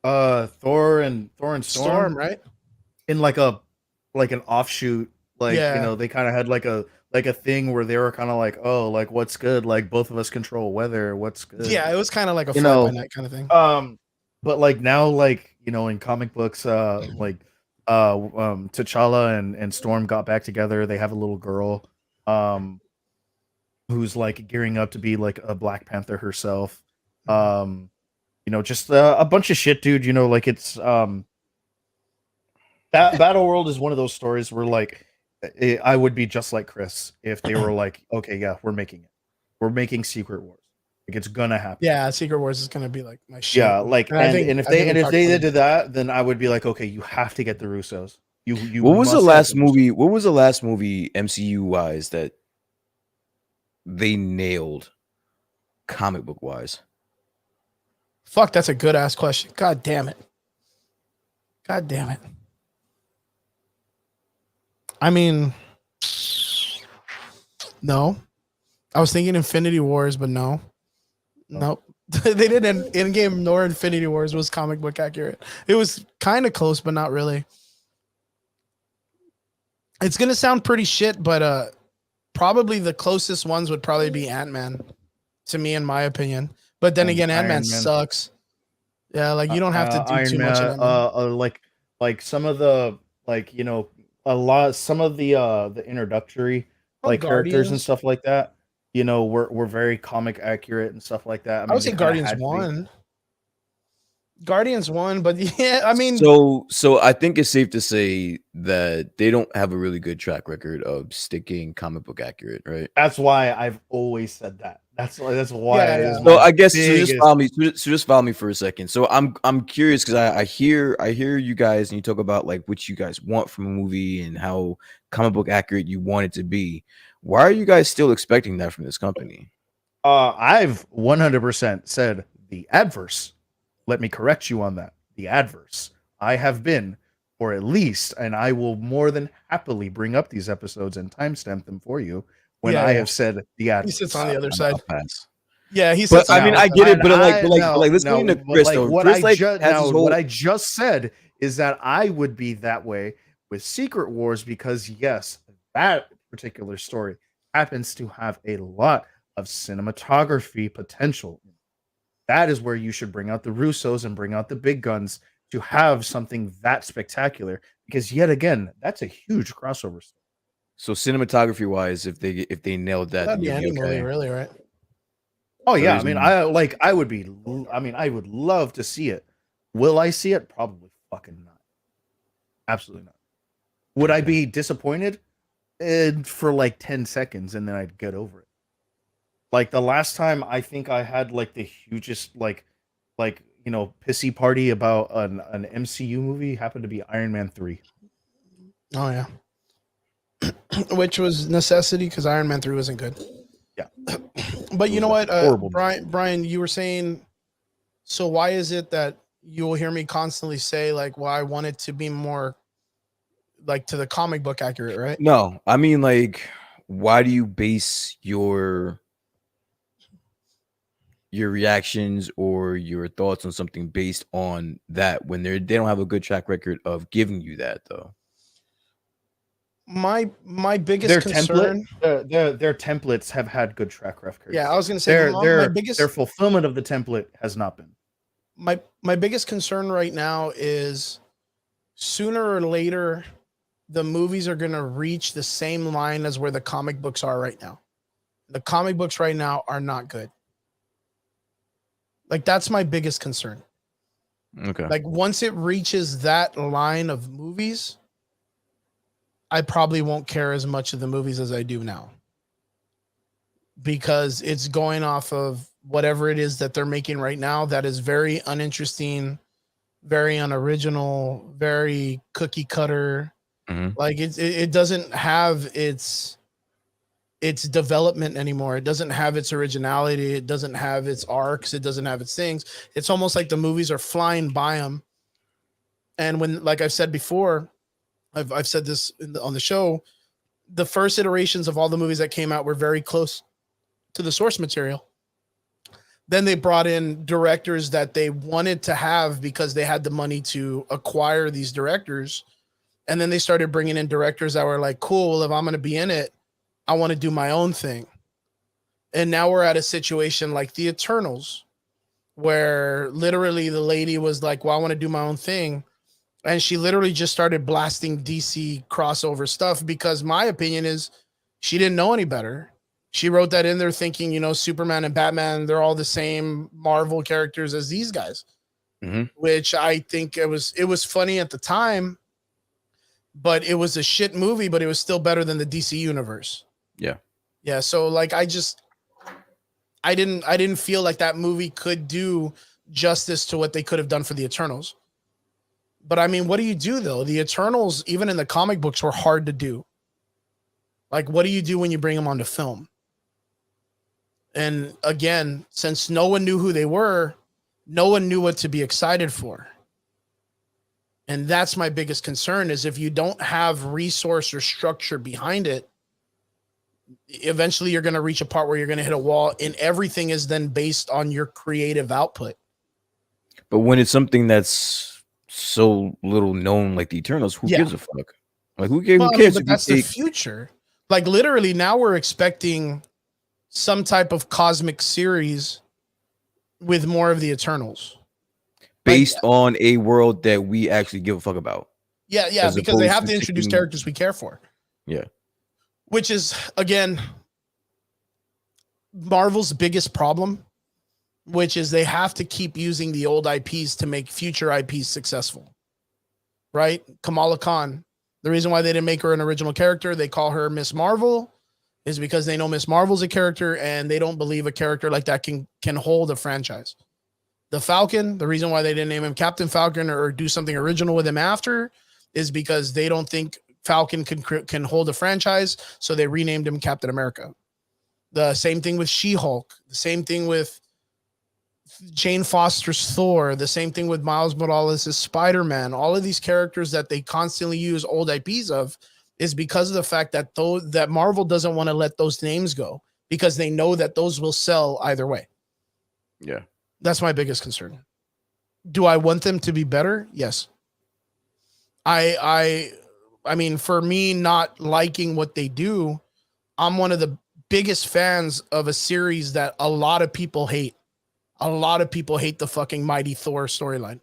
Thor and Storm, right? In like an offshoot, like they kind of had like a thing where they were kind of like, oh, like what's good? Like both of us control weather. What's good? Yeah, it was kind of like a fly by night kind of thing. But like now, like in comic books, T'Challa and Storm got back together. They have a little girl, who's like gearing up to be like a Black Panther herself. Just a bunch of shit, dude. Like it's Battle World is one of those stories where like I would be just like Chris if they were like, okay, yeah, we're making Secret Wars. Like it's gonna happen. Yeah, Secret Wars is gonna be like my shit. Yeah, like and if they did that, then I would be like, okay, you have to get the Russos. What was the last movie? What was the last movie MCU wise that they nailed comic book wise? Fuck, that's a good ass question. God damn it. I mean, no. I was thinking Infinity Wars, but no. Nope. They didn't in-game nor Infinity Wars was comic book accurate. It was kind of close, but not really. It's gonna sound pretty shit, but probably the closest ones would probably be Ant-Man, to me, in my opinion. But then And again, Ant-Man Iron Man. sucks. Yeah, like you don't have to do Iron too Man, much of Ant-Man. like some of the like some of the introductory Oh, like characters and Guardians. stuff like that, were very comic accurate and stuff like that. I I mean, would they say kind of Guardians had to be. won. Guardians won, but yeah, I mean, So I think it's safe to say that they don't have a really good track record of sticking comic book accurate, right? That's why I've always said that. That's why Yeah, it yeah. is So my I guess so just biggest. follow me. So just follow me for a second. So I'm curious because I hear you guys and you talk about like what you guys want from a movie and how comic book accurate you want it to be. Why are you guys still expecting that from this company? I've 100% said the adverse. Let me correct you on that. The adverse. I have been, or at least, and I will more than happily bring up these episodes and timestamp them for you when Yeah, I yeah. have said the He adverse. sits on the other I'll side. pass. Yeah, he But sits on I the mean, other I side. get it. But let's no, go into but Chris like though. what Chris I like just has his whole. what I just said is that I would be that way with Secret Wars because yes, that particular story happens to have a lot of cinematography potential. That is where you should bring out the Russos and bring out the big guns to have something that spectacular. Because yet again, that's a huge crossover. So cinematography wise, if they nailed that, That'd then be you'd be any movie, okay. really, right? Oh So yeah, I there's mean, I would love to see it. Will I see it? Probably fucking not. Absolutely not. Would I Okay. be disappointed? For like 10 seconds and then I'd get over it. Like the last time I think I had like the hugest pissy party about an MCU movie happened to be Iron Man 3. Oh yeah. Which was necessity because Iron Man 3 wasn't good. Yeah. But It you was know a what, horrible Brian, you were saying, so why is it that you will hear me constantly say like, well, I want it to be more like to the comic book accurate, right? No, I mean like, why do you base your reactions or your thoughts on something based on that when they don't have a good track record of giving you that though? My biggest their concern. their templates have had good track records. Yeah, I was gonna say Their my biggest their fulfillment of the template has not been. my biggest concern right now is sooner or later the movies are gonna reach the same line as where the comic books are right now. The comic books right now are not good. Like that's my biggest concern. Okay. Like once it reaches that line of movies, I probably won't care as much of the movies as I do now. Because it's going off of whatever it is that they're making right now that is very uninteresting, very unoriginal, very cookie cutter. Mhm. Like it doesn't have its development anymore. It doesn't have its originality. It doesn't have its arcs. It doesn't have its things. It's almost like the movies are flying by them. And when, like I've said before, I've said this on the show, the first iterations of all the movies that came out were very close to the source material. Then they brought in directors that they wanted to have because they had the money to acquire these directors. And then they started bringing in directors that were like, cool, well, if I'm going to be in it, I want to do my own thing. And now we're at a situation like the Eternals, where literally the lady was like, well, I want to do my own thing. And she literally just started blasting DC crossover stuff because my opinion is she didn't know any better. She wrote that in there thinking, Superman and Batman, they're all the same Marvel characters as these guys, which I think it was funny at the time, but it was a shit movie, but it was still better than the DC universe. Yeah. Yeah. So like, I didn't feel like that movie could do justice to what they could have done for the Eternals. But I mean, what do you do though? The Eternals, even in the comic books, were hard to do. Like, what do you do when you bring them onto film? And again, since no one knew who they were, no one knew what to be excited for. And that's my biggest concern is if you don't have resource or structure behind it, eventually you're going to reach a part where you're going to hit a wall, and everything is then based on your creative output. But when it's something that's so little known, like the Eternals, who gives a fuck? Like who cares? Well, Who I mean, cares but if that's you the take? future. Like literally now we're expecting some type of cosmic series with more of the Eternals. Based on a world that we actually give a fuck about. Yeah, As because they opposed have to to introduce taking- characters we care for. Yeah. Which is, again, Marvel's biggest problem, which is they have to keep using the old IPs to make future IPs successful. Right? Kamala Khan. The reason why they didn't make her an original character, they call her Miss Marvel, is because they know Miss Marvel's a character and they don't believe a character like that can hold a franchise. The Falcon, the reason why they didn't name him Captain Falcon or do something original with him after is because they don't think Falcon can hold a franchise, so they renamed him Captain America. The same thing with She-Hulk, the same thing with Jane Foster's Thor, the same thing with Miles Morales' Spider-Man. All of these characters that they constantly use old IPs of is because of the fact that that Marvel doesn't want to let those names go because they know that those will sell either way. Yeah. That's my biggest concern. Do I want them to be better? Yes. I mean, for me not liking what they do, I'm one of the biggest fans of a series that a lot of people hate. A lot of people hate the fucking Mighty Thor storyline.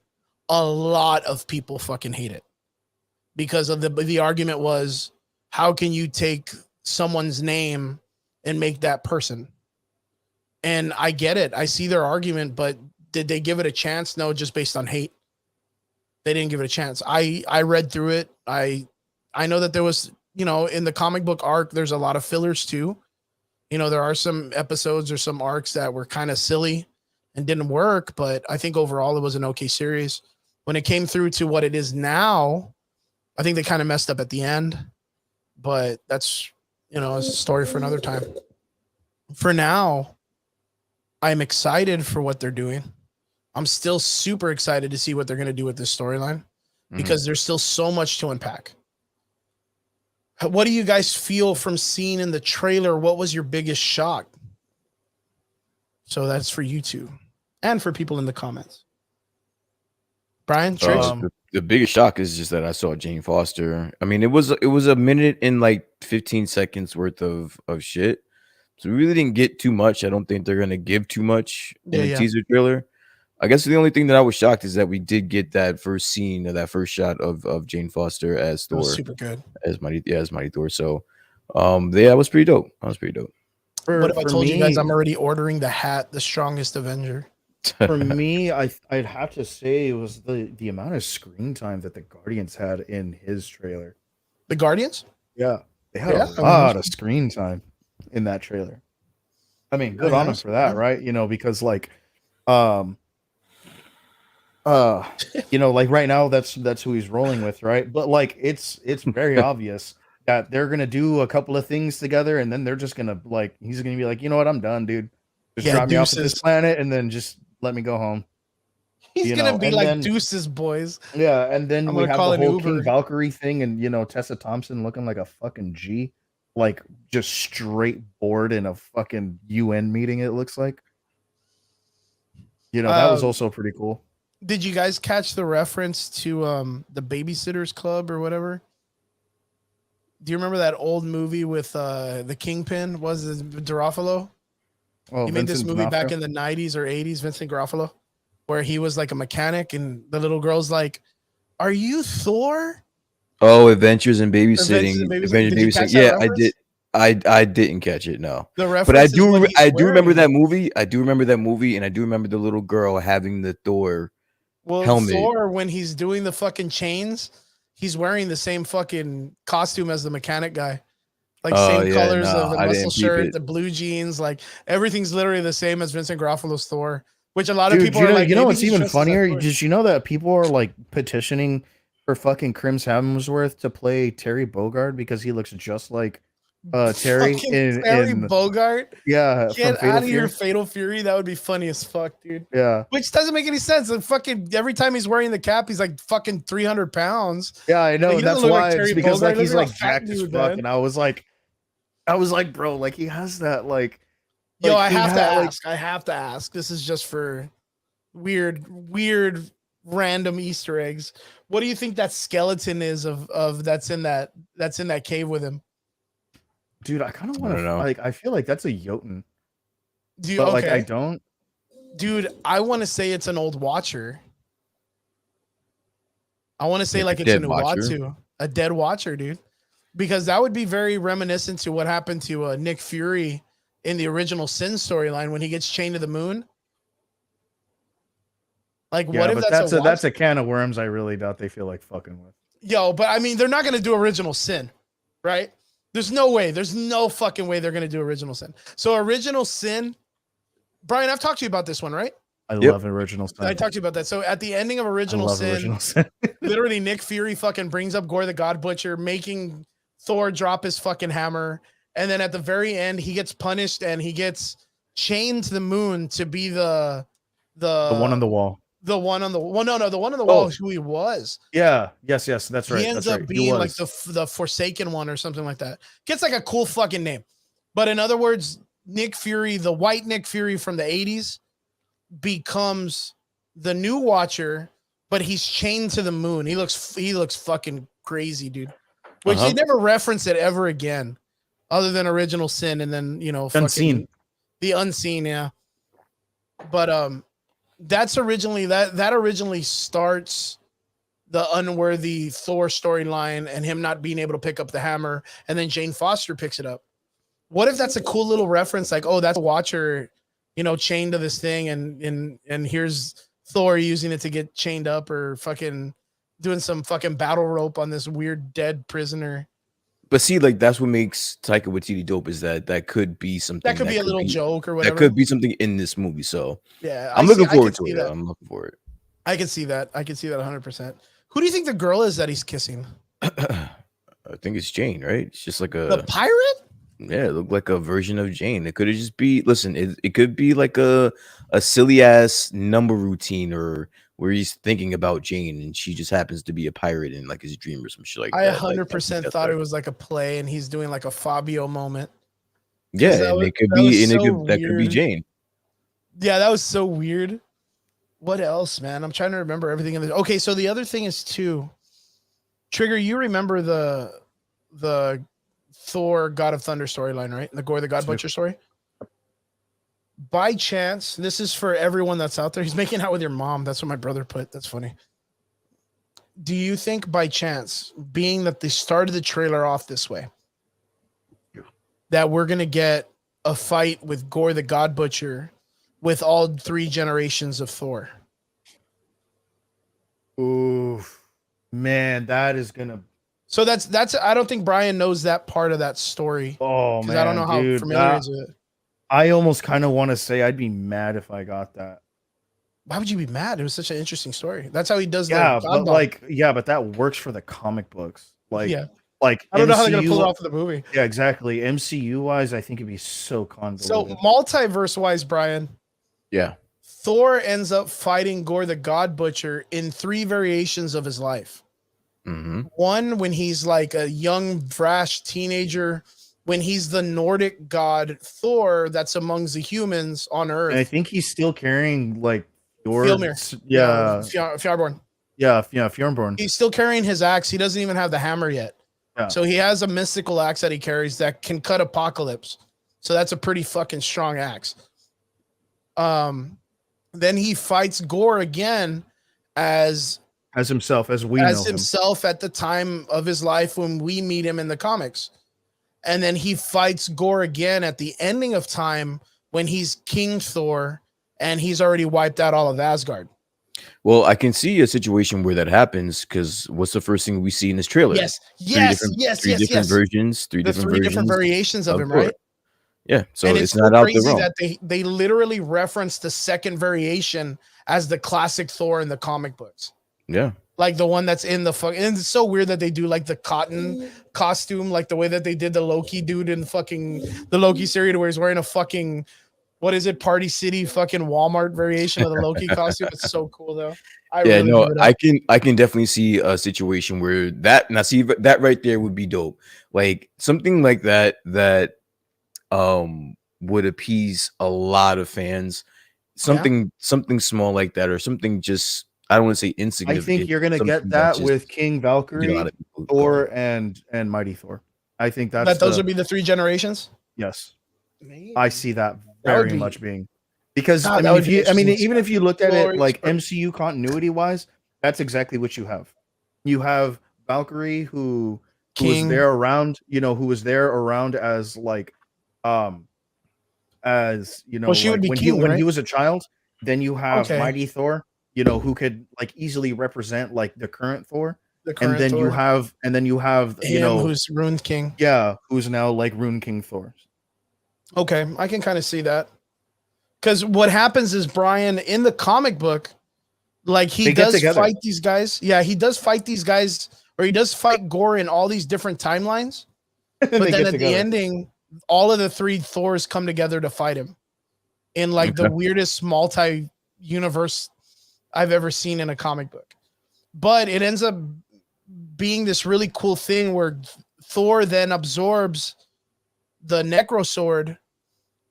A lot of people fucking hate it because of the argument was, how can you take someone's name and make that person? And I get it. I see their argument, but did they give it a chance? No, just based on hate. They didn't give it a chance. I read through it. I know that there was, in the comic book arc, there's a lot of fillers too. There are some episodes or some arcs that were kind of silly and didn't work, but I think overall it was an okay series. When it came through to what it is now, I think they kind of messed up at the end, but that's, it's a story for another time. For now, I'm excited for what they're doing. I'm still super excited to see what they're going to do with this storyline because there's still so much to unpack. What do you guys feel from seeing in the trailer? What was your biggest shock? So that's for you two and for people in the comments. Brian, the biggest shock is just that I saw Jane Foster. I mean, it was a minute and like 15 seconds worth of shit. So we really didn't get too much. I don't think they're gonna give too much in the teaser trailer. I guess the only thing that I was shocked is that we did get that first scene of that first shot of Jane Foster as Thor. Super good. As Mighty Thor. So it was pretty dope. What if I told you guys I'm already ordering the hat, the strongest Avenger? For me, I'd have to say it was the amount of screen time that the Guardians had in his trailer. The Guardians? Yeah. They had a lot of screen time in that trailer. I mean, good on them for that, right? Because like like right now that's who he's rolling with, right? But like it's very obvious that they're gonna do a couple of things together and then they're just gonna he's gonna be like, you know what, I'm done, dude. Just drop me off at this planet and then just let me go home. He's gonna be like deuces, boys. Yeah, and then we have the whole King Valkyrie thing and Tessa Thompson looking like a fucking G. Like just straight bored in a fucking UN meeting, it looks like. That was also pretty cool. Did you guys catch the reference to the Babysitters Club or whatever? Do you remember that old movie with the Kingpin? Was it Garofalo? Oh, he made this movie back in the 90s or 80s, Vincent Garofalo, where he was like a mechanic and the little girl's like, "Are you Thor?" Oh, Adventures in Babysitting. Yeah, I did. I didn't catch it, no. But I do remember that movie. I do remember that movie, and I do remember the little girl having the Thor helmet. Thor, when he's doing the fucking chains, he's wearing the same fucking costume as the mechanic guy. Like same colors of the muscle shirt, the blue jeans, like everything's literally the same as Vincent Garofalo's Thor. Which a lot of people are like, what's even funnier? Did you know that people are like petitioning for fucking Crims Hemsworth to play Terry Bogard because he looks just like Terry in Bogart? Yeah, get out of here, Fatal Fury. That would be funny as fuck, dude. Yeah, which doesn't make any sense. Like fucking every time he's wearing the cap, he's like fucking 300 pounds. Yeah, I know. Like, that's why like it's because Bogart. He's like jacked as fuck, and I was like, I was like, bro, like he has that like. Yo, Like, I he have to had, like- ask. I have to ask. This is just for weird, random Easter eggs. What do you think that skeleton is of that's in that cave with him? Dude, I kind of I want don't to know. like. I feel like that's a Jotun, Do you, but okay, like I don't. dude? I want to say it's an old Watcher. I want to say Like like a it's a dead new Watcher? Watcher, a dead Watcher, dude. Because that would be very reminiscent to what happened to Nick Fury in the original Sin storyline when he gets chained to the moon. Like, Yeah, what if but that's that's a can of worms. I really doubt they feel like fucking with. Yo, but I mean, they're not gonna do original Sin, right? There's no way. There's no fucking way they're gonna do original Sin. So original Sin, Brian, I've talked to you about this one, right? I Yep. love original Sin. I talked to you about that. So at the ending of I original love Sin, original Sin. literally Nick Fury fucking brings up Gore the God Butcher, making Thor drop his fucking hammer. And then at the very end, he gets punished and he gets chained to the moon to be the The one on the wall. the one on the well, no, the one on the wall is who he was. Yeah. Yes. That's right. He ends That's up right. being like the Forsaken One or something like that. Gets like a cool fucking name. But in other words, Nick Fury, the white Nick Fury from the 80s, becomes the new Watcher, but he's chained to the moon. He looks fucking crazy, dude. Which they never reference it ever again, other than original Sin, and then Unseen. The Unseen, yeah. But that's originally that originally starts the unworthy Thor storyline and him not being able to pick up the hammer, and then Jane Foster picks it up. What if that's a cool little reference, like, oh, that's a Watcher, chained to this thing, and here's Thor using it to get chained up, or fucking doing some fucking battle rope on this weird dead prisoner. But see, like that's what makes Taika Waititi dope, is that could be something That could be a little joke or whatever. That could be something in this movie. So yeah, I'm looking forward to it. I'm looking for it. I can see that. 100%. Who do you think the girl is that he's kissing? I think it's Jane, right? It's just like The pirate? Yeah, it looked like a version of Jane. It could have just be, listen, it could be like a silly ass number routine, or where he's thinking about Jane and she just happens to be a pirate in like his dream or some shit like that. I 100% thought it was like a play and he's doing like a Fabio moment. Yeah, and it could be, and that could be Jane. Yeah, that was so weird. What else, man? I'm trying to remember everything in this. Okay, so the other thing is too, Trigger, you remember the Thor God of Thunder storyline, right? The Gore the God Butcher story. By chance, this is for everyone that's out there. He's making out with your mom. That's what my brother put. That's funny. Do you think by chance, being that they started the trailer off this way, that we're going to get a fight with Gore the God Butcher with all 3 generations of Thor? Ooh, man, that is gonna. So that's I don't think Brian knows that part of that story. Oh man, I don't know how familiar is with it. I almost kind of want to say I'd be mad if I got that. Why would you be mad? It was such an interesting story. That's how he does. Yeah, but but that works for the comic books. Like, yeah, like I don't know how they're gonna pull it off for the movie. Yeah, exactly. MCU wise, I think it'd be so convoluted. So multiverse wise, Brian. Yeah. Thor ends up fighting Gore the God Butcher in 3 variations of his life. Mm-hmm. One, when he's like a young, brash teenager, when he's the Nordic god Thor that's amongst the humans on Earth. And I think he's still carrying like Fjorborn. Yeah, Fjorborn. He's still carrying his axe. He doesn't even have the hammer yet. Yeah. So he has a mystical axe that he carries that can cut Apocalypse. So that's a pretty fucking strong axe. Then he fights Gore again as himself, as himself at the time of his life when we meet him in the comics. And then he fights Gore again at the ending of time when he's King Thor and he's already wiped out all of Asgard. Well, I can see a situation where that happens, because what's the first thing we see in this trailer? Three different versions, three different variations of him, Thor. right? Yeah, so and it's not out the realm. That they literally reference the second variation as the classic Thor in the comic books. Yeah, like the one that's in the fucking. And it's so weird that they do like the cotton costume, like the way that they did the Loki dude in fucking the Loki series, where he's wearing a fucking, what is it, Party City fucking Walmart variation of the Loki costume. It's so cool though. I can definitely see a situation where that right there would be dope. Like something like that would appease a lot of fans. Something small like that, or something just, I don't want to say I insignificant. think you're gonna Something get that that just with King get a lot Valkyrie, of people Thor, going. and Mighty Thor. I think that's That those the would be the 3 generations. yes. Maybe. I see that That would very be much being because God. I That mean, would if be you I mean, interesting even if stuff. you looked at it Glorious like first. MCU continuity wise, that's exactly what you have. You have Valkyrie who was King. there around, who was there around as like as Well, she would like be when King, he right? was a child. Then you have Okay. Mighty Thor, who could like easily represent like the current Thor. The And current then you Thor. have Him who's Ruined King. yeah, who's now like Rune King Thor. Okay, I can kind of see that. Because what happens is Brian in the comic book, like he They get does together. fight these guys. Yeah, he does fight these guys, or he does fight Gore in all these different timelines. And But they then get at the together. ending, all of the 3 Thors come together to fight him in like the Okay. weirdest multi-universe I've ever seen in a comic book. But it ends up being this really cool thing where Thor then absorbs the Necro Sword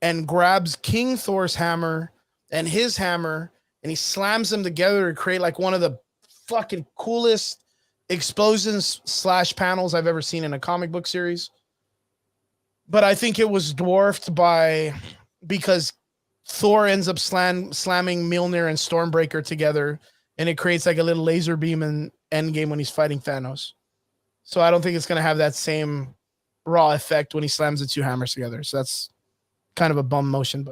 and grabs King Thor's hammer and his hammer, and he slams them together to create like one of the fucking coolest explosions / panels I've ever seen in a comic book series. But I think it was dwarfed because Thor ends up slamming Mjolnir and Stormbreaker together, and it creates like a little laser beam in Endgame when he's fighting Thanos. So I don't think it's going to have that same raw effect when he slams the 2 hammers together. So that's kind of a bum motion,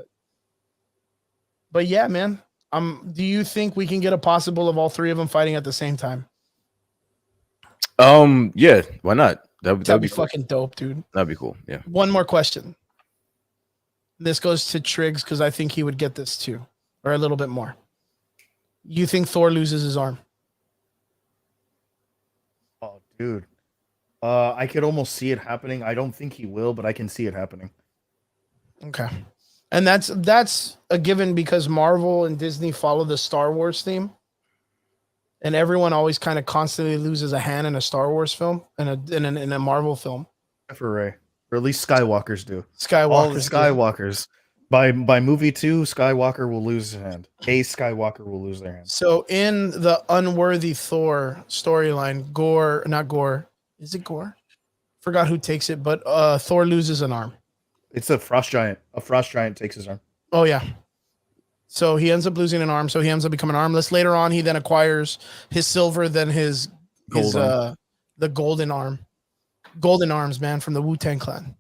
but yeah, man. Do you think we can get a possible of all 3 of them fighting at the same time? Yeah, why not? That'd be cool. fucking dope, dude. That'd be cool. Yeah. One more question. This goes to Triggs because I think he would get this too, or a little bit more. You think Thor loses his arm? Oh, dude. I could almost see it happening. I don't think he will, but I can see it happening. Okay. And that's a given because Marvel and Disney follow the Star Wars theme. And everyone always kind of constantly loses a hand in a Star Wars film and in a Marvel film. Except for Rey. Or at least Skywalkers do. Skywalkers All the do. Skywalkers. By movie 2, Skywalker will lose his hand. A Skywalker will lose their hand. So in the Unworthy Thor storyline, not Gore. Is it Gore? Forgot who takes it, but Thor loses an arm. It's a frost giant. A frost giant takes his arm. Oh yeah. So he ends up losing an arm. So he ends up becoming armless. Later on, he then acquires his silver, then his the golden arm. Golden arms, man, from the Wu-Tang Clan.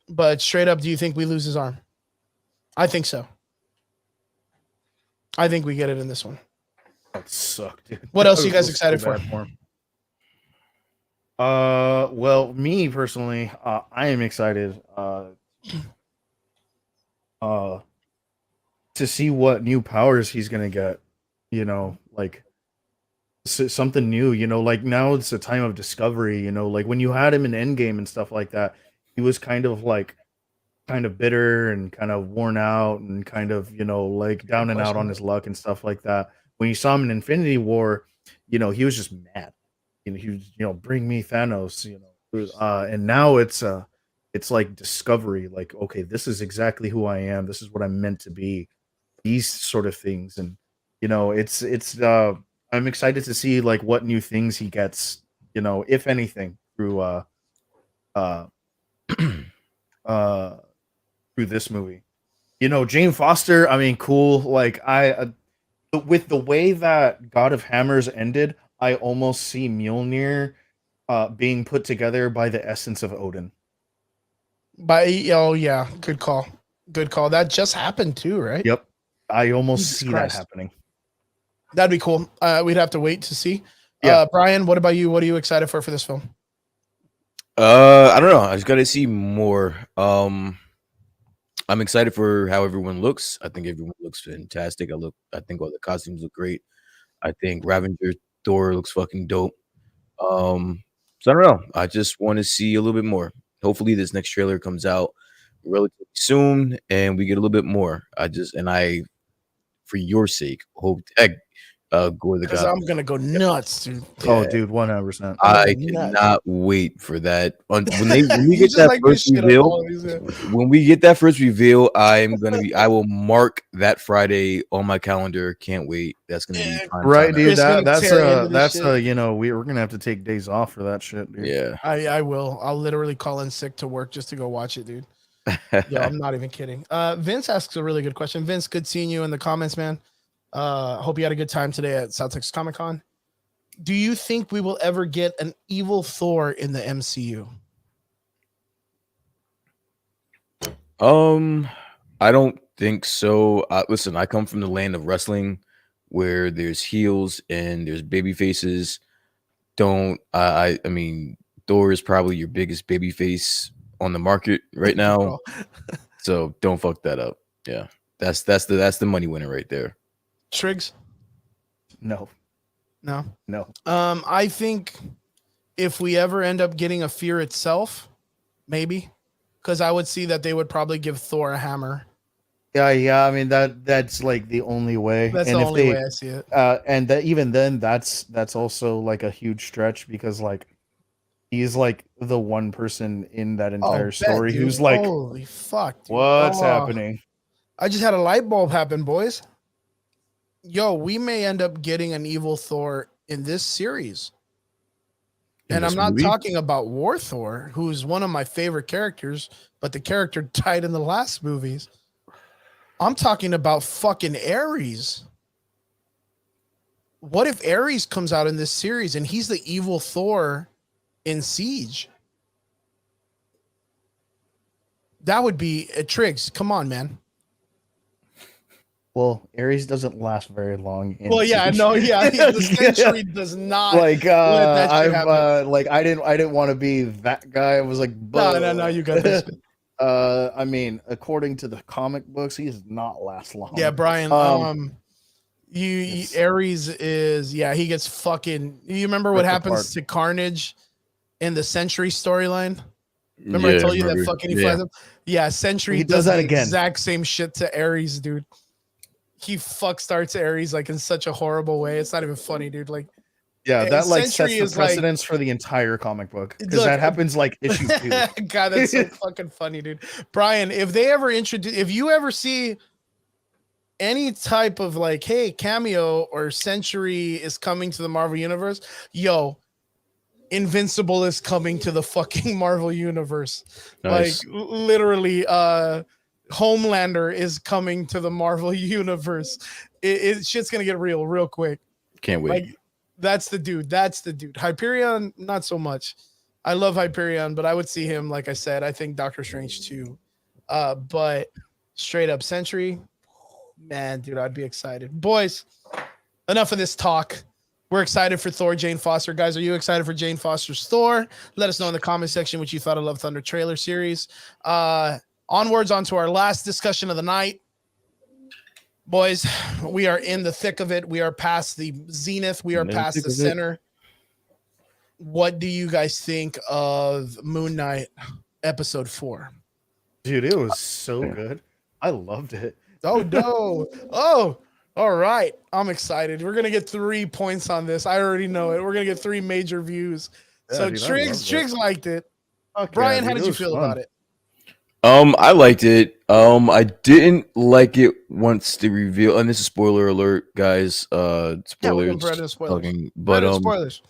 But straight up, do you think we lose his arm? I think so. I think we get it in this one. That sucked, dude. What else are you guys excited for? Well, me personally, I am excited to see what new powers he's gonna get. Like something new. Like now it's a time of discovery. Like when you had him in Endgame and stuff like that, he was kind of bitter and kind of worn out and kind of like down and out on his luck and stuff like that. When you saw him in Infinity War, he was just mad. He was, bring me Thanos, and now it's like discovery, like, okay, this is exactly who I am. This is what I'm meant to be. These sort of things. And, I'm excited to see like what new things he gets, if anything through, through this movie. Jane Foster, I mean, cool. Like with the way that God of Hammers ended, I almost see Mjolnir being put together by the essence of Odin. Oh yeah, good call. Good call. That just happened too, right? Yep. I almost Jesus see Christ. that happening. That'd be cool. We'd have to wait to see. Yeah. Brian, what about you? What are you excited for this film? I don't know. I just gotta see more. I'm excited for how everyone looks. I think everyone looks fantastic. I think all the costumes look great. I think Ravager Thor looks fucking dope. So I don't know. I just want to see a little bit more. Hopefully this next trailer comes out relatively soon and we get a little bit more. For your sake, hope Gore the Because God. I'm gonna go nuts, dude. Oh, Yeah. dude, 100%. I nuts. cannot wait for that. When we You get just that like me to first shit on reveal, all of these. when we get that first reveal, I will mark that Friday on my calendar. Can't wait. That's gonna be prime Right, time. dude. Chris gonna tear into this That's shit. you know, we're gonna have to take days off for that shit, dude. Yeah. I will. I'll literally call in sick to work just to go watch it, dude. Yo, I'm not even kidding. Vince asks a really good question. Vince, good seeing you in the comments, man. Hope you had a good time today at South Texas Comic Con. Do you think we will ever get an evil Thor in the MCU? I don't think so. Listen, I come from the land of wrestling where there's heels and there's baby faces. I mean, Thor is probably your biggest baby face on the market right now. So don't fuck that up. Yeah. That's the money winner right there. Triggs? No. I think if we ever end up getting a Fear itself, maybe, because I would see that they would probably give Thor a hammer. Yeah. I mean that's like the only way. That's and the if only they, way I see it. And that even then, that's also like a huge stretch because like he's like the one person in that entire story dude. who's like, holy fuck, dude. what's happening? I just had a light bulb happen, boys. Yo, we may end up getting an evil Thor in this series. And I'm not talking about War Thor, who's one of my favorite characters, but the character died in the last movies. I'm talking about fucking Ares. What if Ares comes out in this series and he's the evil Thor in Siege? That would be a Triggs. Come on, man. Well, Ares doesn't last very long. Well, yeah, I know. Yeah, the century does not. Like, let that shit happen. like I didn't want to be that guy. I was like, No, you got this. I mean, according to the comic books, he does not last long. Yeah, Brian. You Ares is he gets fucking. You remember what happens to Carnage in the Century storyline? Remember I told you that fucking he flies up. Yeah, Century he does that the again. Exact same shit to Ares, dude. He starts Ares like in such a horrible way. It's not even funny, dude. Like, yeah, that like Century sets the precedence for the entire comic book because that happens like issue 2. God, that's so fucking funny, dude. Brian, if you ever see any type of like, hey, cameo or Century is coming to the Marvel Universe, yo, Invincible is coming to the fucking Marvel Universe. Nice. Like literally, Homelander is coming to the Marvel Universe. Shit's gonna get real quick. Can't wait. Like, that's the dude. Hyperion, not so much. I love Hyperion, but I would see him, like I said, I think Doctor Strange too. But straight up Century, man, dude, I'd be excited. Boys, enough of this talk. We're excited for Thor, Jane Foster. Guys, are you excited for Jane Foster's Thor? Let us know in the comment section what you thought of Love Thunder trailer series. Onwards onto our last discussion of the night. Boys, we are in the thick of it. We are past the zenith. We are past the center. What do you guys think of Moon Knight episode 4? Dude, it was so good. I loved it. Oh, no. Oh, all right. I'm excited. We're going to get 3 points on this. I already know it. We're going to get 3 major views. Yeah, so dude, Triggs liked it. Okay, Brian, how did you feel about it? I liked it. I didn't like it once the reveal, and this is spoiler alert, guys. Spoilers. Spoilers.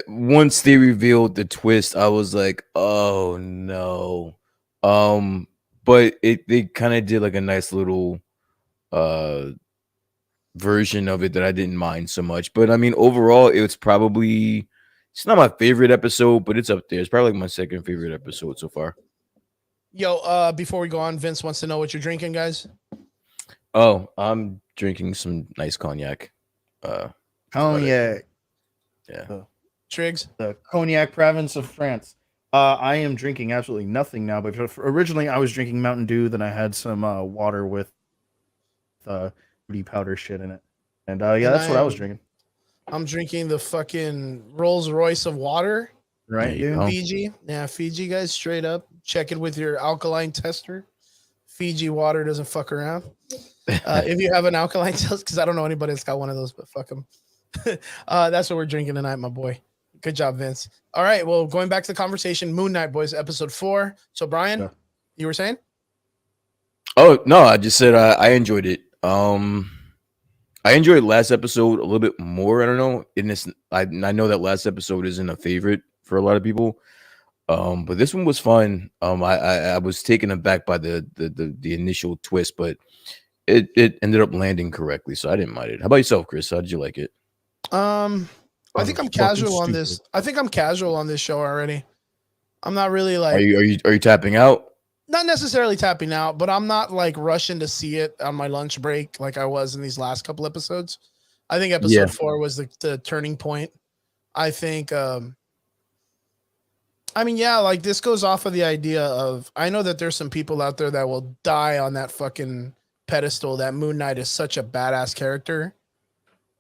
Once they revealed the twist, I was like, oh no. But they kind of did like a nice little version of it that I didn't mind so much. But I mean, overall, it's not my favorite episode, but it's up there. It's probably like my second favorite episode so far. Yo, before we go on, Vince wants to know what you're drinking, guys. Oh, I'm drinking some nice cognac. Cognac. Yeah. Triggs. The Cognac province of France. I am drinking absolutely nothing now, but originally I was drinking Mountain Dew, then I had some water with booty powder shit in it. And that's what I was drinking. I'm drinking the fucking Rolls Royce of water. Right, dude. Fiji. Yeah, Fiji, guys, straight up. Check it with your alkaline tester. Fiji water doesn't fuck around. If you have an alkaline tails, because I don't know anybody that's got one of those, but fuck them. That's what we're drinking tonight, my boy. Good job, Vince. All right, well, going back to the conversation, Moon Knight, boys, episode 4. So, Brian, Yeah. you were saying? Oh no, I just said I enjoyed it. I enjoyed last episode a little bit more. I don't know. In this, I know that last episode isn't a favorite for a lot of people. But this one was fun. I was taken aback by the initial twist, but it ended up landing correctly, so I didn't mind it. How about yourself, Chris? How did you like it? I think I'm casual on this. I think I'm casual on this show already. I'm not really like. Are you tapping out? Not necessarily tapping out, but I'm not like rushing to see it on my lunch break like I was in these last couple episodes. I think episode 4 was the turning point. I think I mean, yeah, like this goes off of the idea of I know that there's some people out there that will die on that fucking pedestal that Moon Knight is such a badass character.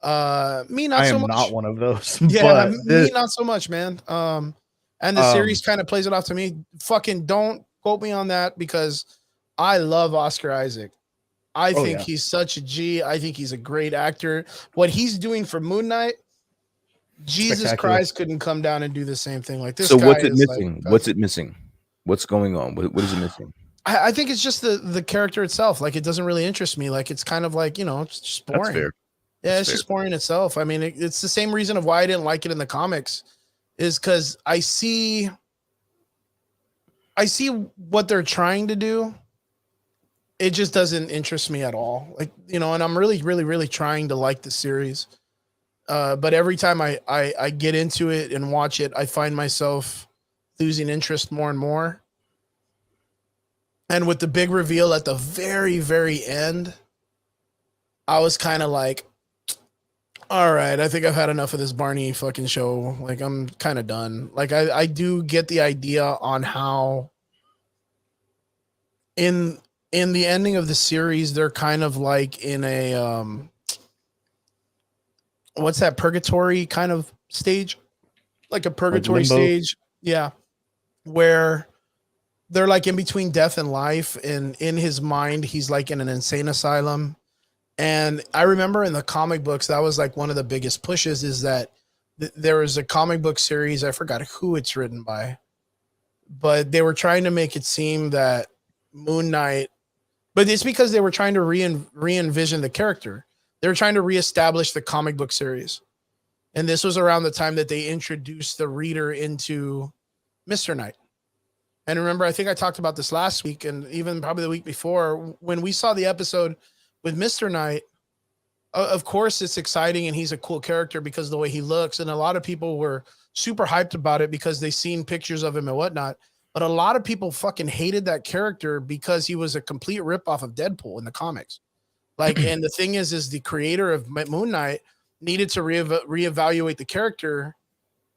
Me not I so am much. not one of those. Yeah, but me not so much, man. And the series kind of plays it off to me. Fucking don't quote me on that because I love Oscar Isaac. I think he's such a G. I think he's a great actor. What he's doing for Moon Knight, Jesus Christ couldn't come down and do the same thing like this. So guy what's it is missing? like, What's it missing? What's going on? What is it missing? I think it's just the character itself. Like it doesn't really interest me. Like it's kind of like, you know, it's just boring. That's fair. Yeah, it's just boring itself. I mean, it's the same reason of why I didn't like it in the comics is because I see what they're trying to do. It just doesn't interest me at all. Like, you know, and I'm really, really, really trying to like the series. But every time I get into it and watch it, I find myself losing interest more and more. And with the big reveal at the very, very end, I was kind of like, all right, I think I've had enough of this Barney fucking show. Like, I'm kind of done. Like, I do get the idea on how in the ending of the series, they're kind of like in a, what's that, purgatory kind of stage? Like a purgatory stage. Yeah. Where they're like in between death and life. And in his mind, he's like in an insane asylum. And I remember in the comic books, that was like one of the biggest pushes is that there was a comic book series. I forgot who it's written by, but they were trying to make it seem that Moon Knight, but it's because they were trying to re-envision the character. They were trying to reestablish the comic book series. And this was around the time that they introduced the reader into Mr. Knight. And remember, I think I talked about this last week and even probably the week before when we saw the episode with Mr. Knight. Of course, it's exciting and he's a cool character because of the way he looks. And a lot of people were super hyped about it because they seen pictures of him and whatnot. But a lot of people fucking hated that character because he was a complete ripoff of Deadpool in the comics. Like, and the thing is the creator of Moon Knight needed to reevaluate the character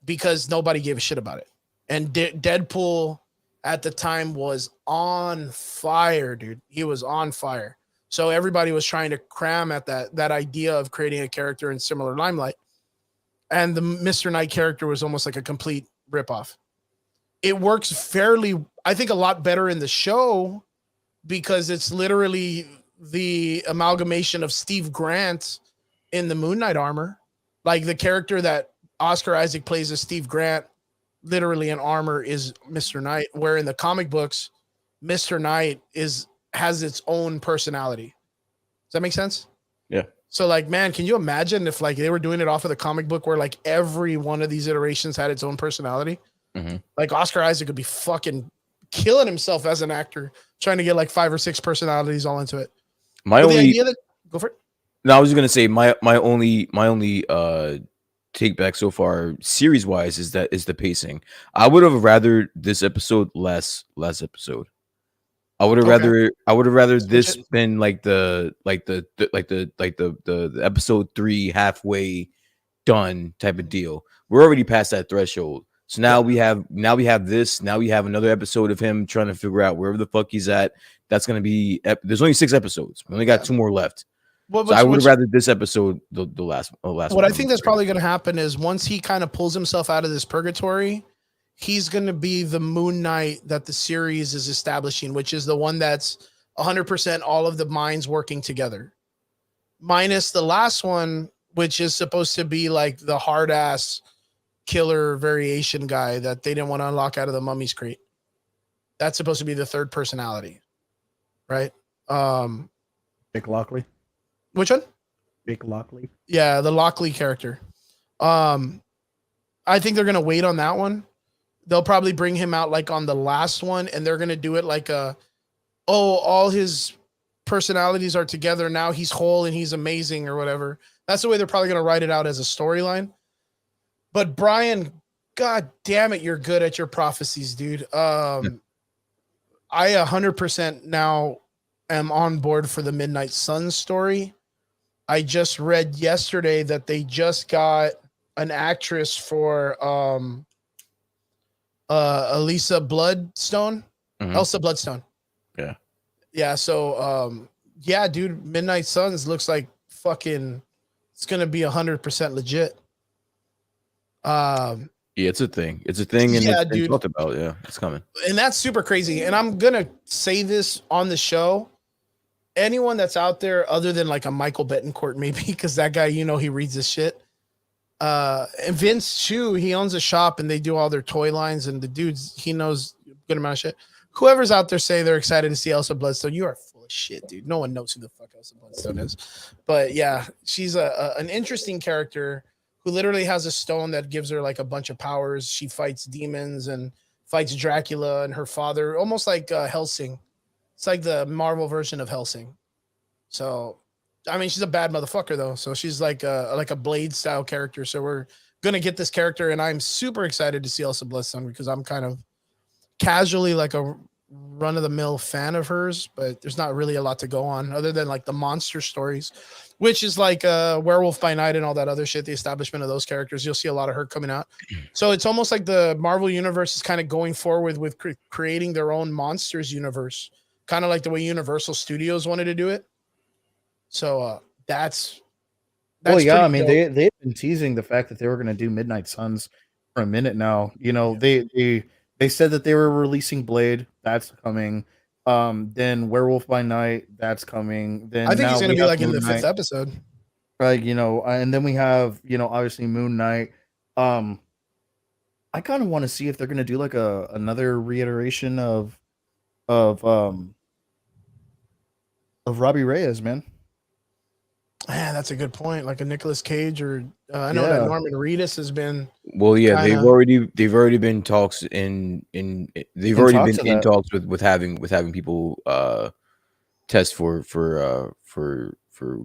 because nobody gave a shit about it. And Deadpool at the time was on fire, dude. He was on fire. So everybody was trying to cram at that idea of creating a character in similar limelight. And the Mr. Knight character was almost like a complete ripoff. It works fairly, I think, a lot better in the show because it's literally the amalgamation of Steve Grant in the Moon Knight armor. Like the character that Oscar Isaac plays as Steve Grant, literally in armor, is Mr. Knight, where in the comic books, Mr. Knight has its own personality. Does that make sense? Yeah. So like, man, can you imagine if like they were doing it off of the comic book where like every one of these iterations had its own personality? Mm-hmm. Like Oscar Isaac could be fucking killing himself as an actor, trying to get like 5 or 6 personalities all into it. Go for it. No, I was gonna say my only take back so far series wise is the pacing. I would have rather this episode last episode. I would have rather this been like the episode 3 halfway done type of deal. We're already past that threshold. So now we have this. Now we have another episode of him trying to figure out wherever the fuck he's at. That's gonna be. There's only 6 episodes. We only got 2 more left. So I would rather this episode the last. What I think that's probably gonna happen is once he kind of pulls himself out of this purgatory, he's gonna be the Moon Knight that the series is establishing, which is the one that's 100% all of the minds working together, minus the last one, which is supposed to be like the hard ass killer variation guy that they didn't want to unlock out of the mummy's crate. That's supposed to be the third personality, right? Jake Lockley. Which one? Jake Lockley. Yeah, the Lockley character. I think they're gonna wait on that one. They'll probably bring him out like on the last one, and they're gonna do it like all his personalities are together now. He's whole and he's amazing or whatever. That's the way they're probably gonna write it out as a storyline. But Brian, god damn it, you're good at your prophecies, dude. I 100% now am on board for the Midnight Suns story. I just read yesterday that they just got an actress for Elsa Bloodstone. Elsa Bloodstone. Yeah. Yeah, so yeah, dude, Midnight Suns looks like fucking it's gonna be 100% legit. Yeah, it's a thing. It's a thing, and yeah, it's dude. talked about. Yeah, it's coming. And that's super crazy. And I'm gonna say this on the show. Anyone that's out there other than like a Michael Betancourt, maybe, because that guy, you know, he reads this shit. And Vince Chu, he owns a shop and they do all their toy lines, and the dudes, he knows a good amount of shit. Whoever's out there say they're excited to see Elsa Bloodstone, you are full of shit, dude. No one knows who the fuck Elsa Bloodstone is. But yeah, she's an interesting character who literally has a stone that gives her like a bunch of powers. She fights demons and fights Dracula and her father, almost like Helsing. It's like the Marvel version of Helsing. So, I mean, she's a bad motherfucker though. So she's like a Blade style character. So we're gonna get this character, and I'm super excited to see Elsa Bloodstone because I'm kind of casually like a run of the mill fan of hers, but there's not really a lot to go on other than like the monster stories, which is like Werewolf by Night and all that other shit. The establishment of those characters, you'll see a lot of her coming out. So it's almost like the Marvel universe is kind of going forward with creating their own monsters universe, kind of like the way Universal Studios wanted to do it. So that's well, yeah. I mean, they've been teasing the fact that they were going to do Midnight Suns for a minute now. You know, they said that they were releasing Blade. That's coming. Then Werewolf by Night. That's coming. Then I think he's going to be like in the Moon 5th episode. Right. You know, and then we have, you know, obviously Moon Knight. I kind of want to see if they're going to do like another reiteration of Robbie Reyes, man. Man, that's a good point. Like a Nicolas Cage, or I know that Norman Reedus has been. Well, yeah, they've already been talks in talks with having people test for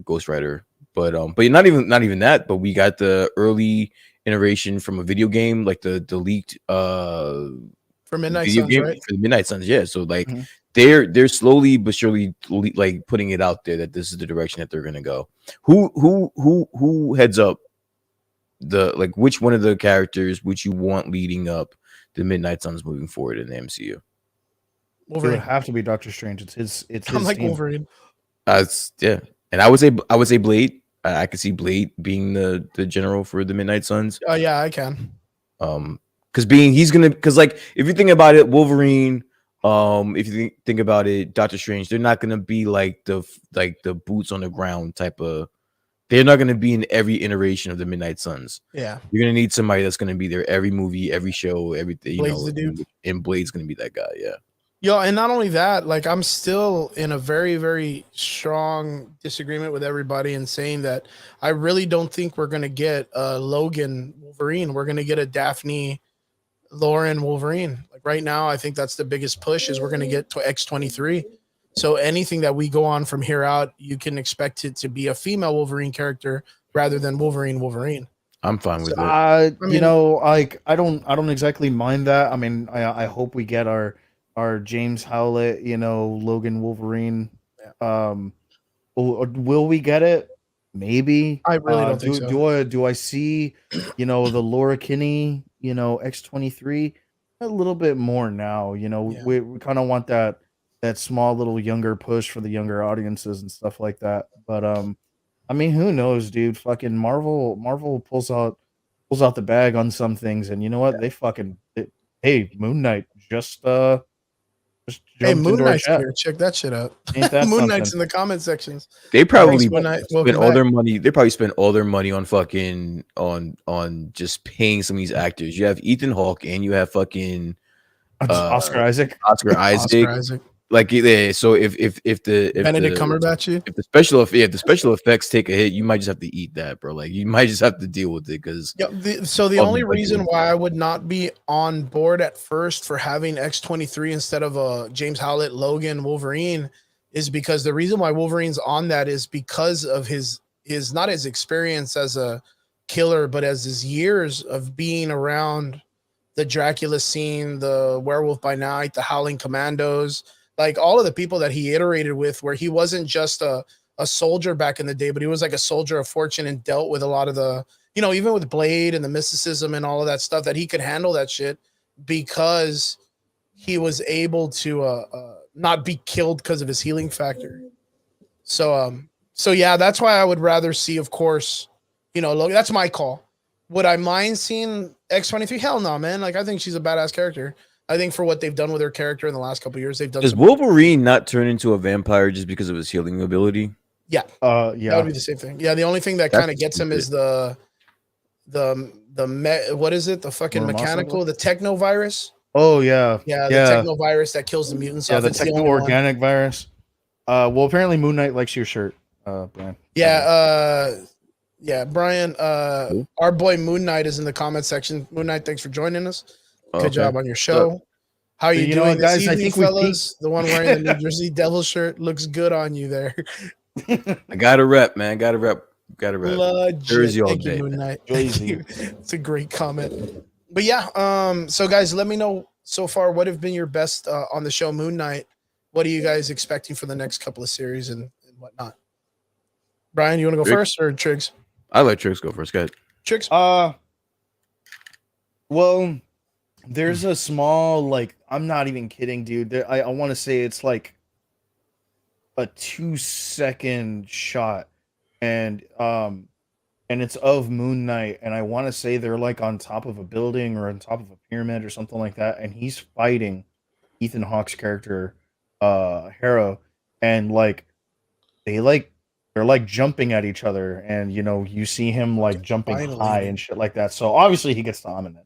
Ghost Rider, but not even that. But we got the early iteration from a video game, like the leaked for Midnight Suns, game, right? For the Midnight Suns, yeah. So like they're slowly but surely like putting it out there that this is the direction that they're gonna go. Who heads up the, like, which one of the characters would you want leading up the Midnight Suns moving forward in the MCU? Wolverine. It would have to be Doctor Strange. It's I'm like team. Wolverine. Yeah, and I would say Blade. I could see Blade being the general for the Midnight Suns. Oh yeah, I can. Because like if you think about it, Wolverine. If you think about it, Doctor Strange, they're not gonna be like the boots on the ground type of. They're not gonna be in every iteration of the Midnight Suns. Yeah, you're gonna need somebody that's gonna be there every movie, every show, everything. Blade's the dude. And Blade's gonna be that guy. Yeah. Yo, and not only that, like I'm still in a very, very strong disagreement with everybody and saying that I really don't think we're gonna get a Logan Wolverine. We're gonna get a Daphne Lauren Wolverine. Like right now, I think that's the biggest push is we're going to get to X-23. So anything that we go on from here out, you can expect it to be a female Wolverine character rather than Wolverine. I'm fine with it. I mean, you know, like I don't exactly mind that. I mean, I hope we get our James Howlett, you know, Logan Wolverine. Yeah. Will we get it? Maybe. I really don't think so. Do I see, you know, the Laura Kinney, you know, X-23 a little bit more now? You know, we kind of want that small little younger push for the younger audiences and stuff like that. But I mean, who knows, dude? Fucking Marvel pulls out the bag on some things, and you know what? They fucking hey, Moon Knight just Hey, jumped Moon into our Knight's chat. here. Check that shit out. Ain't that Moon something? Knight's in the comment sections. They probably Moon Knight. spent Welcome all back. their money. They probably spent all their money on fucking on just paying some of these actors. You have Ethan Hawke and you have fucking Oscar Isaac. Oscar Isaac. Oscar Isaac. Like yeah, so if Benedict Cumberbatch. if the special effects take a hit, you might just have to eat that, bro. Like you might just have to deal with it because Yeah. The all the only budget reason was why there. I would not be on board at first for having X-23 instead of James Howlett Logan Wolverine is because the reason why Wolverine's on that is because of his not his experience as a killer, but as his years of being around the Dracula scene, the Werewolf by Night, the Howling Commandos, like all of the people that he iterated with, where he wasn't just a soldier back in the day, but he was like a soldier of fortune and dealt with a lot of the, even with Blade and the mysticism and all of that stuff, that he could handle that shit because he was able to not be killed because of his healing factor. So yeah, that's why I would rather see, of course, Logan. That's my call. Would I mind seeing X-23? Hell no, man. Like I think she's a badass character. I think for what they've done with her character in the last couple of years, they've done. Does Wolverine not turn into a vampire just because of his healing ability? Yeah. Yeah. That would be the same thing. Yeah, the only thing that kind of gets him is what is it? The fucking mechanical, the techno virus. Oh yeah. Yeah, the techno virus that kills the mutants. Yeah, the techno organic virus. Well, apparently Moon Knight likes your shirt, Brian. Yeah, Brian. Our boy Moon Knight is in the comment section. Moon Knight, thanks for joining us. Good job on your show. How are you doing, guys? this evening, I think fellas? The one wearing the New Jersey Devil shirt looks good on you there. I got a rep, man. Got a rep. Jersey all Thank day. you, Moon Knight. Jersey. It's a great comment. But yeah, so guys, let me know so far what have been your best on the show Moon Knight. What are you guys expecting for the next couple of series and whatnot? Brian, you want to go first or Triggs? I let Triggs go first. Go ahead. Triggs. Well, there's a small, like, I'm not even kidding, dude. I want to say it's like a 2-second shot, and it's of Moon Knight, and I want to say they're like on top of a building or on top of a pyramid or something like that, and he's fighting Ethan Hawke's character, Harrow, and like they're like jumping at each other, and you see him like jumping high and shit like that. So obviously he gets dominant.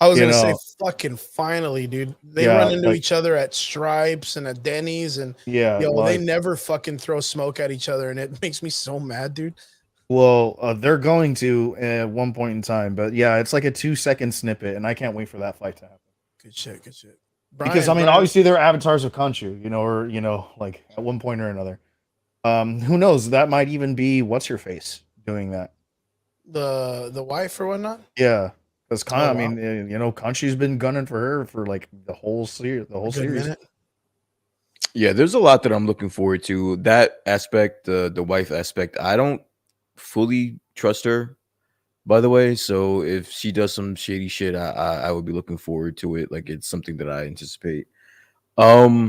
I was gonna say, fucking finally, dude. They run into each other at Stripes and at Denny's, and they never fucking throw smoke at each other, and it makes me so mad, dude. Well, they're going to at one point in time, but yeah, it's like a 2-second snippet, and I can't wait for that fight to happen. Good shit. Brian, because obviously they're avatars of Khonshu, or like at one point or another. Who knows? That might even be what's her face doing that. The wife or whatnot. Yeah. Because Khonshu's been gunning for her for like the whole series. Minute. Yeah, there's a lot that I'm looking forward to. That aspect, the wife aspect, I don't fully trust her, by the way. So if she does some shady shit, I would be looking forward to it. Like it's something that I anticipate. Yeah,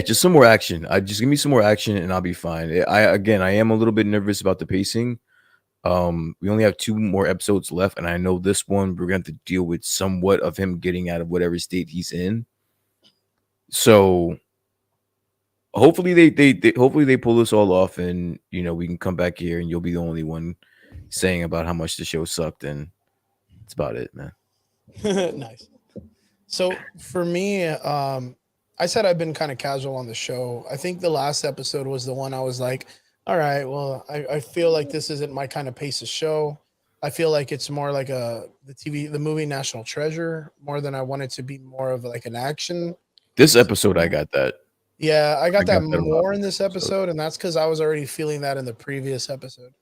just some more action. Just give me some more action and I'll be fine. I am a little bit nervous about the pacing. We only have 2 more episodes left, and I know this one we're going to have to deal with somewhat of him getting out of whatever state he's in. So hopefully they pull this all off, and we can come back here and you'll be the only one saying about how much the show sucked, and that's about it, man. Nice. So for me, I said I've been kind of casual on the show. I think the last episode was the one I was like, all right, well, I feel like this isn't my kind of pace of show. I feel like it's more like the movie National Treasure, more than I want it to be more of like an action. This episode, I got that. Yeah, I got that more in this episode, and that's because I was already feeling that in the previous episode.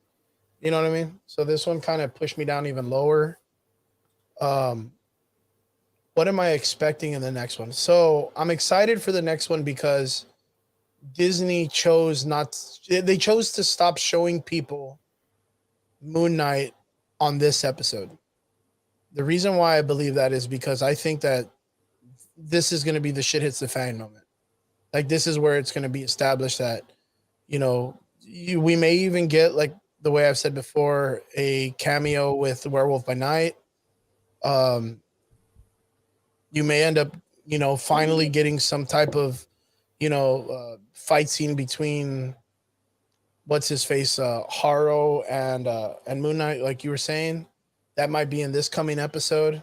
You know what I mean? So this one kind of pushed me down even lower. What am I expecting in the next one? So I'm excited for the next one because Disney chose to stop showing people Moon Knight on this episode. The reason why I believe that is because I think that this is going to be the shit hits the fan moment. Like this is where it's going to be established that, we may even get, like the way I've said before, a cameo with the Werewolf by Night. You may end up finally getting some type of, fight scene between what's his face, Haro and Moon Knight, like you were saying, that might be in this coming episode.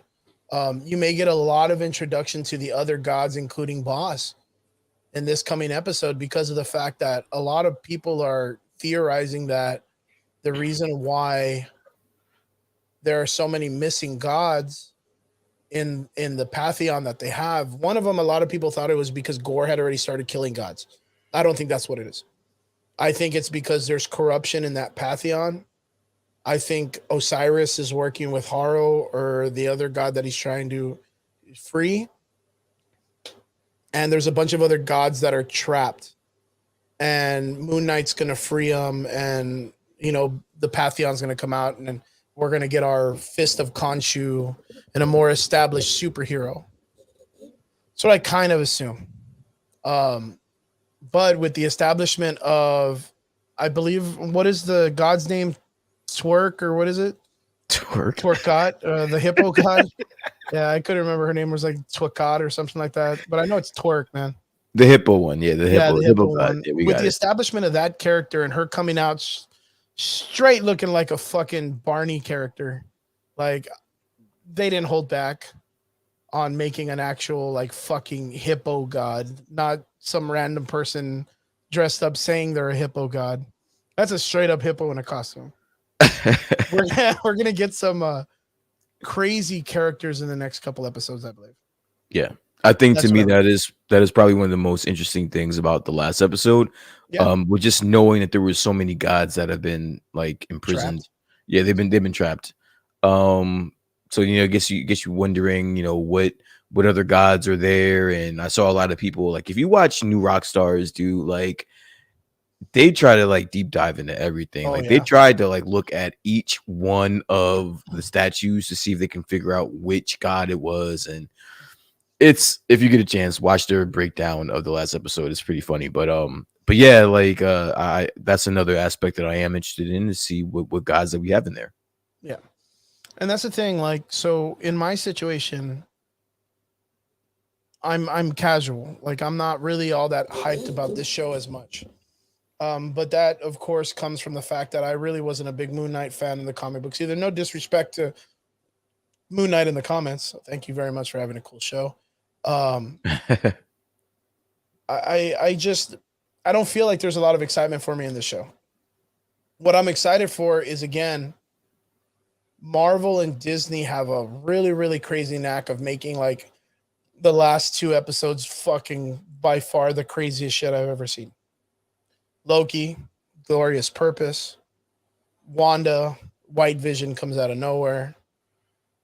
You may get a lot of introduction to the other gods, including Boss, in this coming episode because of the fact that a lot of people are theorizing that the reason why there are so many missing gods in the pantheon that they have, one of them, a lot of people thought it was because Gore had already started killing gods. I don't think that's what it is. I think it's because there's corruption in that pantheon. I think Osiris is working with Haro or the other god that he's trying to free. And there's a bunch of other gods that are trapped. And Moon Knight's going to free them. And, the pantheon's going to come out. And then we're going to get our Fist of Khonshu and a more established superhero. That's what I kind of assume. But with the establishment of, I believe, what is the god's name? Twerk, or what is it? Twerkot, the hippo god. Yeah, I couldn't remember her name. Was like Twerkot or something like that. But I know it's Twerk, man. The hippo one, yeah, the hippo one. Yeah, with the establishment of that character and her coming out straight looking like a fucking Barney character, like they didn't hold back on making an actual like fucking hippo god, not some random person dressed up saying they're a hippo god. That's a straight up hippo in a costume. we're gonna get some crazy characters in the next couple episodes, I believe. Yeah, I think to me that is probably one of the most interesting things about the last episode. Yeah. With just knowing that there were so many gods that have been like imprisoned. Trapped. Yeah, they've been trapped. So I guess you wondering, what other gods are there, and I saw a lot of people like if you watch New Rock Stars do like. They try to like deep dive into everything. They tried to like look at each one of the statues to see if they can figure out which god it was. And it's, if you get a chance, watch their breakdown of the last episode. It's pretty funny. But yeah, like that's another aspect that I am interested in to see what gods that we have in there. Yeah. And that's the thing. Like, so in my situation, I'm casual. Like I'm not really all that hyped about this show as much. But that, of course, comes from the fact that I really wasn't a big Moon Knight fan in the comic books either. No disrespect to Moon Knight in the comments. Thank you very much for having a cool show. I don't feel like there's a lot of excitement for me in this show. What I'm excited for is, again, Marvel and Disney have a really, really crazy knack of making like the last 2 episodes fucking by far the craziest shit I've ever seen. Loki, Glorious Purpose, Wanda, White Vision comes out of nowhere.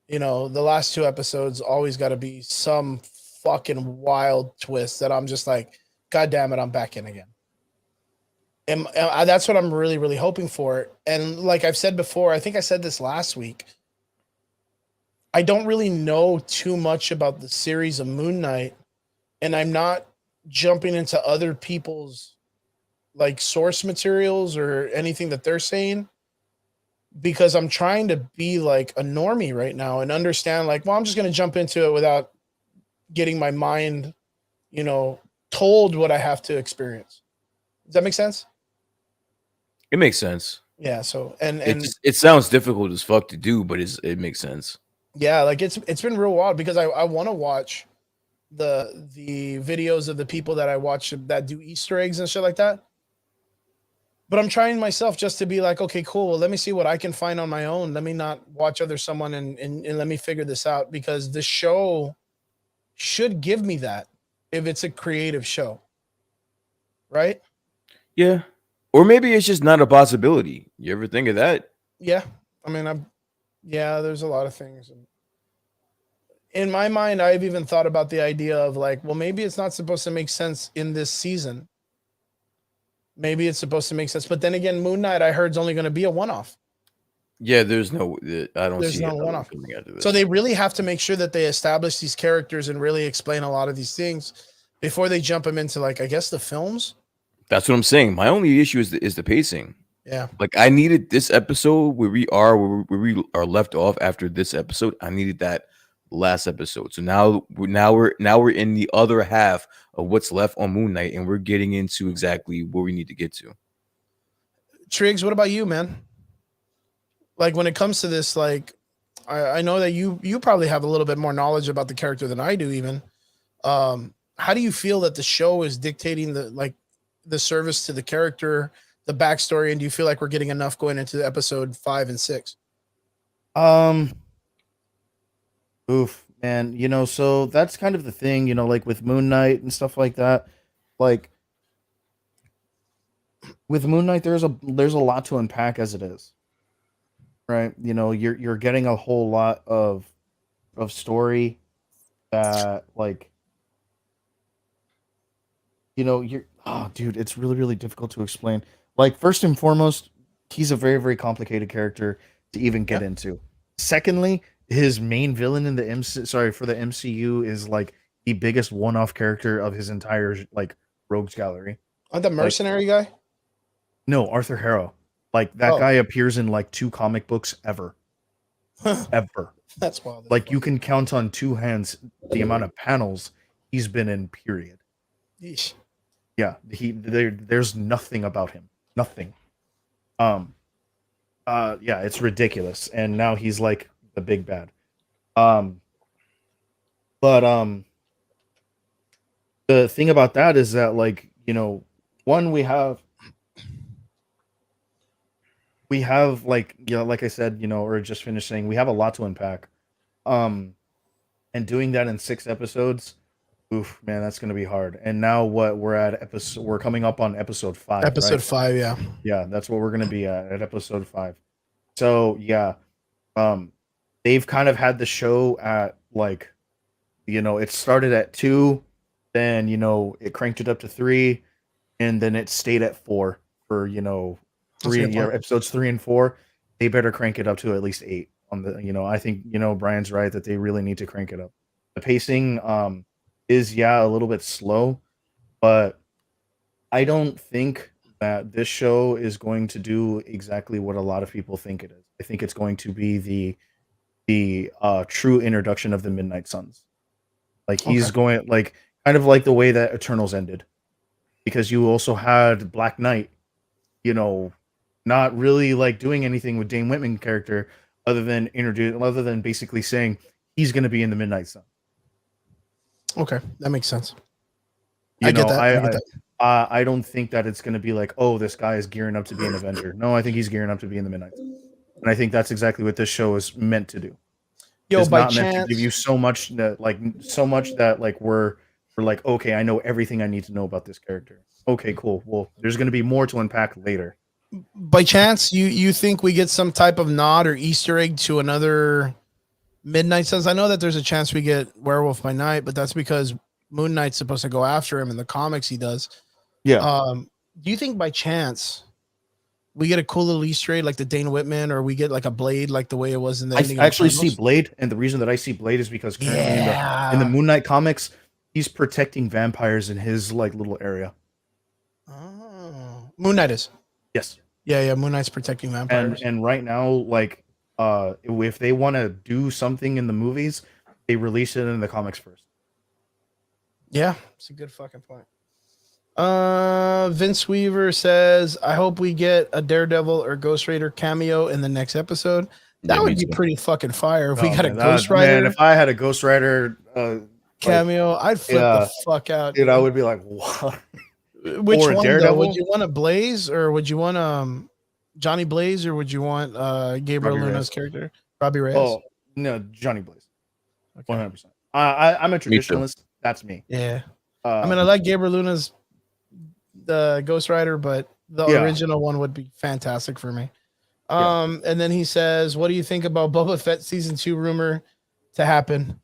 The last 2 episodes always got to be some fucking wild twist that I'm just like, God damn it, I'm back in again. And that's what I'm really, really hoping for. And like I've said before, I think I said this last week, I don't really know too much about the series of Moon Knight, and I'm not jumping into other people's like source materials or anything that they're saying, because I'm trying to be like a normie right now and understand like, well, I'm just going to jump into it without getting my mind, told what I have to experience. Does that make sense? It makes sense. Yeah. So, and it sounds difficult as fuck to do, but it makes sense. Yeah. Like it's been real wild because I want to watch the videos of the people that I watch that do Easter eggs and shit like that. But I'm trying myself just to be like, okay, cool. Well, let me see what I can find on my own. Let me not watch someone and let me figure this out, because the show should give me that if it's a creative show. Right? Yeah. Or maybe it's just not a possibility. You ever think of that? Yeah. I mean, there's a lot of things. In my mind, I've even thought about the idea of like, well, maybe it's not supposed to make sense in this season. Maybe it's supposed to make sense. But then again, Moon Knight, I heard, is only going to be a one-off. Yeah, there's no one-off. So they really have to make sure that they establish these characters and really explain a lot of these things before they jump them into, like, I guess the films. That's what I'm saying. My only issue is the pacing. Yeah. Like I needed this episode where we are left off after this episode. I needed that last episode. So now we're in the other half of what's left on Moon Knight, and we're getting into exactly where we need to get to. Triggs, what about you, man? Like when it comes to this, like I know that you probably have a little bit more knowledge about the character than I do, even. How do you feel that the show is dictating the service to the character, the backstory, and do you feel like we're getting enough going into episode 5 and 6? Oof, man. So that's kind of the thing, like with Moon Knight and stuff like that. Like with Moon Knight, there's a lot to unpack as it is, right? You're getting a whole lot of story that like dude, it's really, really difficult to explain. Like, first and foremost, he's a very, very complicated character to even get into. Secondly, his main villain in the for the MCU is like the biggest one-off character of his entire like rogues gallery. The mercenary guy? No, Arthur Harrow. Like that guy appears in like 2 comic books ever. Ever. That's wild. Like you can count on 2 hands the amount of panels he's been in, period. Yeesh. Yeah, there's nothing about him. Nothing. Yeah, it's ridiculous. And now he's like the big bad. But the thing about that is that like, one, we have like, like I said, or just finished saying, we have a lot to unpack. And doing that in 6 episodes, oof, man, that's going to be hard. And now we're coming up on episode 5. Episode right? 5, yeah. Yeah, that's what we're going to be at episode 5. So, yeah. They've kind of had the show at like, it started at 2, then, it cranked it up to 3, and then it stayed at 4 for, 3 episodes 3 and 4. They better crank it up to at least 8 on the, I think, Brian's right that they really need to crank it up. The pacing, is a little bit slow, but I don't think that this show is going to do exactly what a lot of people think it is. I think it's going to be the true introduction of the Midnight Suns. Like he's going like kind of like the way that Eternals ended, because you also had Black Knight, not really like doing anything with Dane Whitman character other than basically saying he's going to be in the Midnight Sun. Okay, that makes sense. I get that. I don't think that it's going to be like, oh, this guy is gearing up to be an Avenger. No, I think he's gearing up to be in the Midnight Sun. And I think that's exactly what this show is meant to do. It's by not chance, meant to give you so much that like we're like, okay, I know everything I need to know about this character. Okay, cool. Well, there's going to be more to unpack later. By chance, you think we get some type of nod or Easter egg to another Midnight Suns? I know that there's a chance we get Werewolf by Night, but that's because Moon Knight's supposed to go after him in the comics. He does. Yeah. Do you think by chance we get a cool little Easter egg like the Dane Whitman, or we get like a Blade like the way it was in the ending? I actually see Blade, and the reason that I see Blade is because currently in the Moon Knight comics, he's protecting vampires in his like little area. Oh, Moon Knight is. Yes. Yeah. Moon Knight's protecting vampires. And right now, like, if they want to do something in the movies, they release it in the comics first. Yeah, it's a good fucking point. Vince Weaver says, I hope we get a Daredevil or Ghost Rider cameo in the next episode. That would be pretty fucking fire if we got a Ghost Rider. Man, if I had a Ghost Rider cameo, I'd flip the fuck out. Dude, I would be like, what? Which one, Daredevil? Would you want a Blaze, or would you want Johnny Blaze, or would you want Gabriel Luna's character, Robbie Reyes? Oh no, Johnny Blaze, 100%. I'm a traditionalist. That's me. Yeah, I mean, I like Gabriel Luna's the Ghost Rider, but the original one would be fantastic for me. And then he says, "What do you think about Boba Fett season 2 rumor to happen?"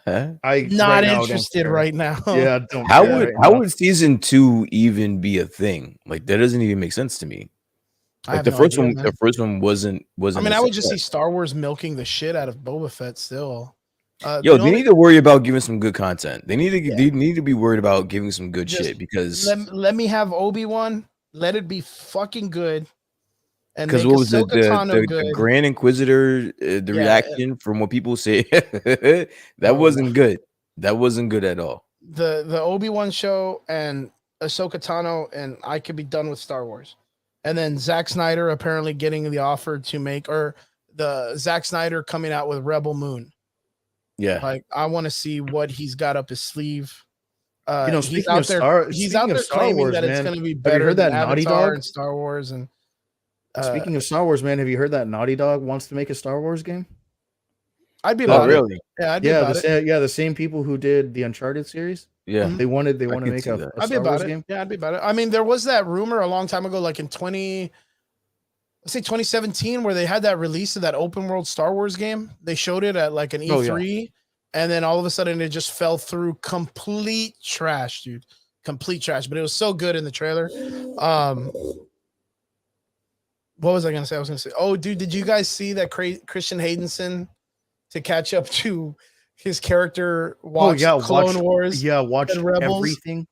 I'm not interested right now. Yeah, don't. How would season 2 even be a thing? Like that doesn't even make sense to me. Like the first one wasn't. I mean, I would just see Star Wars milking the shit out of Boba Fett still. They need to worry about giving some good content. They need to be worried about giving some good shit, because let me have Obi-Wan. Let it be fucking good. and Because make what was it? Ahsoka Tano The good. Grand Inquisitor, the Yeah, reaction from what people say, that Oh, wasn't good. That wasn't good at all. the Obi-Wan show and Ahsoka Tano, and I could be done with Star Wars. And then Zack Snyder apparently getting the offer to make, or the Zack Snyder coming out with Rebel Moon. Yeah. Like, I want to see what he's got up his sleeve. He's speaking out of there. He's out there Star claiming Wars, that it's man, going to be have you better heard than that Naughty Avatar Dog? and Star Wars. And Speaking of Star Wars, man, have you heard that Naughty Dog wants to make a Star Wars game? I'd be Oh, about really? it. Yeah, I'd be Yeah, about it. the same people who did the Uncharted series. Yeah. Mhm. They want to I can make see a that. a I'd be Star Wars about it. game. Yeah, I'd be about it. I mean, there was that rumor a long time ago, like in 2017, where they had that release of that open world Star Wars game. They showed it at like an Oh, yeah. E3, and then all of a sudden it just fell through complete trash, dude. Complete trash. But it was so good in the trailer. What was I gonna say? I was gonna say, oh, dude, did you guys see that Christian Haydenson to catch up to his character watched Clone Wars? Watch and Rebels? everything.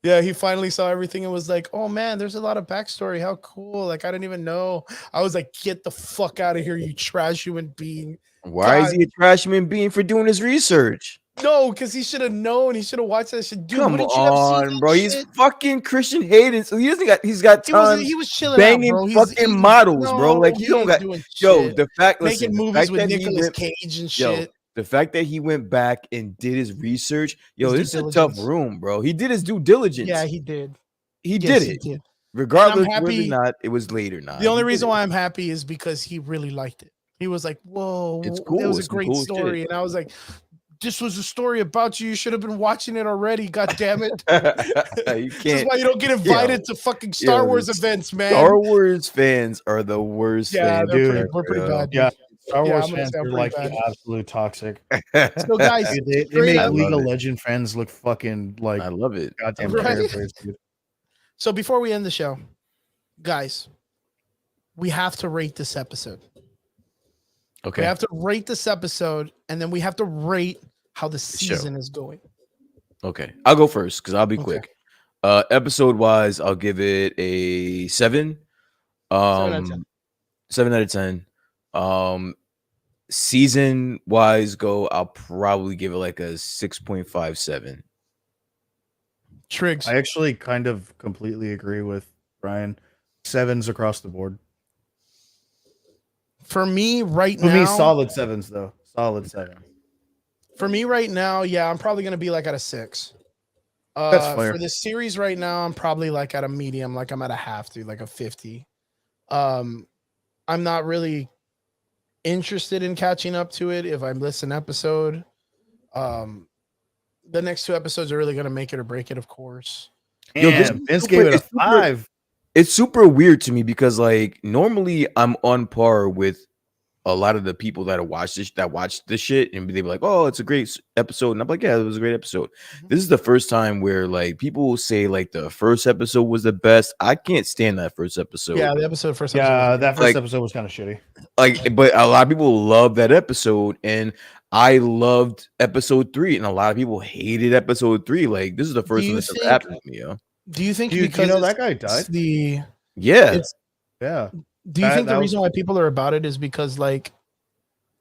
Yeah, he finally saw everything and was like, oh man, there's a lot of backstory. How cool. Like, I didn't even know. I was like, get the fuck out of here, you trash human being. Why is he a trash human being for doing his research? No, because he should have known. He should have watched that shit. Dude, Come wouldn't you have seen on, that bro. shit? He's fucking Christian Hayden. So he's got time He was chilling banging out, bro. fucking models, bro. Like, he you don't ain't got doing yo, shit. the fact Making listen, the movies fact with that he Nicolas went- Cage and yo, shit. the fact that he went back and did his research, yo, His this is due a tough diligence. room, bro. He did his due diligence. Yeah, he did. he Yes, did he it. did. Regardless And I'm whether or happy- not it was late or not. The only He did reason it. why I'm happy is because he really liked it. He was like, whoa, It's it cool. was a It's some great cool story. shit. And I was like, this was a story about you. You should have been watching it already. God damn it. You This is can't. why you don't get invited to fucking Star Wars the events, man. Star Wars fans are the worst Yeah, fans. dude. we're pretty bro. bad. Yeah, Star Yeah, Wars I'm gonna fans say I'm are pretty like bad. the absolute toxic. So, guys, Dude, they straight make up- League of love it. Legends fans look fucking like I love it. goddamn Right? characters, dude. So before we end the show, guys, we have to rate this episode. Okay. We have to rate this episode, and then we have to rate how the season is going. Okay. I'll go first because I'll be Okay. quick. Episode wise, I'll give it a 7. 7 out of 10. 7 out of 10. Season wise I'll probably give it like a 6.57. Triggs. I actually kind of completely agree with Brian. 7s across the board. For me right For now, me, solid 7s though. Solid 7. For me right now, yeah, I'm probably gonna be like at a 6. That's fair. For this series right now, I'm probably like at a medium, like I'm at a half, dude, like a 50. I'm not really interested in catching up to it if I miss an episode. The next 2 episodes are really gonna make it or break it, of course. Yo, this And is Vince super- gave it a it's super- 5. It's super weird to me because like normally I'm on par with a lot of the people that watch this shit and they be like, oh, it's a great episode. And I'm like, yeah, it was a great episode. Mhm. This is the first time where like people will say like the first episode was the best. I can't stand that first episode. Yeah, the first episode. Yeah, was that first Like- episode was kind of shitty. Like, but a lot of people love that episode, and I loved episode 3, and a lot of people hated episode 3. Like, this is the first you one that's ever think- happened to me, yo. Do you think Do you because know it's- that guy died? it's the Yeah, It's- Yeah. do you That- think the that reason why people are about it is because like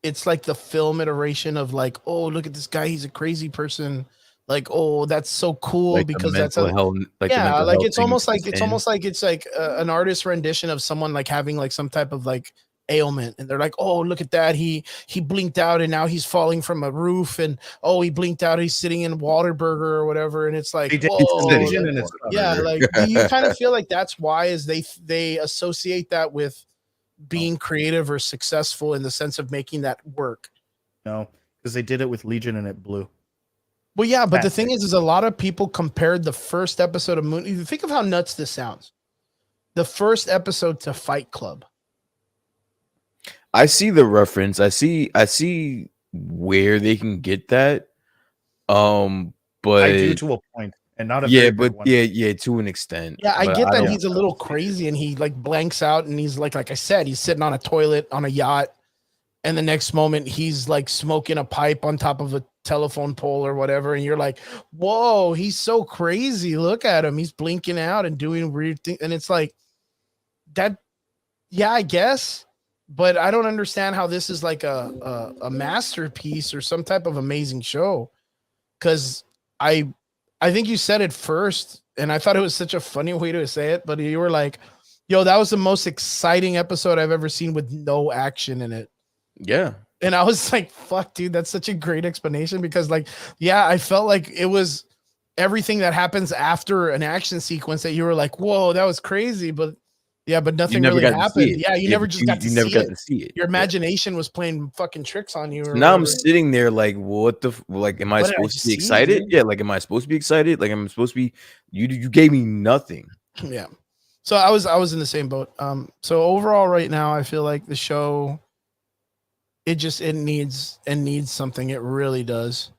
it's like the film iteration of like, oh, look at this guy, he's a crazy person. Like, oh, that's so cool like because the that's mental health, like the yeah, mental like health it's thing almost like is it's in. almost like it's like an artist rendition of someone like having like some type of like ailment, and they're like, oh, look at that, he blinked out and now he's falling from a roof, and oh, he blinked out, he's sitting in Waterburger or whatever, and it's like, He did whoa, Legion like- and it's yeah, like do you kind of feel like that's why is they associate that with being creative or successful in the sense of making that work? No, because they did it with Legion and it blew. Well, yeah, but the That's thing is a lot of people compared the first episode of Moon. You think of how nuts this sounds. The first episode to Fight Club. I see the reference. I see where they can get that. But I do to a point, and not a yeah, very but big one. yeah, to an extent. Yeah, I But get that don't- he's a little crazy and he like blanks out and he's like I said, he's sitting on a toilet on a yacht, and the next moment he's like smoking a pipe on top of a telephone pole or whatever, and you're like, whoa, he's so crazy. Look at him, he's blinking out and doing weird things, and it's like that Yeah, I guess, but I don't understand how this is like a masterpiece or some type of amazing show. Because I I think you said it first, and I thought it was such a funny way to say it. But you were like, "Yo, that was the most exciting episode I've ever seen with no action in it." Yeah. And I was like, "Fuck, dude, that's such a great explanation." Because, like, yeah, I felt like it was everything that happens after an action sequence that you were like, "Whoa, that was crazy," but yeah, but You nothing never really got to see happened. it. Yeah, you Yeah, never but just got to you never see got it. to see it. Your Yeah. imagination was playing fucking tricks on you, So or now I'm whatever. sitting there like, what the like? Am I What did I supposed to be see, excited? dude? Yeah, like, am I supposed to be excited? Like, I'm supposed to be. You gave me nothing. Yeah. So I was in the same boat. So overall, right now, I feel like the show, it needs something. It really does,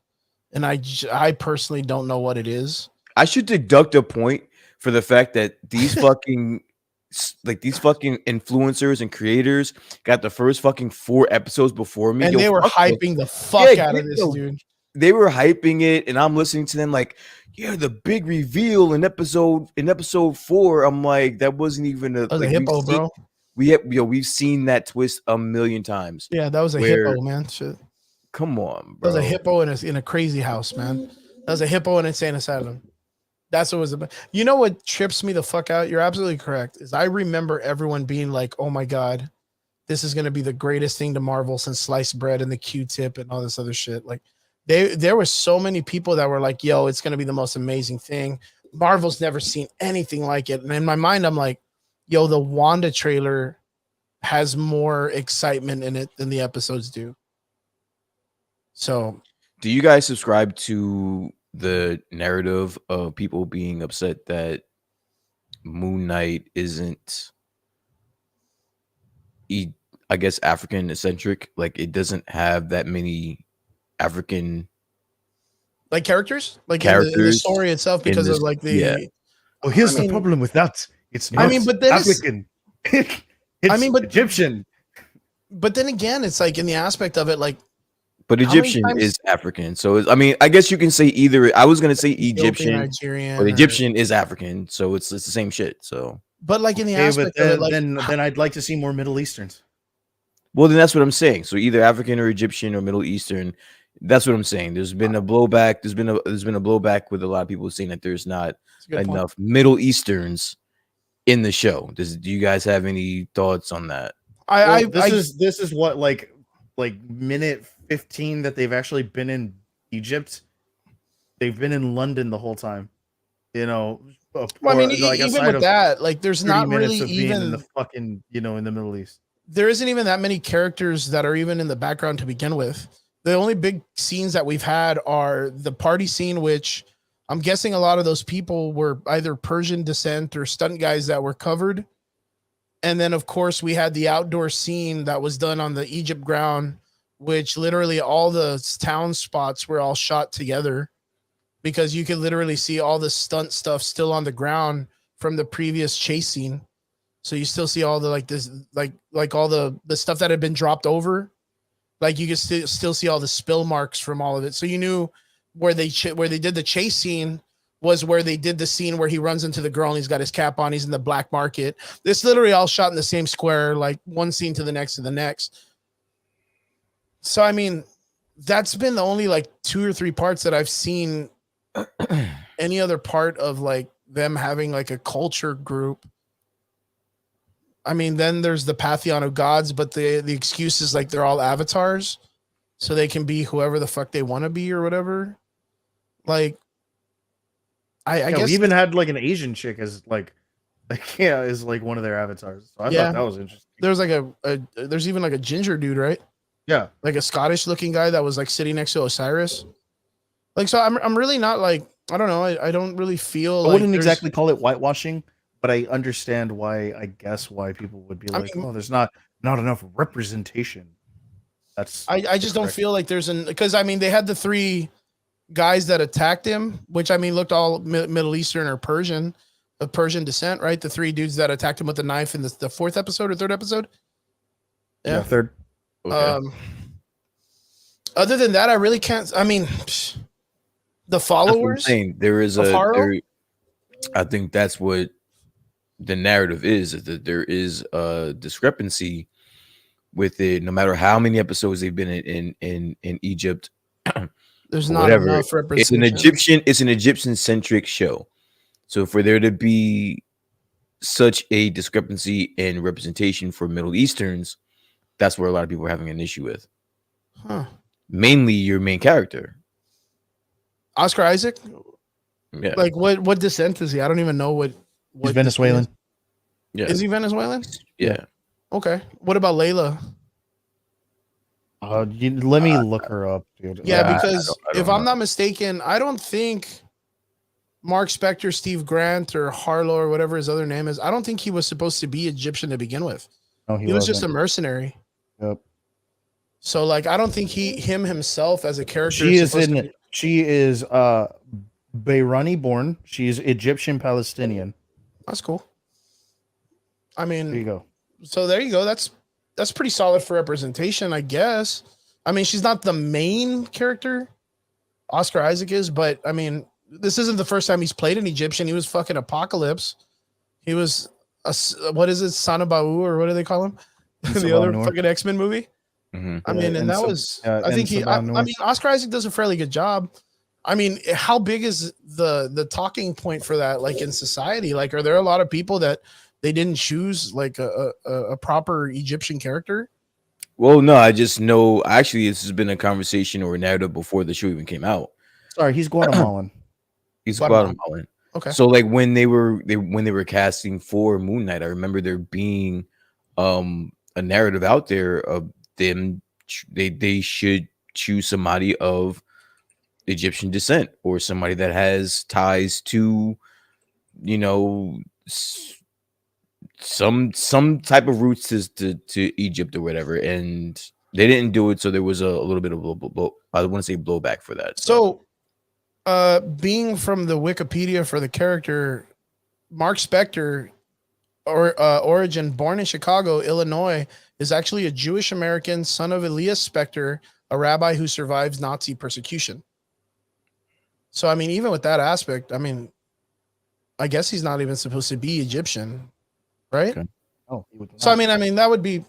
and I personally don't know what it is. I should deduct a point for the fact that these fucking these fucking influencers and creators got the first fucking 4 episodes before me. And Yo, they were fuck them. hyping the Yeah, fuck out of this, yo, dude. they were hyping it, and I'm listening to them like, yeah, the big reveal in episode 4. I'm like, that wasn't even a That was a like hippo, bro. we've seen that twist a million times. Yeah, that was a Where, hippo, man. Shit. come on, That was a bro. hippo in a crazy house, man. That was a hippo in an insane asylum. That's what was about. You know what trips me the fuck out? You're absolutely correct. Is I remember everyone being like, "Oh my god, this is gonna be the greatest thing to Marvel since sliced bread and the Q-tip and all this other shit." Like, there were so many people that were like, "Yo, it's gonna be the most amazing thing." Marvel's never seen anything like it, and in my mind, I'm like, "Yo, the Wanda trailer has more excitement in it than the episodes do." So Do you guys subscribe to the narrative of people being upset that Moon Knight isn't, I guess, African eccentric? Like, it doesn't have that many African like characters, like in the characters story itself, in because of this. like Yeah, the. Well, here's I the mean- problem with that. It's I not mean, but then African. It's but Egyptian. But then again, it's like in the aspect of it, like but how many Egyptian times- is African. So I mean, I guess you can say either. I was gonna say Ethiopian, Egyptian, Nigerian, but or- Egyptian is African, so it's the same shit. So, but like in the Okay, aspect but of it, like then I'd like to see more Middle Easterns. well, then that's what I'm saying. So either African or Egyptian or Middle Eastern. That's what I'm saying. There's been a blowback. There's been a blowback with a lot of people saying that there's not it's a good point. enough Middle Easterns in the show. Do you guys have any thoughts on that? This is what like minute 15 that they've actually been in Egypt. They've been in London the whole time. You know, well, I mean, even aside with of that, like there's 30 not minutes really of being even in the fucking, in the Middle East. there isn't even that many characters that are even in the background to begin with. The only big scenes that we've had are the party scene, which I'm guessing a lot of those people were either Persian descent or stunt guys that were covered. And then, of course, we had the outdoor scene that was done on the Egypt ground, which literally all the town spots were all shot together because you could literally see all the stunt stuff still on the ground from the previous chase scene. So you still see all the like all the stuff that had been dropped over. Like you could still see all the spill marks from all of it. So you knew where they did the chase scene was where they did the scene where he runs into the girl and he's got his cap on. He's in the black market. This literally all shot in the same square, like one scene to the next to the next. So, I mean, that's been the only like 2 or 3 parts that I've seen any other part of like them having like a culture group. I mean, then there's the Pantheon of Gods, but the excuse is like they're all avatars, so they can be whoever the fuck they want to be or whatever. Like, I guess we even had like an Asian chick as is like one of their avatars. So I thought that was interesting. there's like there's even like a ginger dude, right? Yeah. Like a Scottish looking guy that was like sitting next to Osiris. Like, so I'm really not like, I don't know. I don't really feel I wouldn't there's- exactly call it whitewashing, but I understand why people would be like, mean- oh, there's not enough representation. That's I just don't correct. feel like there's because I mean they had the 3 guys that attacked him, which I mean looked all Middle Eastern or Persian, of Persian descent, right? The 3 dudes that attacked him with the knife in the 4th episode or 3rd episode. yeah, third. Okay. Other than that, I really can't. I mean, the That's what I'm followers. saying. There is of Haro? I think that's what the narrative is that there is a discrepancy with it. No matter how many episodes they've been in Egypt, There's or not whatever, enough representation. it's an Egyptian centric show. So for there to be such a discrepancy in representation for Middle Easterns, that's where a lot of people are having an issue with. Huh. Mainly your main character, Oscar Isaac. Yeah. Like what descent is he? I don't even know what He's Venezuelan. Yeah. Is he Venezuelan? Yeah. Okay. What about Layla? Let me look her up, dude. Yeah, because I don't if I'm know. not mistaken, I don't think Mark Spector, Steve Grant, or Harlow, or whatever his other name is, I don't think he was supposed to be Egyptian to begin with. No, He was just a mercenary. Yep. So like I don't think him himself as a character She is supposed to in. be- She is Bayrani born. She's Egyptian Palestinian. That's cool. I There you mean, go. so there you go. That's pretty solid for representation, I guess. I mean, she's not the main character. Oscar Isaac is, but I mean, this isn't the first time he's played an Egyptian. He was fucking Apocalypse. He was what is it, Sanabawu, or what do they call him? The other Sabanur. fucking X-Men movie. Mhm. I mean, and that was I think I mean, Oscar Isaac does a fairly good job. I mean, how big is the talking point for that? Like in society, like are there a lot of people that they didn't choose like a proper Egyptian character? Well, no, I just know actually this has been a conversation or a narrative before the show even came out. Sorry, he's Guatemalan. He's Guatemalan. Guatemalan. Okay. So like when they were casting for Moon Knight, I remember there being a narrative out there of them they should choose somebody of Egyptian descent or somebody that has ties to, you know, some type of roots to Egypt or whatever, and they didn't do it, so there was a little bit of I want to say blowback for that. So, being from the Wikipedia for the character, Mark Spector, origin born in Chicago, Illinois, is actually a Jewish American, son of Elias Spector, a rabbi who survives Nazi persecution. So, I mean, even with that aspect, I mean, I guess he's not even supposed to be Egyptian, right? Okay. Oh, he would So, I mean, that would be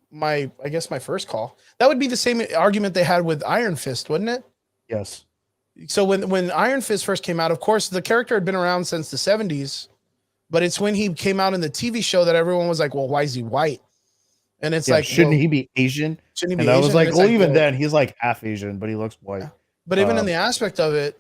my first call. That would be the same argument they had with Iron Fist, wouldn't it? yes. So when Iron Fist first came out, of course, the character had been around since the 70s, but it's when he came out in the TV show that everyone was like, well, why is he white? And it's like, shouldn't well, he be Asian? shouldn't he be And I Asian? was like, And it's well, even well, then, he's like half Asian, but he looks white. Yeah. But even in the aspect of it,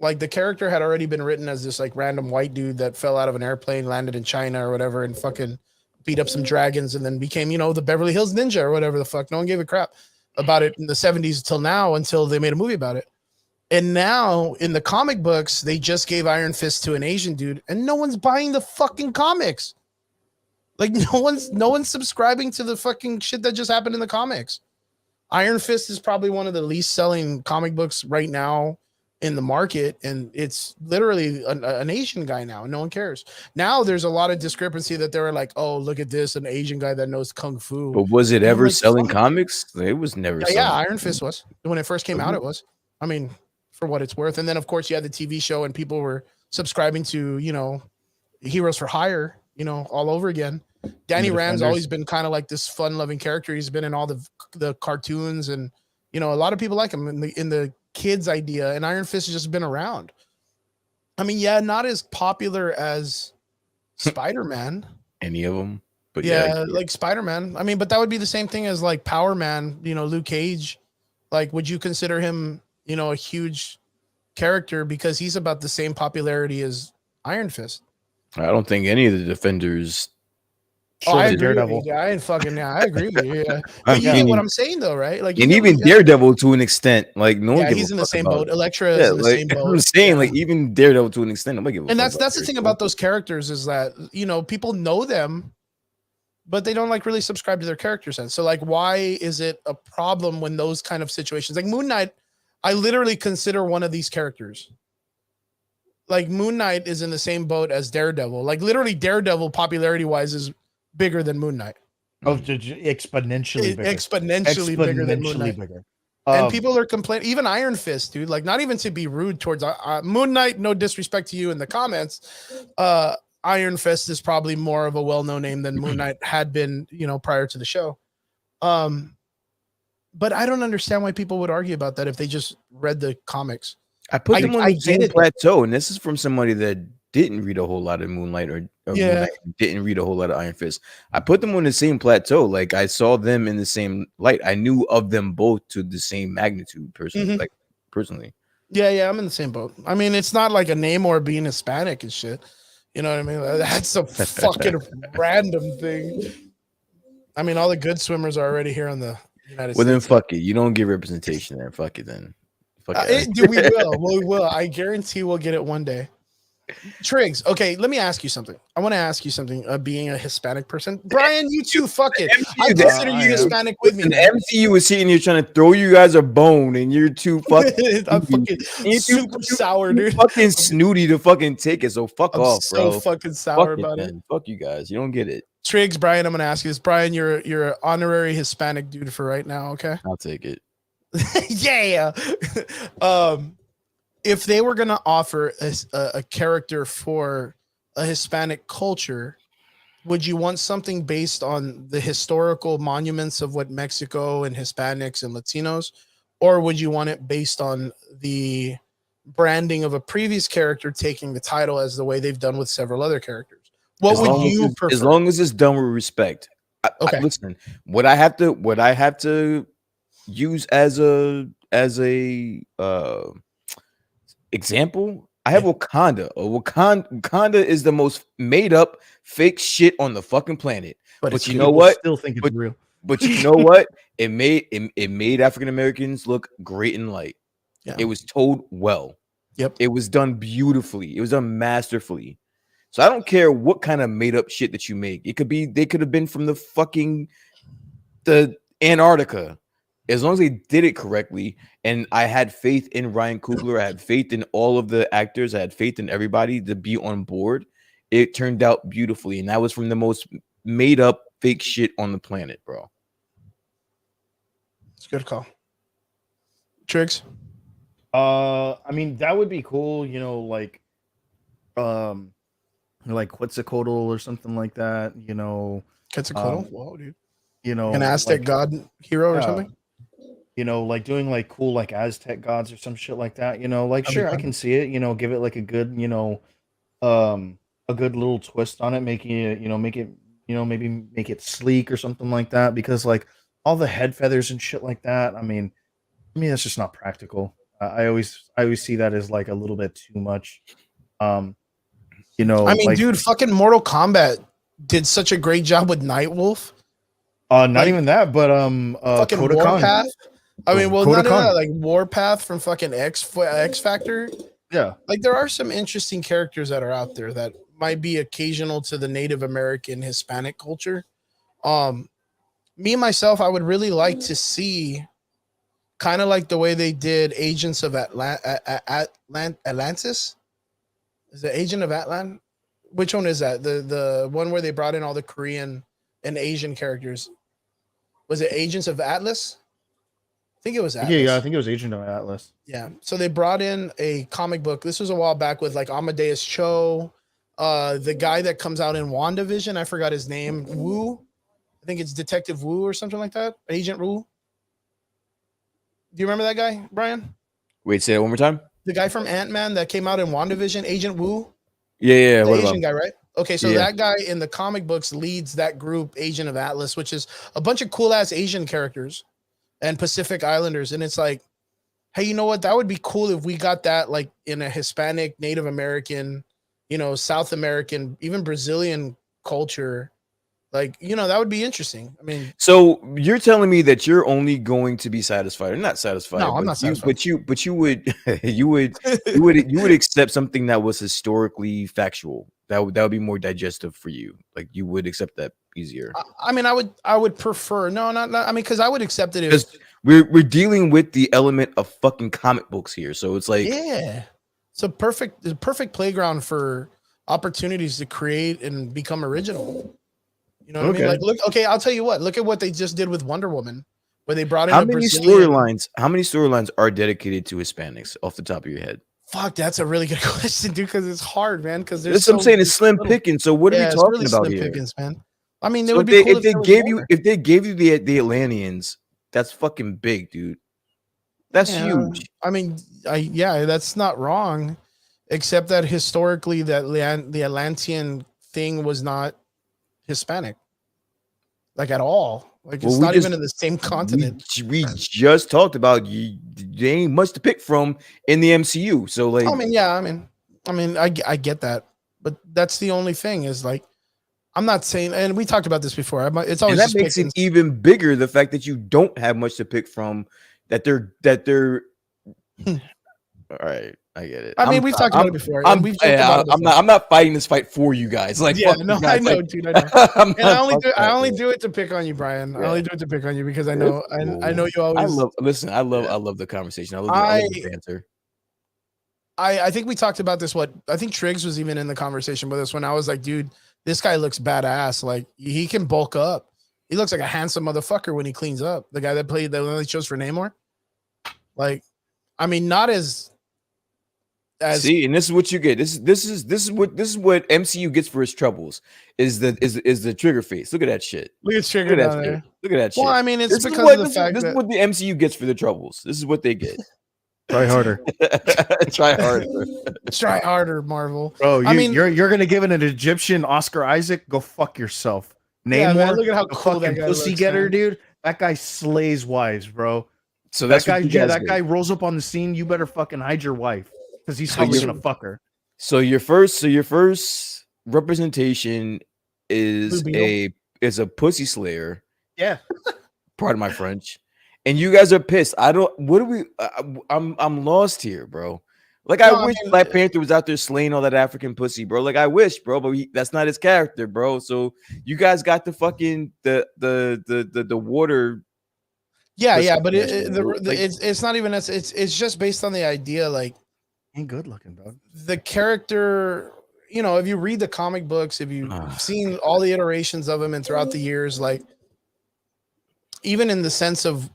like the character had already been written as this like random white dude that fell out of an airplane, landed in China or whatever, and fucking beat up some dragons and then became, you know, the Beverly Hills Ninja or whatever the fuck. No one gave a crap about it in the 70s till now, until they made a movie about it. And now in the comic books, they just gave Iron Fist to an Asian dude, and no one's buying the fucking comics. Like no one's subscribing to the fucking shit that just happened in the comics. Iron Fist is probably one of the least selling comic books right now in the market, and it's literally an Asian guy now, and no one cares. Now there's a lot of discrepancy that they were like, oh, look at this, an Asian guy that knows kung fu. But was it And I'm ever like, selling fuck. comics? It was never. Yeah, selling. Iron Fist was. When it first came out, it was. I mean, for what it's worth. And then, of course, you had the TV show, and people were subscribing to, you know, Heroes for Hire, you know, all over again. Danny Rand's always been kind of like this fun-loving character. He's been in all the cartoons, and you know, a lot of people like him in the kids idea. And Iron Fist has just been around. I mean, yeah, not as popular as Spider-Man. Any of them, but Yeah, like Spider-Man. I mean, but that would be the same thing as like Power Man, you know, Luke Cage. Like, would you consider him, you know, a huge character because he's about the same popularity as Iron Fist? I don't think any of the Defenders. Oh, I Short of agree with Daredevil. you. I agree with you. Yeah. I But you get mean, what I'm saying, though, right? Like, and you even get- Daredevil to an extent, like no one. yeah, gives he's a in the fuck same about boat. it. Electra is Yeah, in the like same boat. I'm saying, Yeah. like even Daredevil to an extent, nobody give a And fuck that's the about thing it. about those characters is that, you know, people know them, but they don't like really subscribe to their character sense. So like, why is it a problem when those kind of situations, like Moon Knight, I literally consider one of these characters. Like Moon Knight is in the same boat as Daredevil. Like literally Daredevil popularity wise is bigger than Moon Knight. Oh, exponentially bigger. Exponentially bigger than Moon Knight. bigger. And people are complaining, even Iron Fist, dude, like not even to be rude towards Moon Knight, no disrespect to you in the comments. Iron Fist is probably more of a well-known name than Moon Knight had been, prior to the show. But I don't understand why people would argue about that if they just read the comics. I put them on I the same get it. plateau, and this is from somebody that didn't read a whole lot of Moonlight or Yeah. Moon Knight, didn't read a whole lot of Iron Fist. I put them on the same plateau. Like I saw them in the same light. I knew of them both to the same magnitude, personally. Like personally. Yeah, I'm in the same boat. I mean, it's not like a name or being Hispanic and shit. You know what I mean? That's a fucking random thing. I mean, all the good swimmers are already here on the United States. Well, then fuck it. You don't get representation there. Fuck it then. Fuck it. We will. We will. I guarantee we'll get it one day. Triggs, okay, let me ask you something. I want to ask you something. Being a Hispanic person, Brian, you too. Fuck it. I consider you Hispanic with me. The MCU is sitting here trying to throw you guys a bone, and you're too fucking. I'm fucking super sour, dude. Fucking snooty to fucking take it. So fuck off, bro. So fucking sour about it. Fuck you guys. You don't get it. Triggs, Brian, I'm gonna ask you this. Brian, you're an honorary Hispanic dude for right now. Okay, I'll take it. Yeah. If they were gonna offer a character for a Hispanic culture, would you want something based on the historical monuments of what Mexico and Hispanics and Latinos, or would you want it based on the branding of a previous character taking the title as the way they've done with several other characters? What would you prefer? As long as it's done with respect. Okay. Listen, what I have to use as a example, I have Wakanda. Wakanda is the most made up fake shit on the fucking planet. But you know what? Still think it's real. But you know what? It made African Americans look great in light. Yeah. It was told well. Yep. It was done beautifully. It was done masterfully. So I don't care what kind of made up shit that you make. They could have been from the Antarctica. As long as they did it correctly, and I had faith in Ryan Coogler, I had faith in all of the actors, I had faith in everybody to be on board, it turned out beautifully. And that was from the most made up fake shit on the planet, bro. It's a good call. Triggs? I mean, that would be cool, like Quetzalcoatl or something like that, Quetzalcoatl? Whoa, dude. An Aztec god hero or something? Like doing like cool like Aztec gods or some shit like that, sure, I can see it, give it like a good, a good little twist on it, making it, maybe make it sleek or something like that, because like all the head feathers and shit like that, I mean that's just not practical. I always see that as like a little bit too much. I mean, like, dude, fucking Mortal Kombat did such a great job with Nightwolf. Not even that, but fucking Koda Warpath. I mean, well, Koda none of that, like Warpath from fucking X Factor. Yeah, like there are some interesting characters that are out there that might be occasional to the Native American Hispanic culture. Me myself, I would really like to see kind of like the way they did Agents of Atlantis. Is it Agent of Atlant? Which one is that? The one where they brought in all the Korean and Asian characters. Was it Agents of Atlas? I think it was Atlas. Yeah, I think it was Agent of Atlas. Yeah. So they brought in a comic book. This was a while back with like Amadeus Cho, the guy that comes out in WandaVision. I forgot his name. Wu. I think it's Detective Wu or something like that. Agent Wu. Do you remember that guy, Brian? Wait, say it one more time. The guy from Ant-Man that came out in WandaVision, Agent Wu. Yeah. The Asian guy, right? Okay, so that guy in the comic books leads that group, Agent of Atlas, which is a bunch of cool ass Asian characters and Pacific Islanders. And it's like, hey, you know what? That would be cool if we got that like in a Hispanic, Native American, South American, even Brazilian culture. Like, that would be interesting. I mean, so you're telling me that you're only going to be satisfied or not satisfied? No, I'm not satisfied. But you would accept something that was historically factual. That would be more digestive for you. Like you would accept that easier. I mean, I would prefer not. I mean, because I would accept it if we're dealing with the element of fucking comic books here. So it's like it's a perfect playground for opportunities to create and become original. You know what I mean? Like, look, I'll tell you what. Look at what they just did with Wonder Woman, where they brought in how many storylines are dedicated to Hispanics off the top of your head? Fuck, that's a really good question, dude. Because it's hard, man. Because there's That's what I'm saying. It's slim little. picking. So what are we It's talking really about slim here? pickings, man. I mean, it So would be cool if they there was gave you more. the Atlanteans, that's fucking big, dude. That's Yeah, huge. I mean, yeah, that's not wrong, except that historically, the Atlantean thing was not Hispanic, like at all. Like Well, it's we not just even in the same continent. we just talked about there ain't much to pick from in the MCU. So like, I mean, yeah, I get that, but that's the only thing is like, I'm not saying, and we talked about this before. It's and always that just makes it picking. even bigger. The fact that you don't have much to pick from, that they're. All right, I get it. I mean, we've talked about it before, and we've joked about it before. I'm not fighting this fight for you guys. Like, Yeah, fuck you no, guys. I know, Like, dude, I know. I'm And I not only fuck do I that, only man. do it to pick on you, Brian. I Yeah. only do it to pick on you because I It's know cool. I know you always. I Yeah. love the conversation. I love the banter. I think we talked about this. I think Triggs was even in the conversation with us when I was like, dude, this guy looks badass. Like he can bulk up. He looks like a handsome motherfucker when he cleans up. The guy that played the one they chose for Namor. Like, I mean, not as See, and this is what you get. This is what MCU gets for its troubles. Is the trigger face. Look at that shit. look at Trigger Look at down that shit. there. Look at that shit. Well, I mean, it's This is because what of the fact this is that what the MCU gets for the troubles. This is what they get. Try harder, Try harder. try harder, Marvel. bro. I mean, you're gonna give it an Egyptian Oscar Isaac? Go fuck yourself. yeah, man, Namor, look at how the cool that fucking guy pussy looks, getter, man. dude. That guy slays wives, bro. So that's what you guys that get. guy rolls up on the scene. You better fucking hide your wife because he's So probably you're- gonna fuck her. So your first representation is Blue Beetle. a pussy slayer. Yeah, Pardon my French. And you guys are pissed. I don't. What do we? I'm lost here, bro. Like No, I wish Black Panther was out there slaying all that African pussy, bro. Like I wish, bro, but that's not his character, bro. So you guys got the fucking the water. Yeah, but Like- it's not even it's just based on the idea like ain't good looking, dog. the character, you know, if you read the comic books, if you've seen all the iterations of him and throughout the years, like even in the sense of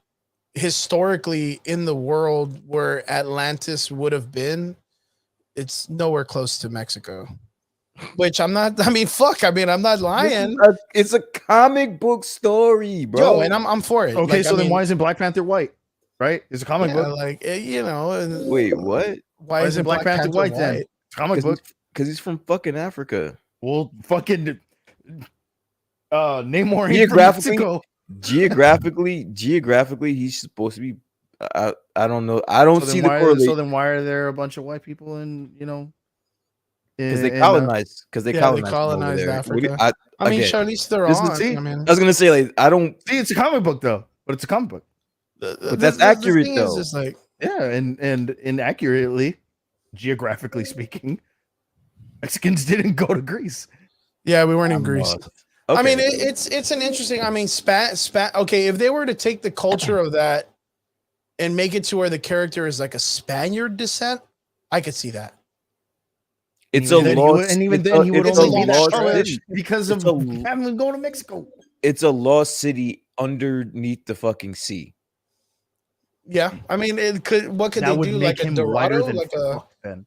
historically in the world where Atlantis would have been, it's nowhere close to Mexico. Which I'm not. I mean, fuck. I mean, I'm not lying. It's a comic book story, bro. Yo, and I'm for it. Okay, Like, so I then mean, why isn't Black Panther white? Right? It's a comic yeah, book. like you know. and Wait, what? Why isn't Black Panther white then? It's a comic book. Because he's from fucking Africa. Well, fucking Namor ain't from Geographically, Mexico. geographically, he's supposed to be. I don't know. I don't see the correlation. So then why are there a bunch of white people in, you know? Because they colonized. Because they Yeah, they colonized, colonized over there. Africa. I mean, again, Charlize this is- Theron. see, I mean, I was gonna say like I don't. See, it's a comic book though, but it's a comic book. But that's accurate, thing though. Is just like, Yeah, and inaccurately, geographically speaking, Mexicans didn't go to Greece. yeah, we weren't in I'm Greece. lost. I mean, Okay. it's an interesting. I mean, okay, if they were to take the culture of that and make it to where the character is like a Spaniard descent, I could see that. It's a lost. And even it's then, a- he would it's only a be lost that city. because It's of a- having to go to Mexico. It's a lost city underneath the fucking sea. Yeah, I mean, it could. What could That they would do? make Like a him whiter Dorado, than like a. fuck, then.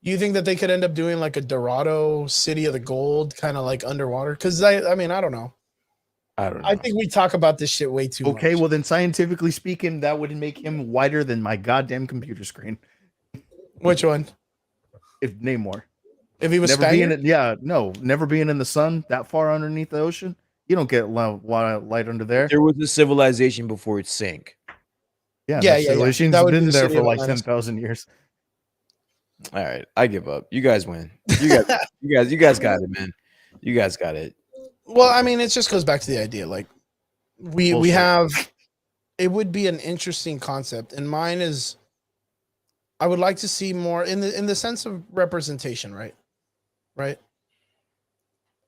You think that they could end up doing like a Dorado, City of the Gold, kind of like underwater? Because I mean, I don't know. I don't know. I think we talk about this shit way too Okay, much. well then, scientifically speaking, that would make him whiter than my goddamn computer screen. Which one? If Namor, If he was never Spaniard? being, never being in the sun that far underneath the ocean, you don't get light under there. There was a civilization before it sank. Yeah, Yeah, that yeah. civilization's That would be been the there city for of like Atlantis. 10,000 years. All right, I give up. You guys win. You guys got it, man. You guys got it. Well, I mean, it just goes back to the idea. Like, we Bullshit. have. It would be an interesting concept, and mine is. I would like to see more in the sense of representation, right? Right.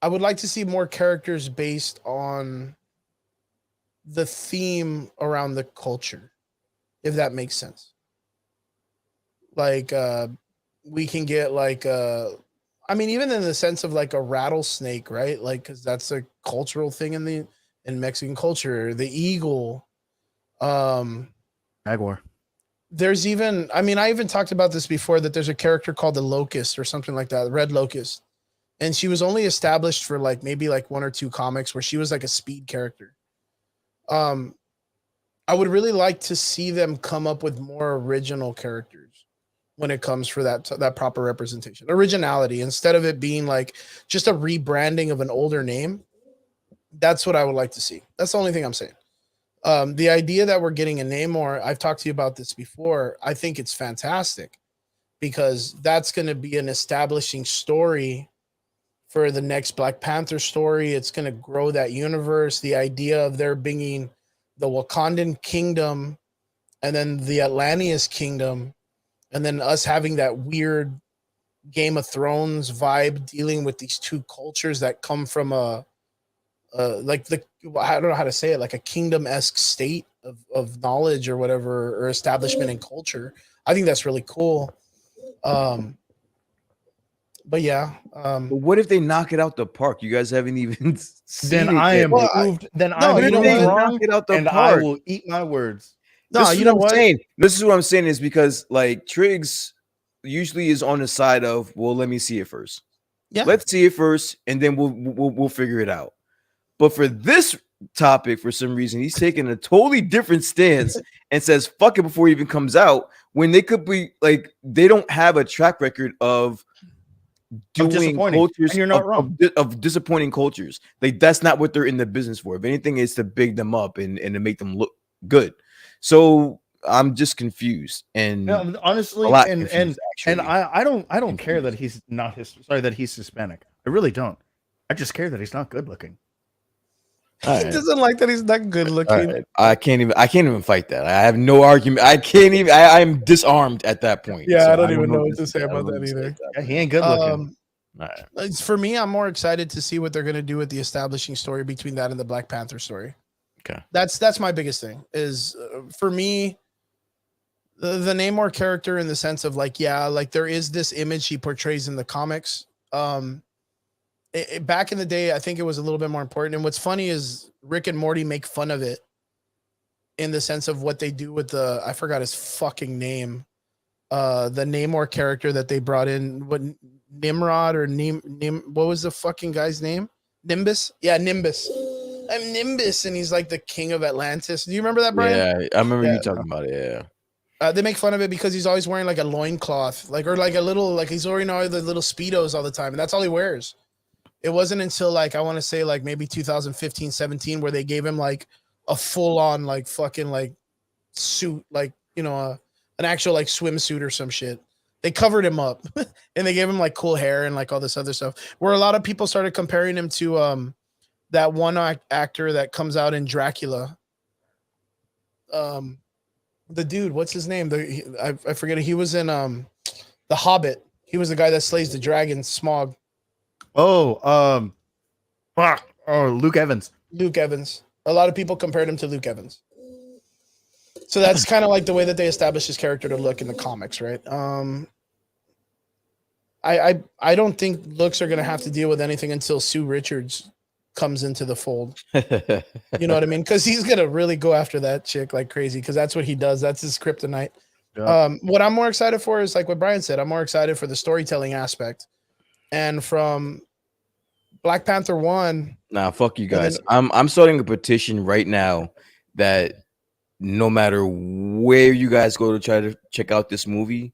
I would like to see more characters based on the theme around the culture, if that makes sense. Like we can get like I mean, even in the sense of like a rattlesnake, right? Like, because that's a cultural thing in Mexican culture. The eagle, Jaguar. there's even, I mean, I even talked about this before, that there's a character called the Locust or something like that, Red Locust. And she was only established for like maybe like one or two comics where she was like a speed character. Um, I would really like to see them come up with more original characters when it comes for that proper representation, originality, instead of it being like just a rebranding of an older name. That's what I would like to see. That's the only thing I'm saying. The idea that we're getting a Namor, I've talked to you about this before. I think it's fantastic because that's going to be an establishing story for the next Black Panther story. It's going to grow that universe. The idea of there being the Wakandan kingdom and then the Atlanteus kingdom, and then us having that weird Game of Thrones vibe dealing with these two cultures that come from like the, I don't know how to say it, like a kingdom-esque state of knowledge or whatever, or establishment and culture. I think that's really cool. But yeah. But what if they knock it out the park? You guys haven't even seen Then it I yet. am Well, proved. Then no, I'm you know proved what? wrong, Knock it out the and I park. will eat my words. No, This is you what know I'm what? saying. This is what I'm saying is because like Triggs usually is on the side of, well, let me see it first. Yeah. Let's see it first, and then we'll figure it out. But for this topic, for some reason, he's taking a totally different stance and says fuck it before it even comes out, when they could be like, they don't have a track record of doing disappointing. cultures, And you're not wrong. of disappointing cultures. Like that's not what they're in the business for. If anything, it's to big them up and to make them look good. So I'm just confused and No, honestly, a lot and confused, and actually. I don't care that he's not that he's Hispanic. I really don't. I just care that he's not good looking. All He right. doesn't like that he's not good All looking. right. I can't even fight that. I have no argument. I can't even. I'm disarmed at that point. Yeah, So I don't even know what what to say about that either. Yeah, he ain't good looking. All right. It's, for me, I'm more excited to see what they're going to do with the establishing story between that and the Black Panther story. Okay. That's my biggest thing is for me, the Namor character, in the sense of like, yeah, like there is this image he portrays in the comics. Back in the day, I think it was a little bit more important. And what's funny is Rick and Morty make fun of it in the sense of what they do with the, I forgot his fucking name. The Namor character that they brought in, what, Nimrod or what was the fucking guy's name? Nimbus? Yeah, Nimbus. I'm Nimbus, and he's like the king of Atlantis. Do you remember that, Brian? Yeah, I remember Yeah. you talking about it. Yeah. They make fun of it because he's always wearing like a loincloth, like, or like a little, like he's wearing all the little Speedos all the time, and that's all he wears. It wasn't until like, I want to say like maybe 2015, 17, where they gave him like a full on like fucking like suit, like, you know, an actual like swimsuit or some shit. They covered him up and they gave him like cool hair and like all this other stuff, where a lot of people started comparing him to that one actor that comes out in Dracula. The dude, what's his name? I forget it. He was in The Hobbit. He was the guy that slays the dragon, Smog. Oh, Luke Evans. Luke Evans. A lot of people compared him to Luke Evans. So that's kind of like the way that they established his character to look in the comics, right? I don't think looks are gonna have to deal with anything until Sue Richards comes into the fold. You know what I mean? Because he's gonna really go after that chick like crazy, because that's what he does. That's his kryptonite. Yeah. What I'm more excited for is like what Brian said. I'm more excited for the storytelling aspect. And from Black Panther 1. Nah, fuck you guys. I'm starting a petition right now that no matter where you guys go to try to check out this movie,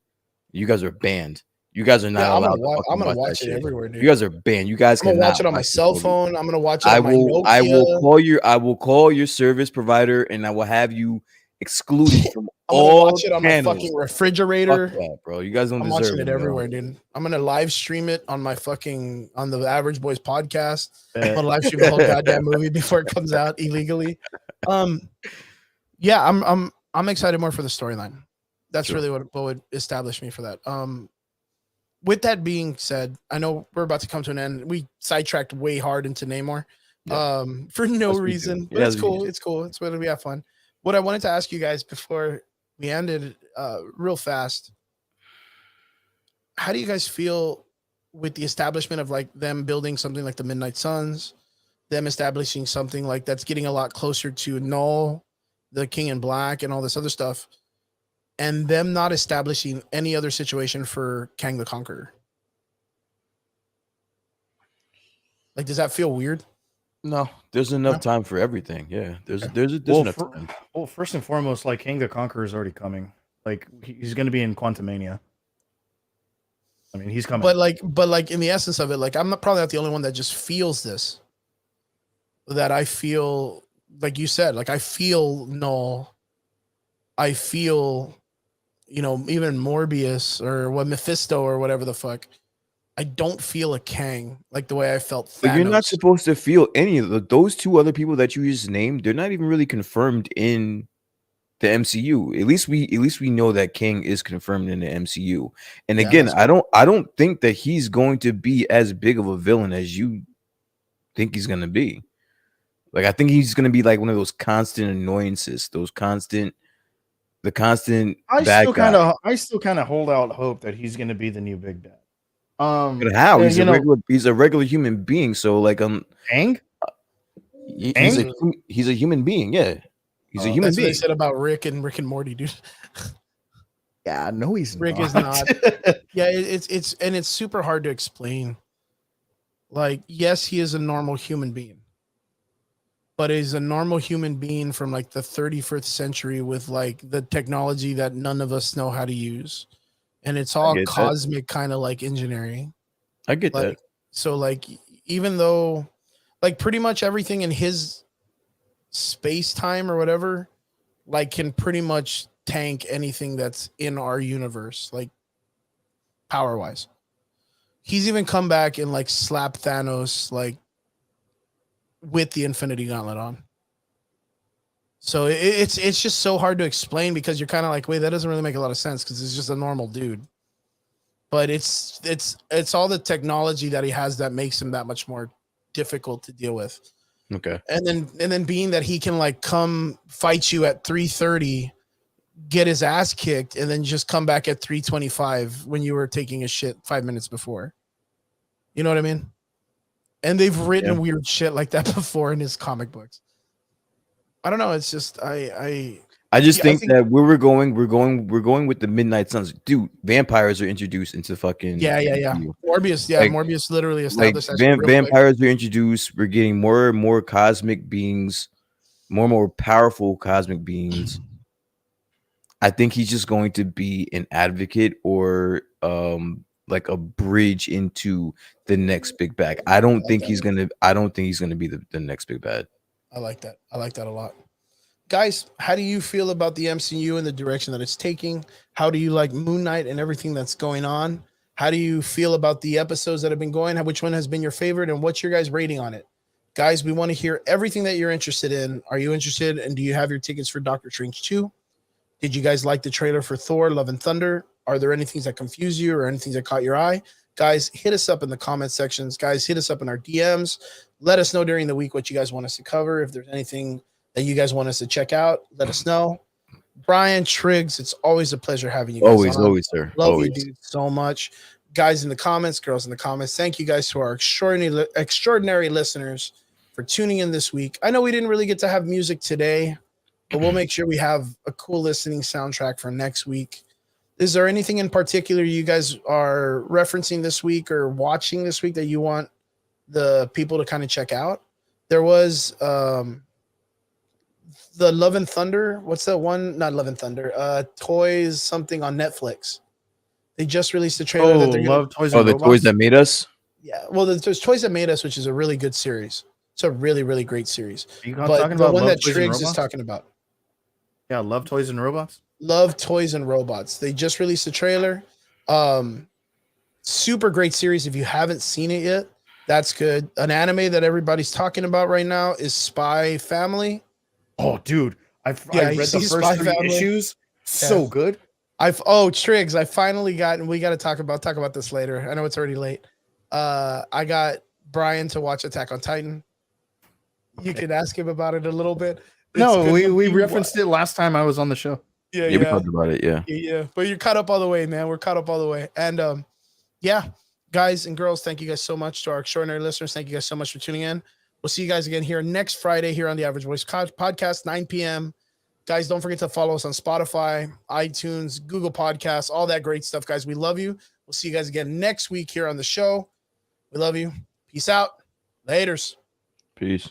you guys are banned. You guys are not allowed. I'm gonna watch it everywhere, dude. You guys are banned. You guys I'm gonna cannot watch it on my cell phone. I'm gonna watch it on my Nokia. I will call your service provider and I will have you excluded from I'm gonna all watch it on channels. my fucking refrigerator. Fuck that, bro. You guys don't I'm deserve watching it bro. everywhere, dude. I'm gonna live stream it on my fucking on the Average Boys podcast. I'm gonna live stream the whole goddamn movie before it comes out illegally. Yeah, I'm excited more for the storyline. That's really what would establish me for that. With that being said, I know we're about to come to an end. We sidetracked way hard into Namor, for no reason. But it's cool. It's cool. It's when we have fun. What I wanted to ask you guys before we ended, real fast. How do you guys feel with the establishment of like them building something like the Midnight Suns, them establishing something like that's getting a lot closer to Null, the King in Black, and all this other stuff? and them not establishing any other situation for Kang the Conqueror. Like, does that feel weird? No, there's enough No? time for everything. Yeah, there's Well, enough time. first and foremost, like King the Conqueror is already coming. Like he's going to be in Quantumania. I mean, he's coming. But like in the essence of it, like I'm probably not the only one that just feels this. That I feel, like you said, like I feel Null. I feel, even Morbius or what Mephisto or whatever the fuck. I don't feel a Kang like the way I felt Thanos. But you're not supposed to feel any of those two other people that you just named. They're not even really confirmed in the MCU. At least we know that Kang is confirmed in the MCU. And again, I don't think that he's going to be as big of a villain as you think he's going to be. Like, I think he's going to be like one of those constant annoyances, the constant bad guy. I still kind of hold out hope that he's going to be the new big bad. But how? He's a regular human being. So like Kang? He's a human being. Yeah, he's a human that's being. What they said about Rick and Morty, dude. Yeah, no, he's Rick not. is not. Yeah, it's super hard to explain. Like, yes, he is a normal human being, but he's a normal human being from like the 31st century with like the technology that none of us know how to use, and it's all cosmic kind of like engineering. I get like, that. So like, even though like pretty much everything in his space time or whatever, like can pretty much tank anything that's in our universe, like power wise. He's even come back and like slap Thanos like with the Infinity Gauntlet on. So it's just so hard to explain because you're kind of like, wait, that doesn't really make a lot of sense because it's just a normal dude. But it's all the technology that he has that makes him that much more difficult to deal with. Okay. And then being that he can like come fight you at 3:30, get his ass kicked, and then just come back at 3:25 when you were taking a shit 5 minutes before. You know what I mean? And they've written weird shit like that before in his comic books. I don't know. It's just I think that where we're going with the Midnight Suns, dude. Vampires are introduced into fucking Morbius, like, Morbius literally established vampires are introduced. We're getting more and more cosmic beings, more and more powerful cosmic beings. I think he's just going to be an advocate or like a bridge into the next big bad. I don't think he's gonna be the next big bad. I like that a lot. Guys, how do you feel about the MCU and the direction that it's taking? How do you like Moon Knight and everything that's going on? How do you feel about the episodes that have been going? Which one has been your favorite and what's your guys' rating on it? Guys, we want to hear everything that you're interested in. Are you interested and do you have your tickets for Doctor Strange 2? Did you guys like the trailer for Thor Love and Thunder? Are there any things that confuse you or anything that caught your eye? Guys, hit us up in the comment sections. Guys, hit us up in our DMs. Let us know during the week what you guys want us to cover. If there's anything that you guys want us to check out, let us know. Brian Triggs, it's always a pleasure having you guys on. Always, sir. Love you, dude, so much. Guys in the comments, girls in the comments, thank you guys to our extraordinary listeners for tuning in this week. I know we didn't really get to have music today, but we'll make sure we have a cool listening soundtrack for next week. Is there anything in particular you guys are referencing this week or watching this week that you want the people to kind of check out? There was the Love and Thunder. What's that one? Not Love and Thunder. Toys something on Netflix. They just released a trailer that they're Love Toys. The Toys That Made Us. Yeah, well, there's Toys That Made Us, which is a really good series. It's a really, really great series. Are you but talking the about one Love that Toys and Triggs is Robots? talking about. Yeah, Love Toys and Robots. Love, Toys, and Robots. They just released a trailer. Super great series. If you haven't seen it yet, that's good. An anime that everybody's talking about right now is Spy Family. Oh, dude. I read the first 3 issues. So good. Triggs, I finally got, and we got to talk about this later. I know it's already late. I got Brian to watch Attack on Titan. You could ask him about it a little bit. We referenced it last time I was on the show. Yeah, we talked about it. Yeah. But you're caught up all the way, man. We're caught up all the way. And guys and girls, thank you guys so much. To our extraordinary listeners, thank you guys so much for tuning in. We'll see you guys again here next Friday here on the Average Voice Podcast, 9 p.m. Guys, don't forget to follow us on Spotify, iTunes, Google Podcasts, all that great stuff, guys. We love you. We'll see you guys again next week here on the show. We love you. Peace out. Laters. Peace.